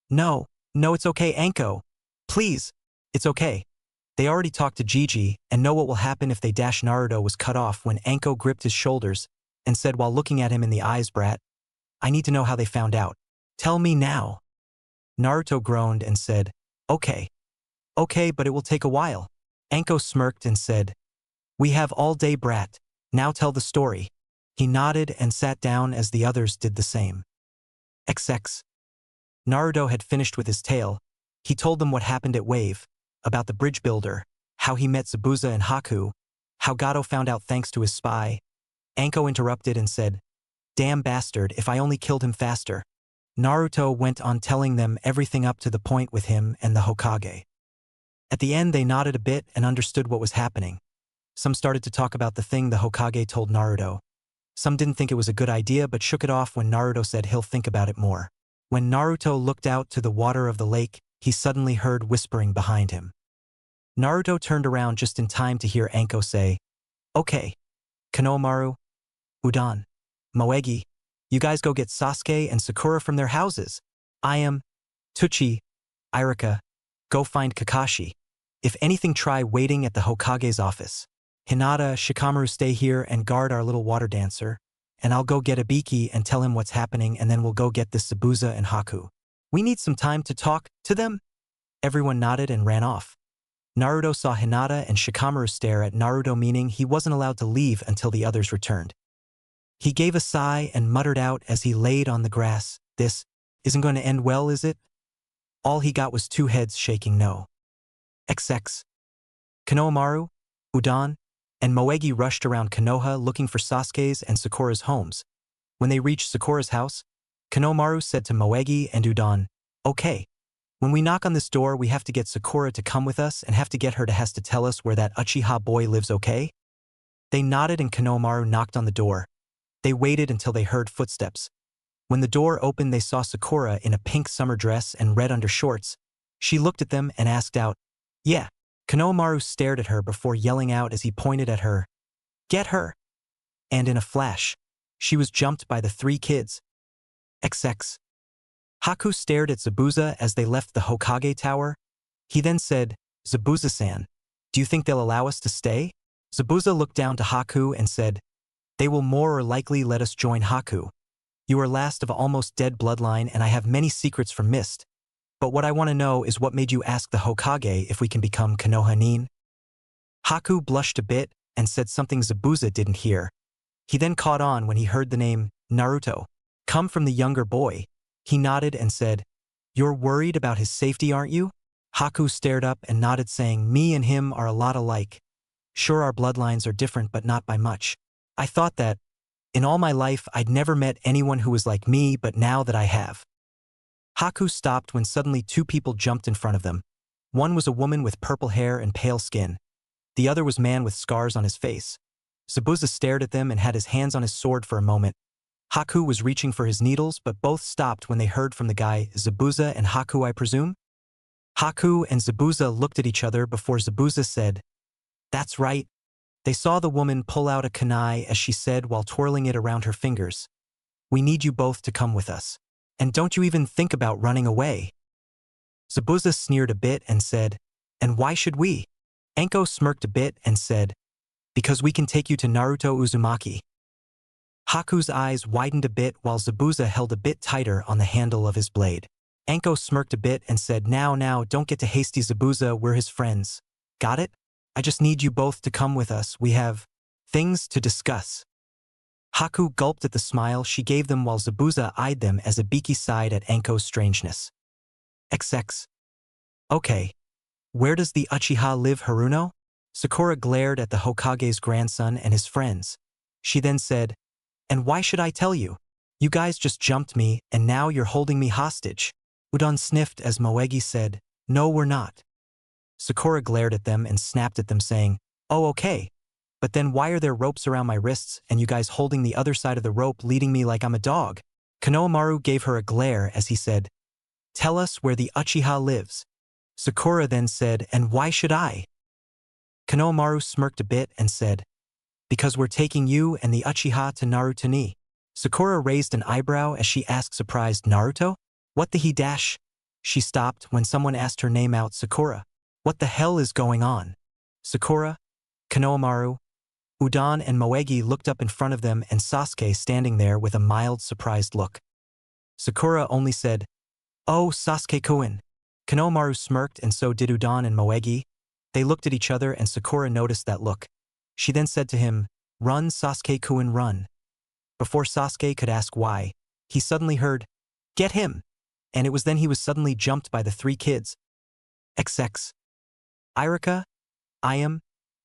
No, it's okay Anko. Please, it's okay. They already talked to Gigi and know what will happen if they dash." Naruto was cut off when Anko gripped his shoulders and said while looking at him in the eyes, "Brat, I need to know how they found out. Tell me now." Naruto groaned and said, Okay, but it will take a while." Anko smirked and said, "We have all day, brat. Now tell the story." He nodded and sat down as the others did the same. XX. Naruto had finished with his tale. He told them what happened at Wave, about the bridge builder, how he met Zabuza and Haku, how Gato found out thanks to his spy. Anko interrupted and said, "Damn bastard, if I only killed him faster." Naruto went on telling them everything up to the point with him and the Hokage. At the end they nodded a bit and understood what was happening. Some started to talk about the thing the Hokage told Naruto. Some didn't think it was a good idea but shook it off when Naruto said he'll think about it more. When Naruto looked out to the water of the lake, he suddenly heard whispering behind him. Naruto turned around just in time to hear Anko say, "Okay, Konohamaru, Udon, Moegi, you guys go get Sasuke and Sakura from their houses. I am, Tuchi, Irika, go find Kakashi. If anything try waiting at the Hokage's office. Hinata, Shikamaru stay here and guard our little water dancer, and I'll go get Ibiki and tell him what's happening and then we'll go get this Zabuza and Haku. We need some time to talk to them." Everyone nodded and ran off. Naruto saw Hinata and Shikamaru stare at Naruto, meaning he wasn't allowed to leave until the others returned. He gave a sigh and muttered out as he laid on the grass, "This isn't going to end well, is it?" All he got was two heads shaking no. XX. Konohamaru, Udon, and Moegi rushed around Konoha looking for Sasuke's and Sakura's homes. When they reached Sakura's house, Konohamaru said to Moegi and Udon, "Okay, when we knock on this door we have to get Sakura to come with us and have to get her to has to tell us where that Uchiha boy lives, okay?" They nodded and Konohamaru knocked on the door. They waited until they heard footsteps. When the door opened they saw Sakura in a pink summer dress and red undershorts. She looked at them and asked out, "Yeah." Konohamaru stared at her before yelling out as he pointed at her, "Get her!" And in a flash, she was jumped by the three kids. XX. Haku stared at Zabuza as they left the Hokage tower. He then said, "Zabuza-san, do you think they'll allow us to stay?" Zabuza looked down to Haku and said, "They will more or likely let us join Haku. You are last of almost dead bloodline and I have many secrets from Mist. But what I want to know is what made you ask the Hokage if we can become Konoha-nin?" Haku blushed a bit and said something Zabuza didn't hear. He then caught on when he heard the name Naruto come from the younger boy. He nodded and said, "You're worried about his safety, aren't you?" Haku stared up and nodded saying, "Me and him are a lot alike. Sure our bloodlines are different but not by much. I thought that, In all my life, I'd never met anyone who was like me, but now that I have. Haku stopped when suddenly two people jumped in front of them. One was a woman with purple hair and pale skin. The other was a man with scars on his face. Zabuza stared at them and had his hands on his sword for a moment. Haku was reaching for his needles, but both stopped when they heard from the guy, Zabuza and Haku, I presume? Haku and Zabuza looked at each other before Zabuza said, "That's right." They saw the woman pull out a kunai as she said while twirling it around her fingers. "We need you both to come with us. And don't you even think about running away." Zabuza sneered a bit and said, "And why should we?" Anko smirked a bit and said, "Because we can take you to Naruto Uzumaki." Haku's eyes widened a bit while Zabuza held a bit tighter on the handle of his blade. Anko smirked a bit and said, Now, don't get too hasty, Zabuza, we're his friends. Got it? I just need you both to come with us, we have things to discuss." Haku gulped at the smile she gave them while Zabuza eyed them as Ibiki sighed at Anko's strangeness. XX. Okay. Where does the Uchiha live, Haruno? Sakura glared at the Hokage's grandson and his friends. She then said, "And why should I tell you? You guys just jumped me, and now you're holding me hostage." Udon sniffed as Moegi said, "No, we're not." Sakura glared at them and snapped at them saying, "Oh, okay. But then why are there ropes around my wrists and you guys holding the other side of the rope leading me like I'm a dog?" Konohamaru gave her a glare as he said, "Tell us where the Uchiha lives." Sakura then said, "And why should I?" Konohamaru smirked a bit and said, "Because we're taking you and the Uchiha to Naruto ni." Sakura raised an eyebrow as she asked surprised, "Naruto? What the he dash?" She stopped when someone asked her name out. Sakura. What the hell is going on? Sakura, Konohamaru, Udon and Moegi looked up in front of them and Sasuke standing there with a mild surprised look. Sakura only said, "Oh, Sasuke-kun." Konohamaru smirked and so did Udon and Moegi. They looked at each other and Sakura noticed that look. She then said to him, "Run, Sasuke-kun, run." Before Sasuke could ask why, he suddenly heard, "Get him!" And it was then he was suddenly jumped by the three kids. XX. Irika, Ayam,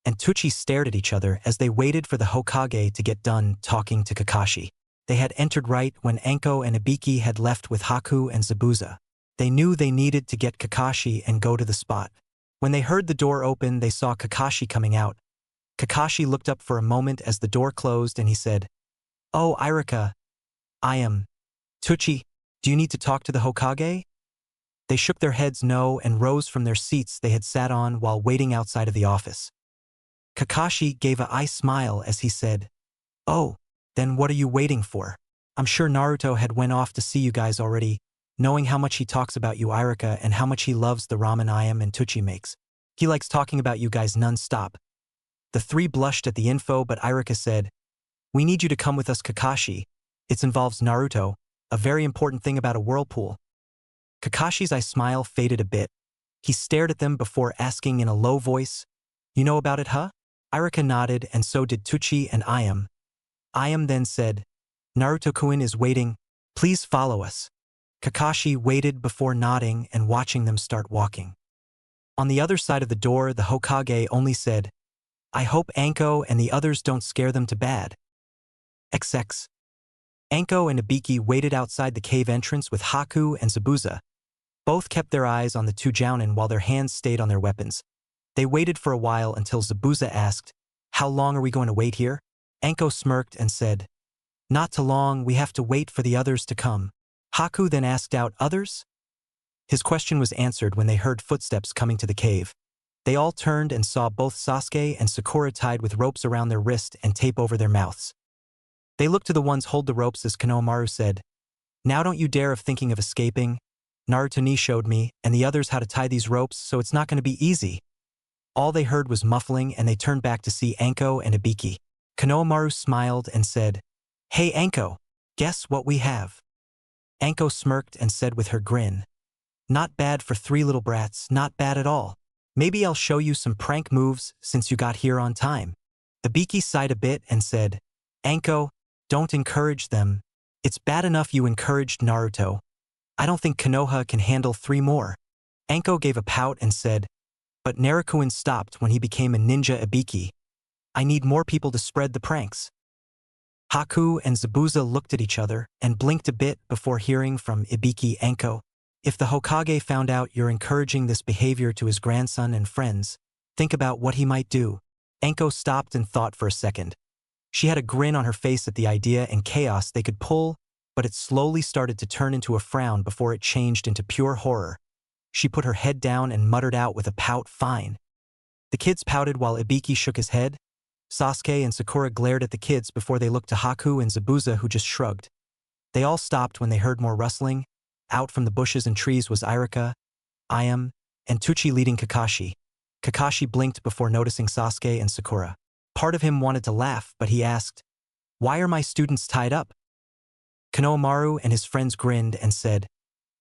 and Tuchi stared at each other as they waited for the Hokage to get done talking to Kakashi. They had entered right when Anko and Ibiki had left with Haku and Zabuza. They knew they needed to get Kakashi and go to the spot. When they heard the door open, they saw Kakashi coming out. Kakashi looked up for a moment as the door closed and he said, "Oh, Irika, Ayam, Tuchi, do you need to talk to the Hokage?" They shook their heads no and rose from their seats they had sat on while waiting outside of the office. Kakashi gave a eye smile as he said, "Oh, then what are you waiting for? I'm sure Naruto had went off to see you guys already, knowing how much he talks about you, Irika, and how much he loves the ramen Ayam and Tuchi makes. He likes talking about you guys non-stop." The three blushed at the info, but Irika said, "We need you to come with us, Kakashi. It involves Naruto, a very important thing about a whirlpool." Kakashi's eye smile faded a bit. He stared at them before asking in a low voice, "You know about it, huh?" Irika nodded and so did Tuchi and Ayam. Ayam then said, "Naruto-kun is waiting. Please follow us." Kakashi waited before nodding and watching them start walking. On the other side of the door, the Hokage only said, "I hope Anko and the others don't scare them to bad." XX. Anko and Ibiki waited outside the cave entrance with Haku and Zabuza. Both kept their eyes on the two jounin while their hands stayed on their weapons. They waited for a while until Zabuza asked, "How long are we going to wait here?" Anko smirked and said, "Not too long, we have to wait for the others to come." Haku then asked out, "Others?" His question was answered when they heard footsteps coming to the cave. They all turned and saw both Sasuke and Sakura tied with ropes around their wrist and tape over their mouths. They looked to the ones hold the ropes as Konohamaru said, "Now don't you dare of thinking of escaping. Naruto ni showed me and the others how to tie these ropes, so it's not going to be easy." All they heard was muffling and they turned back to see Anko and Ibiki. Konohamaru smiled and said, "Hey Anko, guess what we have?" Anko smirked and said with her grin, "Not bad for three little brats, not bad at all. Maybe I'll show you some prank moves since you got here on time." Ibiki sighed a bit and said, "Anko, don't encourage them. It's bad enough you encouraged Naruto. I don't think Konoha can handle three more." Anko gave a pout and said, "But Naruto stopped when he became a ninja Ibiki. I need more people to spread the pranks." Haku and Zabuza looked at each other and blinked a bit before hearing from Ibiki Anko. If the Hokage found out you're encouraging this behavior to his grandson and friends, think about what he might do. Anko stopped and thought for a second. She had a grin on her face at the idea and chaos they could pull, but it slowly started to turn into a frown before it changed into pure horror. She put her head down and muttered out with a pout, "Fine." The kids pouted while Ibiki shook his head. Sasuke and Sakura glared at the kids before they looked to Haku and Zabuza, who just shrugged. They all stopped when they heard more rustling. Out from the bushes and trees was Irika, Ayam, and Tuchi leading Kakashi. Kakashi blinked before noticing Sasuke and Sakura. Part of him wanted to laugh, but he asked, "Why are my students tied up?" Konohamaru and his friends grinned and said,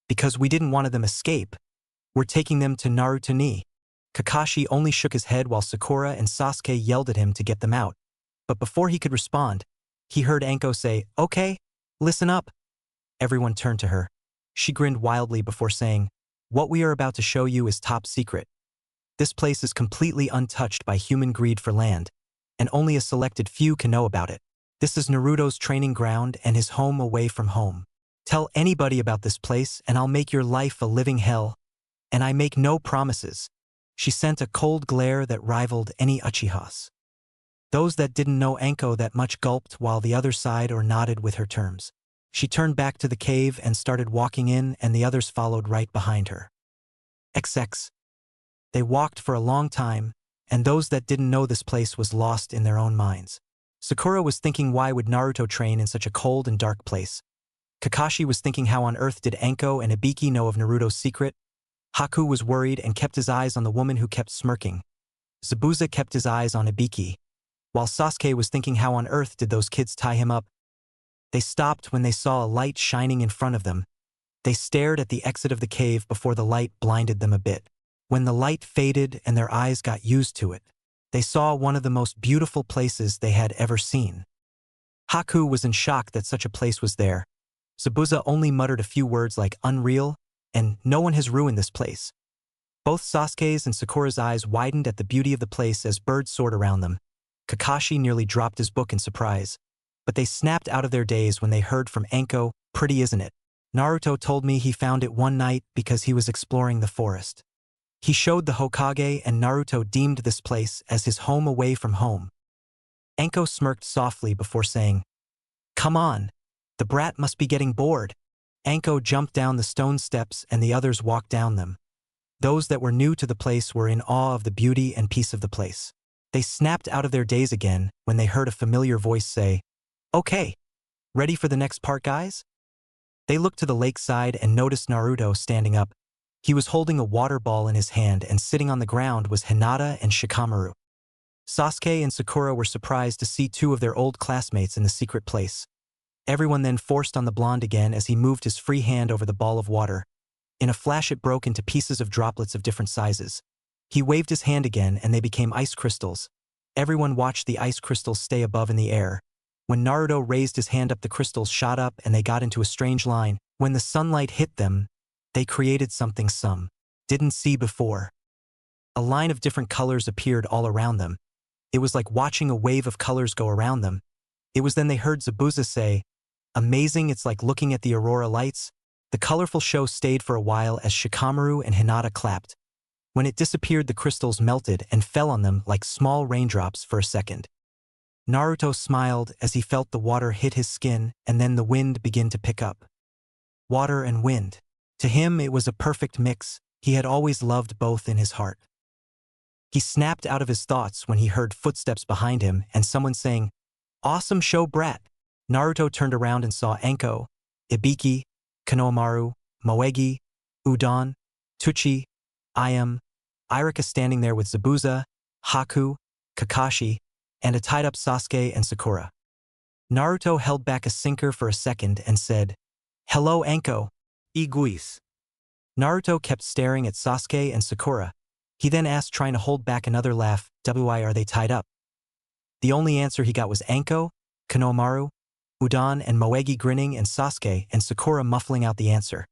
"Because we didn't want them escape. We're taking them to Naruto ni." Kakashi only shook his head while Sakura and Sasuke yelled at him to get them out. But before he could respond, he heard Anko say, "Okay, listen up." Everyone turned to her. She grinned wildly before saying, "What we are about to show you is top secret. This place is completely untouched by human greed for land, and only a selected few can know about it. This is Naruto's training ground and his home away from home. Tell anybody about this place and I'll make your life a living hell. And I make no promises." She sent a cold glare that rivaled any Uchiha's. Those that didn't know Anko that much gulped while the other sighed or nodded with her terms. She turned back to the cave and started walking in, and the others followed right behind her. XX. They walked for a long time, and those that didn't know this place was lost in their own minds. Sakura was thinking, why would Naruto train in such a cold and dark place? Kakashi was thinking, how on earth did Anko and Ibiki know of Naruto's secret? Haku was worried and kept his eyes on the woman who kept smirking. Zabuza kept his eyes on Ibiki, while Sasuke was thinking, how on earth did those kids tie him up? They stopped when they saw a light shining in front of them. They stared at the exit of the cave before the light blinded them a bit. When the light faded and their eyes got used to it, they saw one of the most beautiful places they had ever seen. Haku was in shock that such a place was there. Zabuza only muttered a few words like "unreal" and "no one has ruined this place." Both Sasuke's and Sakura's eyes widened at the beauty of the place as birds soared around them. Kakashi nearly dropped his book in surprise. But they snapped out of their daze when they heard from Anko, "Pretty, isn't it? Naruto told me he found it one night because he was exploring the forest. He showed the Hokage and Naruto deemed this place as his home away from home." Anko smirked softly before saying, "Come on, the brat must be getting bored." Anko jumped down the stone steps and the others walked down them. Those that were new to the place were in awe of the beauty and peace of the place. They snapped out of their daze again when they heard a familiar voice say, "Okay, ready for the next part, guys?" They looked to the lakeside and noticed Naruto standing up. He was holding a water ball in his hand, and sitting on the ground was Hinata and Shikamaru. Sasuke and Sakura were surprised to see two of their old classmates in the secret place. Everyone then forced on the blonde again as he moved his free hand over the ball of water. In a flash it broke into pieces of droplets of different sizes. He waved his hand again and they became ice crystals. Everyone watched the ice crystals stay above in the air. When Naruto raised his hand up, the crystals shot up and they got into a strange line. When the sunlight hit them, they created something some didn't see before. A line of different colors appeared all around them. It was like watching a wave of colors go around them. It was then they heard Zabuza say, "Amazing, it's like looking at the aurora lights." The colorful show stayed for a while as Shikamaru and Hinata clapped. When it disappeared, the crystals melted and fell on them like small raindrops for a second. Naruto smiled as he felt the water hit his skin, and then the wind began to pick up. Water and wind. To him it was a perfect mix. He had always loved both in his heart. He snapped out of his thoughts when he heard footsteps behind him and someone saying, "Awesome show, brat." Naruto turned around and saw Anko, Ibiki, Konohamaru, Moegi, Udon, Tuchi, Ayam, Irika standing there with Zabuza, Haku, Kakashi, and a tied-up Sasuke and Sakura. Naruto held back a sinker for a second and said, "Hello, Anko." Iguis. Naruto kept staring at Sasuke and Sakura. He then asked, trying to hold back another laugh, "Why are they tied up?" The only answer he got was Anko, Konohamaru, Udon and Moegi grinning and Sasuke and Sakura muffling out the answer.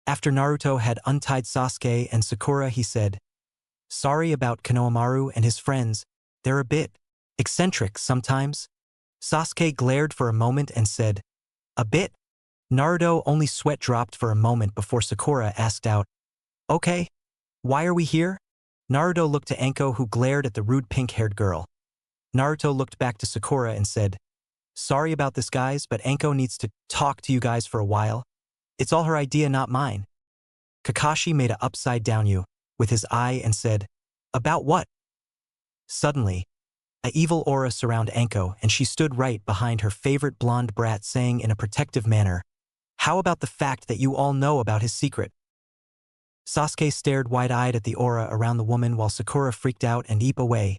After Naruto had untied Sasuke and Sakura, he said, "Sorry about Konohamaru and his friends. They're a bit eccentric sometimes." Sasuke glared for a moment and said, "A bit?" Naruto only sweat dropped for a moment before Sakura asked out, "Okay, why are we here?" Naruto looked to Anko, who glared at the rude pink-haired girl. Naruto looked back to Sakura and said, "Sorry about this, guys, but Anko needs to talk to you guys for a while. It's all her idea, not mine." Kakashi made a upside-down U with his eye and said, "About what?" Suddenly, a evil aura surrounded Anko, and she stood right behind her favorite blonde brat, saying in a protective manner, "How about the fact that you all know about his secret?" Sasuke stared wide-eyed at the aura around the woman while Sakura freaked out and eep away.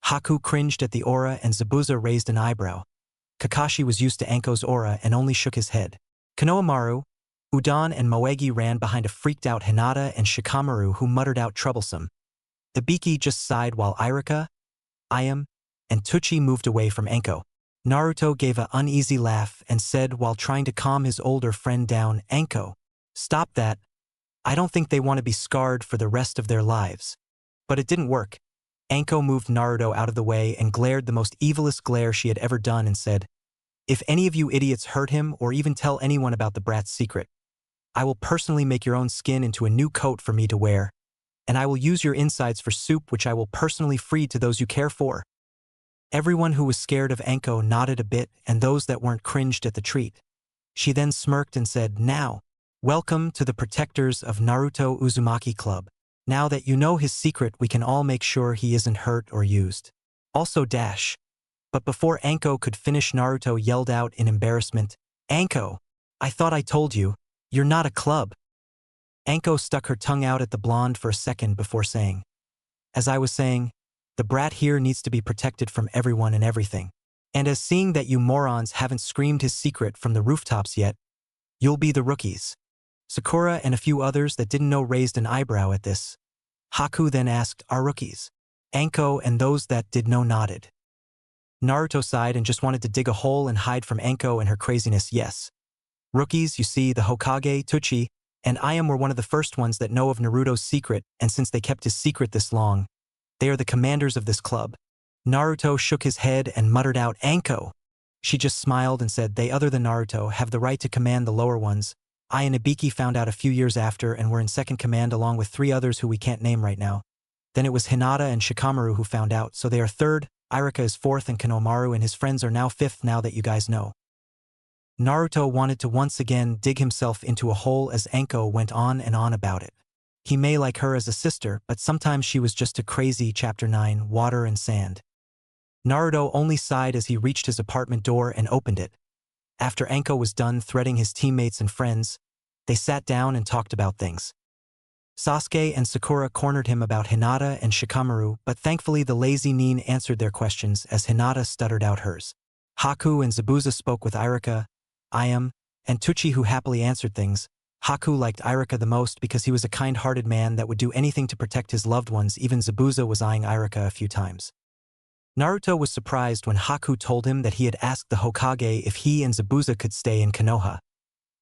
Haku cringed at the aura and Zabuza raised an eyebrow. Kakashi was used to Anko's aura and only shook his head. Konohamaru, Udon and Moegi ran behind a freaked-out Hinata and Shikamaru, who muttered out troublesome. Ibiki just sighed while Irika, Ayam, and Tuchi moved away from Anko. Naruto gave an uneasy laugh and said while trying to calm his older friend down, "Anko, stop that. I don't think they want to be scarred for the rest of their lives." But it didn't work. Anko moved Naruto out of the way and glared the most evilest glare she had ever done and said, "If any of you idiots hurt him or even tell anyone about the brat's secret, I will personally make your own skin into a new coat for me to wear, and I will use your insides for soup, which I will personally feed to those you care for." Everyone who was scared of Anko nodded a bit, and those that weren't cringed at the treat. She then smirked and said, "Now, welcome to the protectors of Naruto Uzumaki Club. Now that you know his secret, we can all make sure he isn't hurt or used. Also dash." But before Anko could finish, Naruto yelled out in embarrassment, "Anko, I thought I told you, you're not a club." Anko stuck her tongue out at the blonde for a second before saying, "As I was saying, the brat here needs to be protected from everyone and everything. And as seeing that you morons haven't screamed his secret from the rooftops yet, you'll be the rookies." Sakura and a few others that didn't know raised an eyebrow at this. Haku then asked, "Our rookies?" Anko and those that did know nodded. Naruto sighed and just wanted to dig a hole and hide from Anko and her craziness. "Yes. Rookies, you see, the Hokage, Tuchi, and Ayam were one of the first ones that know of Naruto's secret, and since they kept his secret this long, they are the commanders of this club." Naruto shook his head and muttered out, "Anko." She just smiled and said, "They other than Naruto have the right to command the lower ones. I and Ibiki found out a few years after and were in second command along with 3 others who we can't name right now. Then it was Hinata and Shikamaru who found out, so they are third, Irika is fourth, and Konohamaru and his friends are now fifth, now that you guys know." Naruto wanted to once again dig himself into a hole as Anko went on and on about it. He may like her as a sister, but sometimes she was just too crazy. Chapter 9, Water and Sand. Naruto only sighed as he reached his apartment door and opened it. After Anko was done threatening his teammates and friends, they sat down and talked about things. Sasuke and Sakura cornered him about Hinata and Shikamaru, but thankfully the lazy Nin answered their questions as Hinata stuttered out hers. Haku and Zabuza spoke with Irika, Ayam, and Tuchi, who happily answered things. Haku liked Irika the most because he was a kind-hearted man that would do anything to protect his loved ones. Even Zabuza was eyeing Irika a few times. Naruto was surprised when Haku told him that he had asked the Hokage if he and Zabuza could stay in Konoha.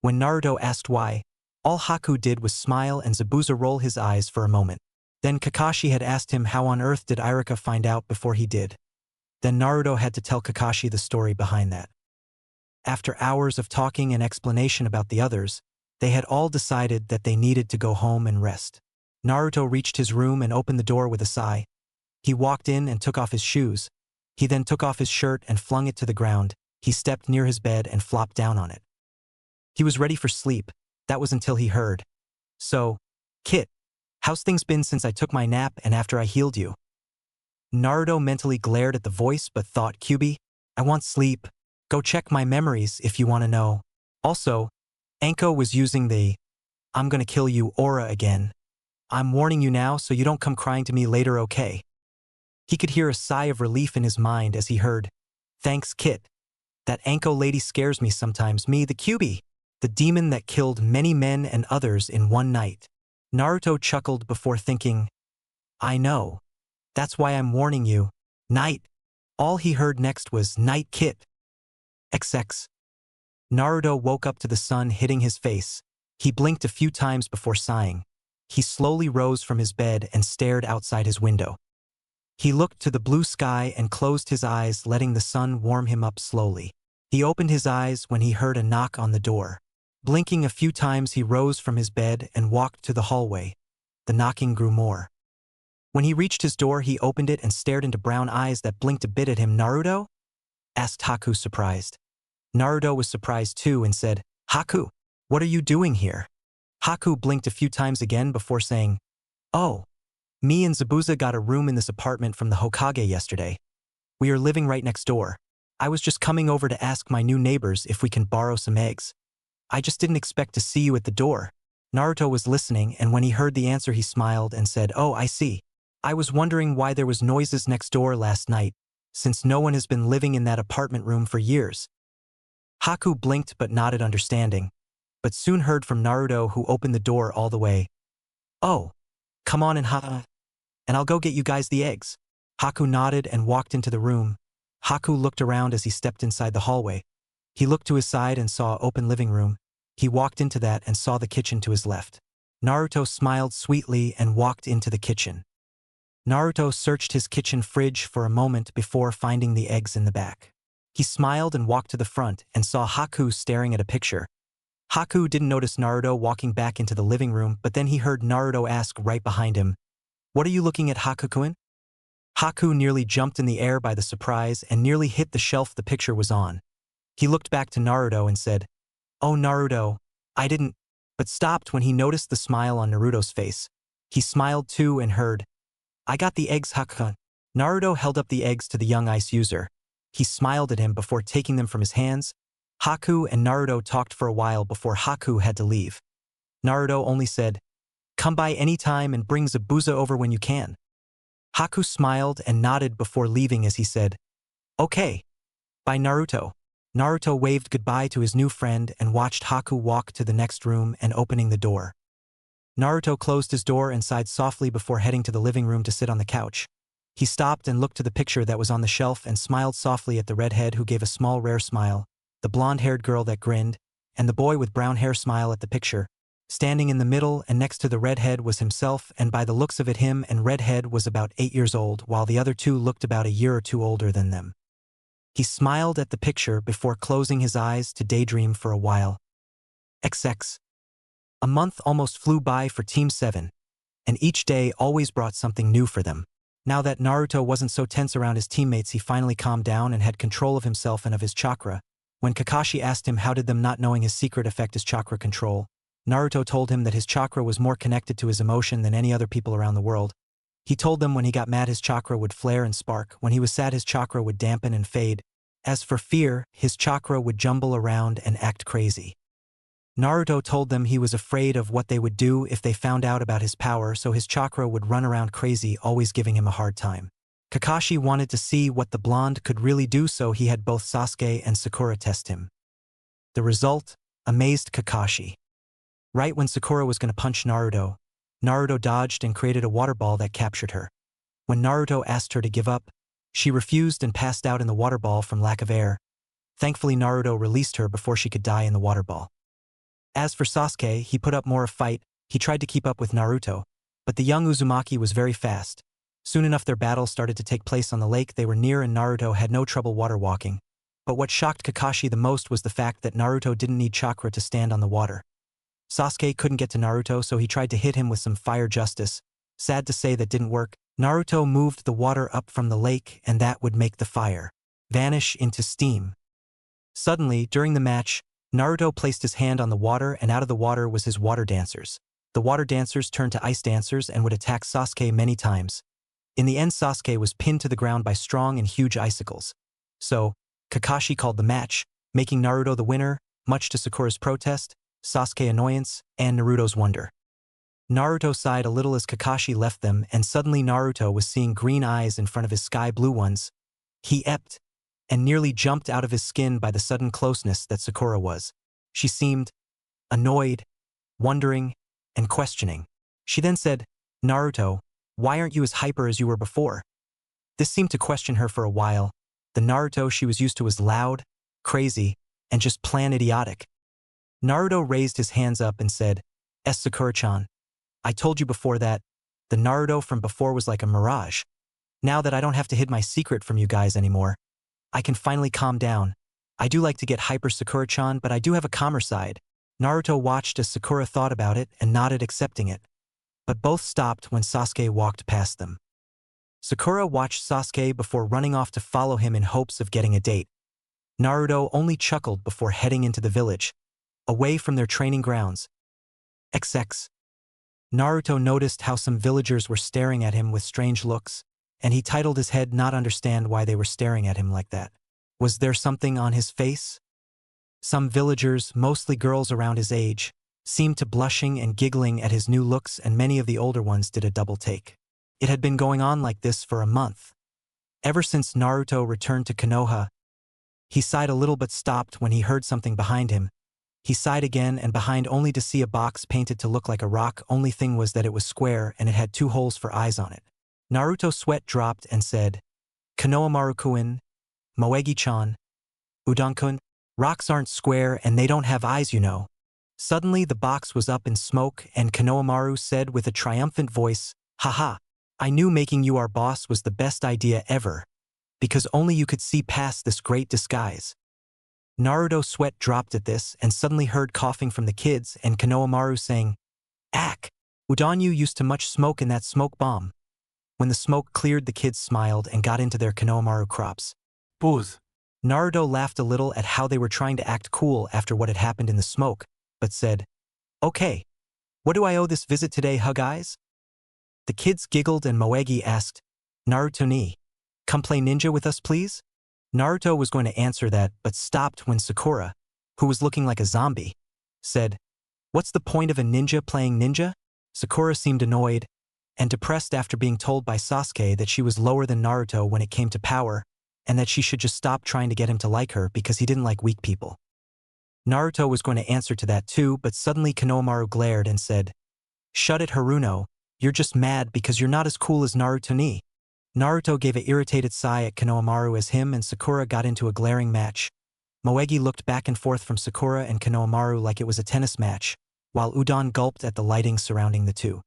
When Naruto asked why, all Haku did was smile and Zabuza roll his eyes for a moment. Then Kakashi had asked him how on earth did Irika find out before he did. Then Naruto had to tell Kakashi the story behind that. After hours of talking and explanation about the others, they had all decided that they needed to go home and rest. Naruto reached his room and opened the door with a sigh. He walked in and took off his shoes. He then took off his shirt and flung it to the ground. He stepped near his bed and flopped down on it. He was ready for sleep. That was until he heard, "So, Kit, how's things been since I took my nap and after I healed you?" Naruto mentally glared at the voice but thought, "Kyubi, I want sleep. Go check my memories if you want to know." Also, Anko was using the "I'm gonna kill you" aura again. "I'm warning you now so you don't come crying to me later, okay?" He could hear a sigh of relief in his mind as he heard, "Thanks, Kit. That Anko lady scares me sometimes. Me, the Kyubi, the demon that killed many men and others in one night." Naruto chuckled before thinking, "I know. That's why I'm warning you. Night." All he heard next was, "Night, Kit." XX. Naruto woke up to the sun hitting his face. He blinked a few times before sighing. He slowly rose from his bed and stared outside his window. He looked to the blue sky and closed his eyes, letting the sun warm him up slowly. He opened his eyes when he heard a knock on the door. Blinking a few times, he rose from his bed and walked to the hallway. The knocking grew more. When he reached his door, he opened it and stared into brown eyes that blinked a bit at him. "Naruto?" asked Haku, surprised. Naruto was surprised too and said, "Haku, what are you doing here?" Haku blinked a few times again before saying, "Oh, me and Zabuza got a room in this apartment from the Hokage yesterday. We are living right next door. I was just coming over to ask my new neighbors if we can borrow some eggs. I just didn't expect to see you at the door." Naruto was listening, and when he heard the answer he smiled and said, "Oh, I see. I was wondering why there was noises next door last night, since no one has been living in that apartment room for years." Haku blinked but nodded understanding, but soon heard from Naruto, who opened the door all the way. "Oh, come on in, and I'll go get you guys the eggs." Haku nodded and walked into the room. Haku looked around as he stepped inside the hallway. He looked to his side and saw an open living room. He walked into that and saw the kitchen to his left. Naruto smiled sweetly and walked into the kitchen. Naruto searched his kitchen fridge for a moment before finding the eggs in the back. He smiled and walked to the front and saw Haku staring at a picture. Haku didn't notice Naruto walking back into the living room, but then he heard Naruto ask right behind him, "What are you looking at, Haku-kun?" Haku nearly jumped in the air by the surprise and nearly hit the shelf the picture was on. He looked back to Naruto and said, "Oh, Naruto, I didn't," but stopped when he noticed the smile on Naruto's face. He smiled too and heard, "I got the eggs, Haku-kun." Naruto held up the eggs to the young ice user. He smiled at him before taking them from his hands. Haku and Naruto talked for a while before Haku had to leave. Naruto only said, "Come by any time and bring Zabuza over when you can." Haku smiled and nodded before leaving as he said, "Okay. Bye, Naruto." Naruto waved goodbye to his new friend and watched Haku walk to the next room and opening the door. Naruto closed his door and sighed softly before heading to the living room to sit on the couch. He stopped and looked to the picture that was on the shelf and smiled softly at the redhead, who gave a small rare smile, the blonde-haired girl that grinned, and the boy with brown hair smile at the picture. Standing in the middle and next to the redhead was himself, and by the looks of it him and redhead was about 8 years old, while the other two looked about a year or two older than them. He smiled at the picture before closing his eyes to daydream for a while. XX. A month almost flew by for Team 7, and each day always brought something new for them. Now that Naruto wasn't so tense around his teammates, he finally calmed down and had control of himself and of his chakra. When Kakashi asked him how did them not knowing his secret affect his chakra control, Naruto told him that his chakra was more connected to his emotion than any other people around the world. He told them when he got mad his chakra would flare and spark, when he was sad his chakra would dampen and fade. As for fear, his chakra would jumble around and act crazy. Naruto told them he was afraid of what they would do if they found out about his power, so his chakra would run around crazy, always giving him a hard time. Kakashi wanted to see what the blonde could really do, so he had both Sasuke and Sakura test him. The result amazed Kakashi. Right when Sakura was going to punch Naruto, Naruto dodged and created a water ball that captured her. When Naruto asked her to give up, she refused and passed out in the water ball from lack of air. Thankfully, Naruto released her before she could die in the water ball. As for Sasuke, he put up more of a fight. He tried to keep up with Naruto, but the young Uzumaki was very fast. Soon enough their battle started to take place on the lake they were near, and Naruto had no trouble water walking. But what shocked Kakashi the most was the fact that Naruto didn't need chakra to stand on the water. Sasuke couldn't get to Naruto, so he tried to hit him with some fire justice. Sad to say that didn't work. Naruto moved the water up from the lake, and that would make the fire vanish into steam. Suddenly, during the match, Naruto placed his hand on the water, and out of the water was his water dancers. The water dancers turned to ice dancers and would attack Sasuke many times. In the end, Sasuke was pinned to the ground by strong and huge icicles. So, Kakashi called the match, making Naruto the winner, much to Sakura's protest, Sasuke's annoyance, and Naruto's wonder. Naruto sighed a little as Kakashi left them, and suddenly Naruto was seeing green eyes in front of his sky blue ones. He epped and nearly jumped out of his skin by the sudden closeness that Sakura was. She seemed annoyed, wondering, and questioning. She then said, "Naruto, why aren't you as hyper as you were before?" This seemed to question her for a while. The Naruto she was used to was loud, crazy, and just plain idiotic. Naruto raised his hands up and said, Sakura-chan, I told you before that the Naruto from before was like a mirage. Now that I don't have to hide my secret from you guys anymore, I can finally calm down. I do like to get hyper Sakura-chan, but I do have a calmer side. Naruto watched as Sakura thought about it and nodded accepting it. But both stopped when Sasuke walked past them. Sakura watched Sasuke before running off to follow him in hopes of getting a date. Naruto only chuckled before heading into the village, away from their training grounds. XX. Naruto noticed how some villagers were staring at him with strange looks, and he titled his head not understand why they were staring at him like that. Was there something on his face? Some villagers, mostly girls around his age, seemed to blushing and giggling at his new looks, and many of the older ones did a double take. It had been going on like this for a month. Ever since Naruto returned to Konoha, he sighed a little but stopped when he heard something behind him. He sighed again and behind only to see a box painted to look like a rock. Only thing was that it was square and it had 2 holes for eyes on it. Naruto's sweat dropped and said, Konohamaru-kun, Moegi-chan, Udon-kun, rocks aren't square and they don't have eyes, you know. Suddenly the box was up in smoke and Konohamaru said with a triumphant voice, Haha, I knew making you our boss was the best idea ever, because only you could see past this great disguise. Naruto's sweat dropped at this and suddenly heard coughing from the kids and Konohamaru saying, Ack, Udonyu used too much smoke in that smoke bomb. When the smoke cleared, the kids smiled and got into their Konohamaru crops. Booze. Naruto laughed a little at how they were trying to act cool after what had happened in the smoke, but said, Okay, what do I owe this visit today, huh guys? The kids giggled and Moegi asked, Naruto-ni, come play ninja with us please? Naruto was going to answer that but stopped when Sakura, who was looking like a zombie, said, What's the point of a ninja playing ninja? Sakura seemed annoyed and depressed after being told by Sasuke that she was lower than Naruto when it came to power and that she should just stop trying to get him to like her because he didn't like weak people. Naruto was going to answer to that too, but suddenly Konohamaru glared and said, Shut it, Haruno, you're just mad because you're not as cool as Naruto-ni. Naruto gave an irritated sigh at Konohamaru as him and Sakura got into a glaring match. Moegi looked back and forth from Sakura and Konohamaru like it was a tennis match, while Udon gulped at the lighting surrounding the two.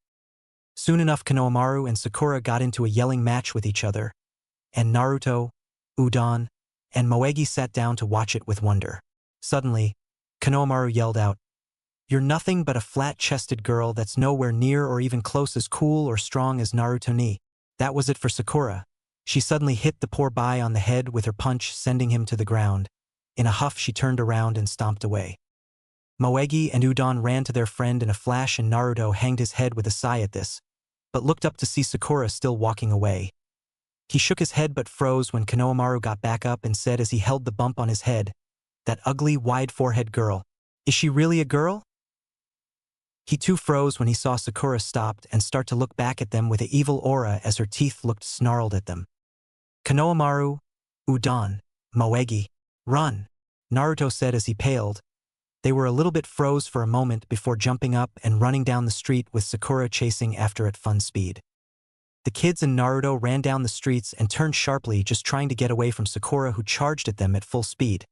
Soon enough Konohamaru and Sakura got into a yelling match with each other, and Naruto, Udon, and Moegi sat down to watch it with wonder. Suddenly, Konohamaru yelled out, You're nothing but a flat-chested girl that's nowhere near or even close as cool or strong as Naruto-ni. That was it for Sakura. She suddenly hit the poor boy on the head with her punch, sending him to the ground. In a huff she turned around and stomped away. Moegi and Udon ran to their friend in a flash and Naruto hanged his head with a sigh at this, but looked up to see Sakura still walking away. He shook his head but froze when Konohamaru got back up and said as he held the bump on his head, That ugly, wide-forehead girl. Is she really a girl? He too froze when he saw Sakura stopped and start to look back at them with an evil aura as her teeth looked snarled at them. Konohamaru, Udon, Moegi, run, Naruto said as he paled. They were a little bit froze for a moment before jumping up and running down the street with Sakura chasing after at fun speed. The kids and Naruto ran down the streets and turned sharply, just trying to get away from Sakura, who charged at them at full speed.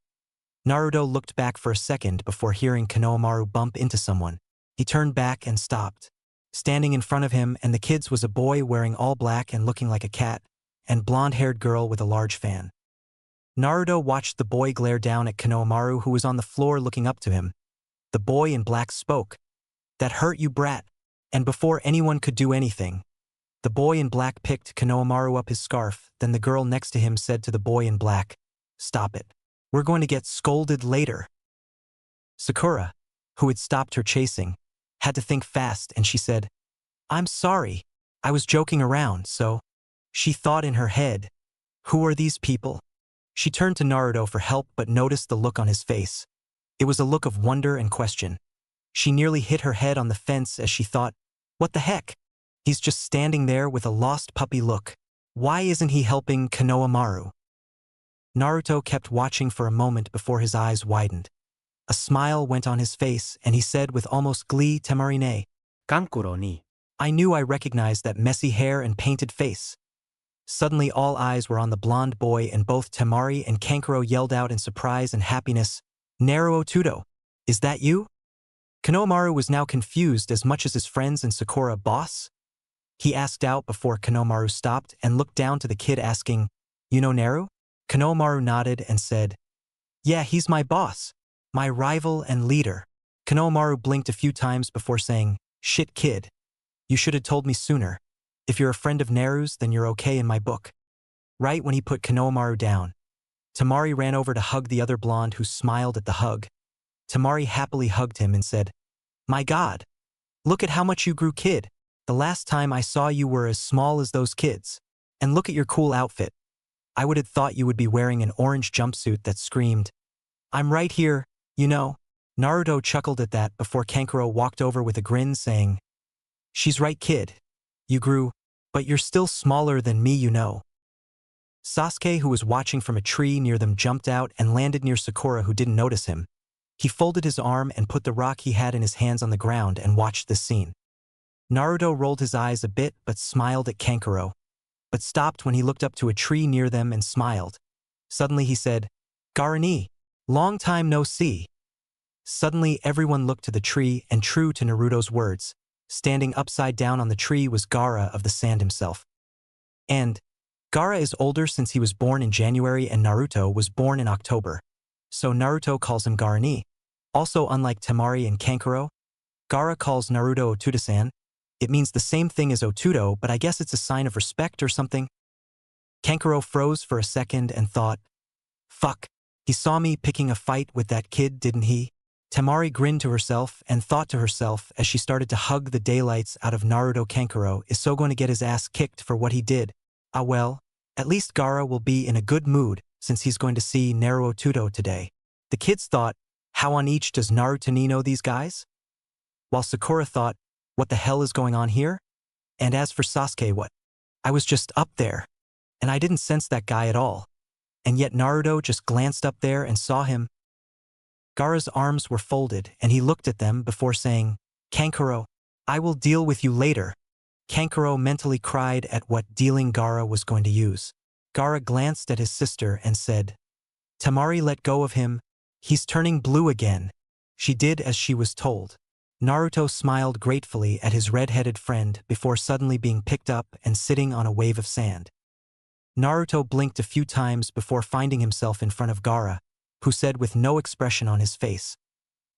Naruto looked back for a second before hearing Konohamaru bump into someone. He turned back and stopped. Standing in front of him and the kids was a boy wearing all black and looking like a cat, and blonde-haired girl with a large fan. Naruto watched the boy glare down at Konohamaru, who was on the floor looking up to him. The boy in black spoke. That hurt you, brat. And before anyone could do anything, the boy in black picked Konohamaru up his scarf, then the girl next to him said to the boy in black, Stop it. We're going to get scolded later. Sakura, who had stopped her chasing, had to think fast and she said, I'm sorry. I was joking around, so. She thought in her head, Who are these people? She turned to Naruto for help but noticed the look on his face. It was a look of wonder and question. She nearly hit her head on the fence as she thought, What the heck? He's just standing there with a lost puppy look. Why isn't he helping Konohamaru? Naruto kept watching for a moment before his eyes widened. A smile went on his face and he said with almost glee, Temarine. Kankuro ni. I knew I recognized that messy hair and painted face. Suddenly all eyes were on the blonde boy and both Temari and Kankuro yelled out in surprise and happiness, Naruto Tudo, is that you? Konohamaru was now confused as much as his friends and Sakura. Boss? He asked out before Konohamaru stopped and looked down to the kid asking, "You know Naru?" Konohamaru nodded and said, "Yeah, he's my boss. My rival and leader." Konohamaru blinked a few times before saying, "Shit kid. You should have told me sooner. If you're a friend of Naru's, then you're okay in my book." Right when he put Konohamaru down, Tamari ran over to hug the other blonde who smiled at the hug. Tamari happily hugged him and said, "My God, look at how much you grew, kid. The last time I saw you were as small as those kids. And look at your cool outfit. I would have thought you would be wearing an orange jumpsuit that screamed, 'I'm right here, you know.'" Naruto chuckled at that before Kankuro walked over with a grin saying, "She's right, kid. You grew, but you're still smaller than me, you know." Sasuke, who was watching from a tree near them, jumped out and landed near Sakura, who didn't notice him. He folded his arm and put the rock he had in his hands on the ground and watched this scene. Naruto rolled his eyes a bit but smiled at Kankuro, but stopped when he looked up to a tree near them and smiled. Suddenly he said, "Garani, long time no see." Suddenly everyone looked to the tree, and true to Naruto's words, standing upside down on the tree was Gaara of the Sand himself. And Gaara is older since he was born in January and Naruto was born in October. So Naruto calls him Garani. Also, unlike Temari and Kankuro, Gaara calls Naruto Otuda-san. It means the same thing as Otudo, but I guess it's a sign of respect or something. Kankuro froze for a second and thought, "Fuck, he saw me picking a fight with that kid, didn't he?" Temari grinned to herself and thought to herself as she started to hug the daylights out of Naruto. Kankuro is so going to get his ass kicked for what he did. Ah well, at least Gaara will be in a good mood since he's going to see Naru Otudo today. The kids thought, how on each does Narutani know these guys? While Sakura thought, what the hell is going on here? And as for Sasuke, what? I was just up there, and I didn't sense that guy at all. And yet Naruto just glanced up there and saw him. Gaara's arms were folded and he looked at them before saying, "Kankuro, I will deal with you later." Kankuro mentally cried at what dealing Gaara was going to use. Gaara glanced at his sister and said, "Tamari, let go of him. He's turning blue again." She did as she was told. Naruto smiled gratefully at his red-headed friend before suddenly being picked up and sitting on a wave of sand. Naruto blinked a few times before finding himself in front of Gaara, who said with no expression on his face,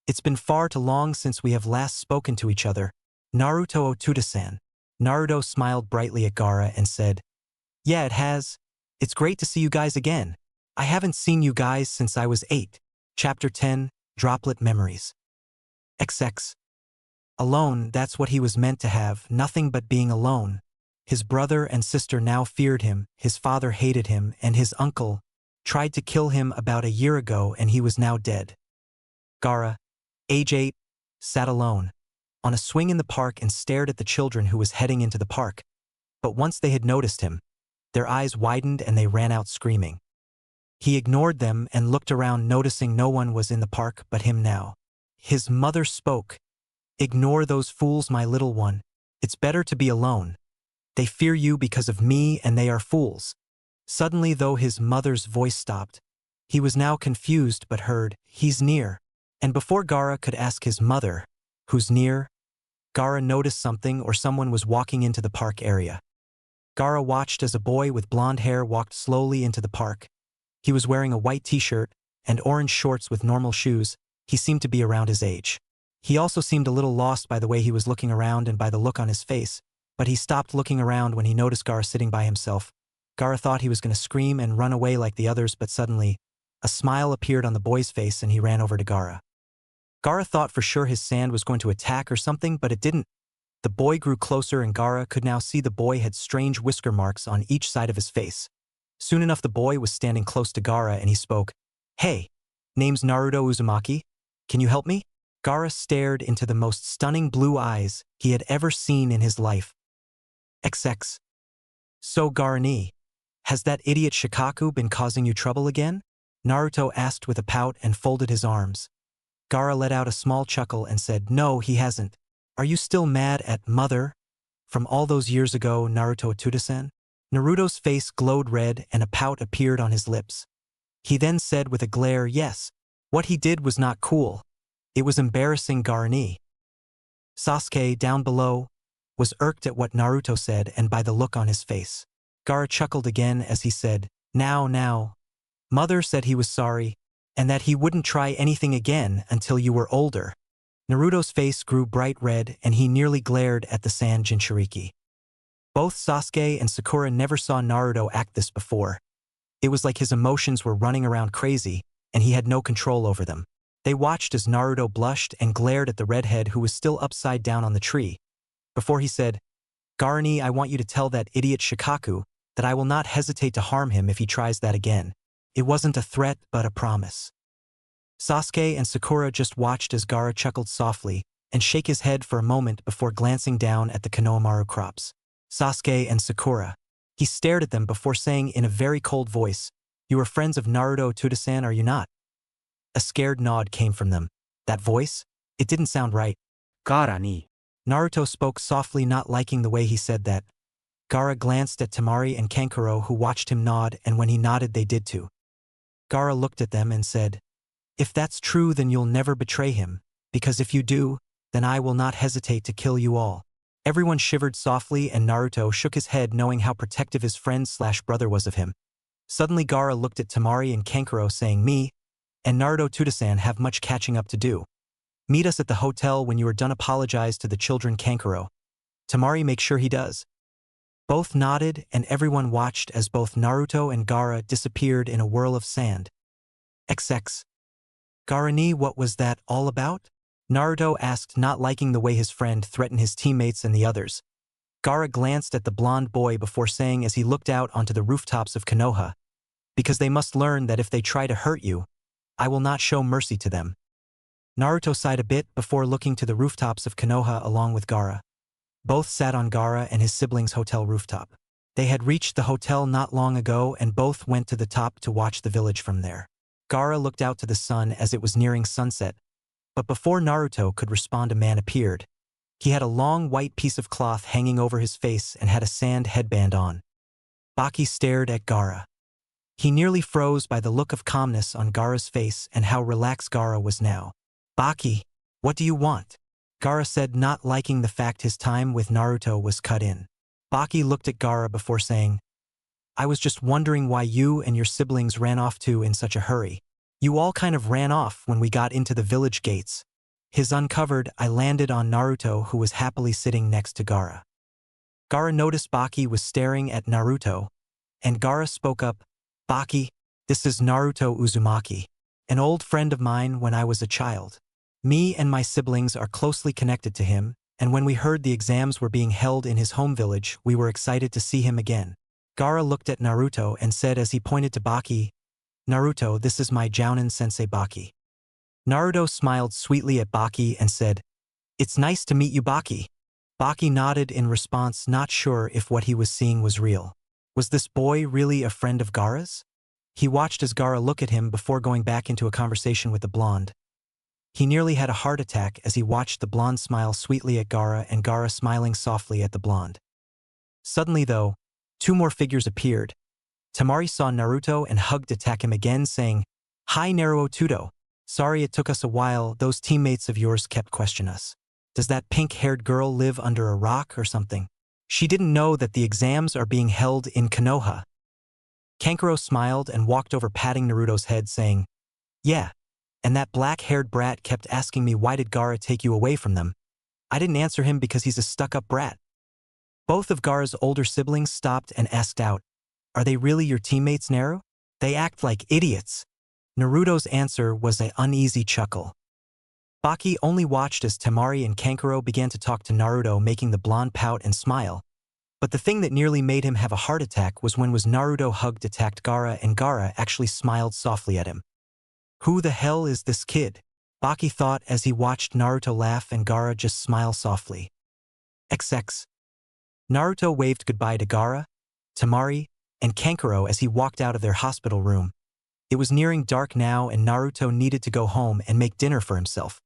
"It's been far too long since we have last spoken to each other, Naruto Otuda-san." Naruto smiled brightly at Gaara and said, "Yeah, it has. It's great to see you guys again. I haven't seen you guys since I was 8. Chapter 10, Droplet Memories. XX. Alone, that's what he was meant to have, nothing but being alone. His brother and sister now feared him, his father hated him, and his uncle tried to kill him about a year ago, and he was now dead. Gaara, age 8, sat alone on a swing in the park and stared at the children who was heading into the park. But once they had noticed him, their eyes widened and they ran out screaming. He ignored them and looked around, noticing no one was in the park but him now. His mother spoke, "Ignore those fools, my little one. It's better to be alone. They fear you because of me and they are fools." Suddenly, though his mother's voice stopped, he was now confused but heard, "He's near." And before Gaara could ask his mother, "Who's near?" Gaara noticed something or someone was walking into the park area. Gaara watched as a boy with blonde hair walked slowly into the park. He was wearing a white t-shirt and orange shorts with normal shoes. He seemed to be around his age. He also seemed a little lost by the way he was looking around and by the look on his face, but he stopped looking around when he noticed Gaara sitting by himself. Gaara thought he was going to scream and run away like the others, but suddenly, a smile appeared on the boy's face and he ran over to Gaara. Gaara thought for sure his sand was going to attack or something, but it didn't. The boy grew closer and Gaara could now see the boy had strange whisker marks on each side of his face. Soon enough the boy was standing close to Gaara and he spoke, "Hey, name's Naruto Uzumaki. Can you help me?" Gaara stared into the most stunning blue eyes he had ever seen in his life. XX. "So Garani, has that idiot Shikaku been causing you trouble again?" Naruto asked with a pout and folded his arms. Gaara let out a small chuckle and said, "No, he hasn't. Are you still mad at Mother? From all those years ago, Naruto Otuda-san?" Naruto's face glowed red and a pout appeared on his lips. He then said with a glare, "Yes. What he did was not cool. It was embarrassing, Garani." Sasuke, down below, was irked at what Naruto said and by the look on his face. Gaara chuckled again as he said, Now. Mother said he was sorry, and that he wouldn't try anything again until you were older. Naruto's face grew bright red and he nearly glared at the sand Jinchuriki. Both Sasuke and Sakura never saw Naruto act this before. It was like his emotions were running around crazy, and he had no control over them. They watched as Naruto blushed and glared at the redhead who was still upside down on the tree, before he said, Garani, I want you to tell that idiot Shikaku that I will not hesitate to harm him if he tries that again. It wasn't a threat, but a promise. Sasuke and Sakura just watched as Gaara chuckled softly and shake his head for a moment before glancing down at the Konohamaru crops. Sasuke and Sakura. He stared at them before saying in a very cold voice, You are friends of Naruto Tsuda-san, are you not? A scared nod came from them. That voice? It didn't sound right. Gaara ni. Naruto spoke softly, not liking the way he said that. Gaara glanced at Temari and Kankuro, who watched him nod, and when he nodded they did too. Gaara looked at them and said, If that's true, then you'll never betray him, because if you do, then I will not hesitate to kill you all. Everyone shivered softly and Naruto shook his head, knowing how protective his friend/brother was of him. Suddenly Gaara looked at Temari and Kankuro, saying, Me and Naruto Tsuda-san have much catching up to do. Meet us at the hotel when you are done. Apologize to the children, Kankuro. Temari, make sure he does. Both nodded and everyone watched as both Naruto and Gaara disappeared in a whirl of sand. XX. Garani, what was that all about? Naruto asked, not liking the way his friend threatened his teammates and the others. Gaara glanced at the blonde boy before saying as he looked out onto the rooftops of Konoha, Because they must learn that if they try to hurt you, I will not show mercy to them. Naruto sighed a bit before looking to the rooftops of Konoha along with Gaara. Both sat on Gaara and his siblings' hotel rooftop. They had reached the hotel not long ago and both went to the top to watch the village from there. Gaara looked out to the sun as it was nearing sunset, but before Naruto could respond a man appeared. He had a long white piece of cloth hanging over his face and had a sand headband on. Baki stared at Gaara. He nearly froze by the look of calmness on Gaara's face and how relaxed Gaara was now. Baki, what do you want? Gaara said, not liking the fact his time with Naruto was cut in. Baki looked at Gaara before saying, I was just wondering why you and your siblings ran off too in such a hurry. You all kind of ran off when we got into the village gates. His uncovered, I landed on Naruto, who was happily sitting next to Gaara. Gaara noticed Baki was staring at Naruto, and Gaara spoke up, Baki, this is Naruto Uzumaki, an old friend of mine when I was a child. Me and my siblings are closely connected to him, and when we heard the exams were being held in his home village, we were excited to see him again. Gaara looked at Naruto and said as he pointed to Baki, Naruto, this is my Jounin sensei Baki. Naruto smiled sweetly at Baki and said, It's nice to meet you, Baki. Baki nodded in response, not sure if what he was seeing was real. Was this boy really a friend of Gaara's? He watched as Gaara looked at him before going back into a conversation with the blonde. He nearly had a heart attack as he watched the blonde smile sweetly at Gaara and Gaara smiling softly at the blonde. Suddenly though, two more figures appeared. Temari saw Naruto and hugged attack him again, saying, Hi Naruto. Sorry it took us a while, those teammates of yours kept questioning us. Does that pink-haired girl live under a rock or something? She didn't know that the exams are being held in Konoha. Kankuro smiled and walked over patting Naruto's head saying, Yeah, and that black-haired brat kept asking me why did Gaara take you away from them. I didn't answer him because he's a stuck-up brat. Both of Gaara's older siblings stopped and asked out, Are they really your teammates, Naru? They act like idiots. Naruto's answer was an uneasy chuckle. Baki only watched as Temari and Kankuro began to talk to Naruto, making the blonde pout and smile. But the thing that nearly made him have a heart attack was when Naruto hugged attacked Gaara and Gaara actually smiled softly at him. Who the hell is this kid? Baki thought as he watched Naruto laugh and Gaara just smile softly. XX. Naruto waved goodbye to Gaara, Temari, and Kankuro as he walked out of their hospital room. It was nearing dark now and Naruto needed to go home and make dinner for himself.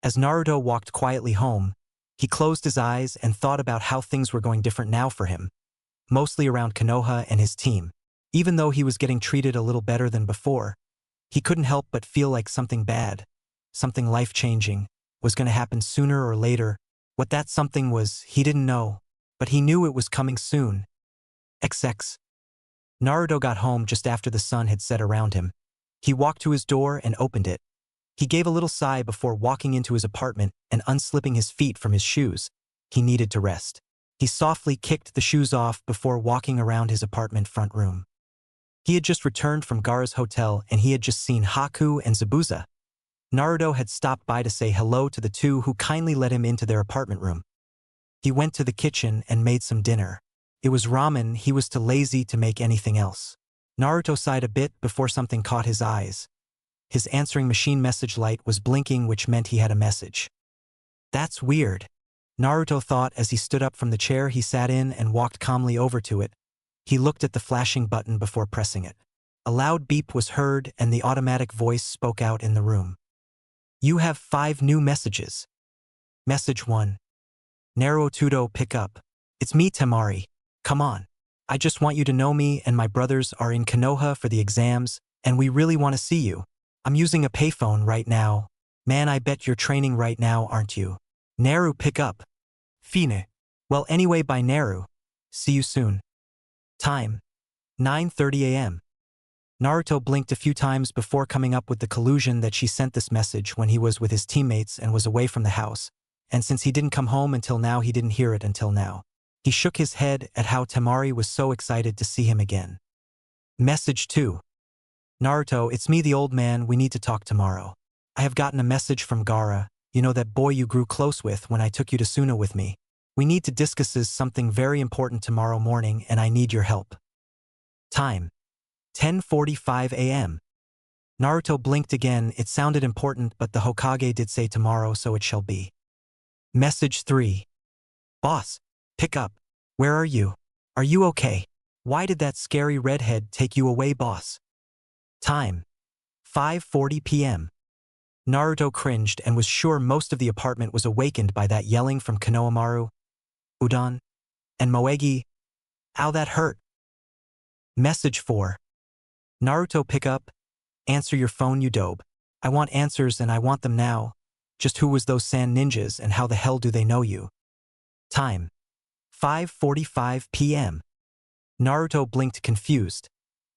As Naruto walked quietly home, he closed his eyes and thought about how things were going different now for him, mostly around Konoha and his team. Even though he was getting treated a little better than before, he couldn't help but feel like something bad, something life-changing, was going to happen sooner or later, What that something was, he didn't know, but he knew it was coming soon. XX. Naruto got home just after the sun had set around him. He walked to his door and opened it. He gave a little sigh before walking into his apartment and unslipping his feet from his shoes. He needed to rest. He softly kicked the shoes off before walking around his apartment front room. He had just returned from Gaara's hotel and he had just seen Haku and Zabuza. Naruto had stopped by to say hello to the two who kindly let him into their apartment room. He went to the kitchen and made some dinner. It was ramen, he was too lazy to make anything else. Naruto sighed a bit before something caught his eyes. His answering machine message light was blinking, which meant he had a message. That's weird, Naruto thought as he stood up from the chair he sat in and walked calmly over to it. He looked at the flashing button before pressing it. A loud beep was heard and the automatic voice spoke out in the room. You have 5 new messages. Message 1. Naruto, pick up. It's me, Temari. Come on. I just want you to know me and my brothers are in Konoha for the exams, and we really want to see you. I'm using a payphone right now. Man, I bet you're training right now, aren't you? Naru, pick up. Fine. Well, anyway, bye Naru. See you soon. Time. 9:30 a.m. Naruto blinked a few times before coming up with the collusion that she sent this message when he was with his teammates and was away from the house, and since he didn't come home until now, he didn't hear it until now. He shook his head at how Temari was so excited to see him again. Message 2. Naruto, it's me, the old man, we need to talk tomorrow. I have gotten a message from Gaara, you know that boy you grew close with when I took you to Suna with me. We need to discuss something very important tomorrow morning and I need your help. Time. 10:45 a.m. Naruto blinked again, it sounded important but the Hokage did say tomorrow so it shall be. Message 3. Boss, pick up. Where are you? Are you okay? Why did that scary redhead take you away, boss? Time. 5:40 p.m. Naruto cringed and was sure most of the apartment was awakened by that yelling from Konohamaru, Udon, and Moegi. Ow, that hurt. Message 4. Naruto, pick up. Answer your phone, you dope. I want answers and I want them now. Just who was those sand ninjas and how the hell do they know you? Time. 5:45 p.m. Naruto blinked confused.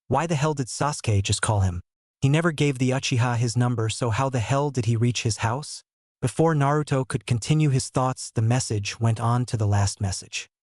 Why the hell did Sasuke just call him? He never gave the Uchiha his number, so how the hell did he reach his house? Before Naruto could continue his thoughts, the message went on to the last message.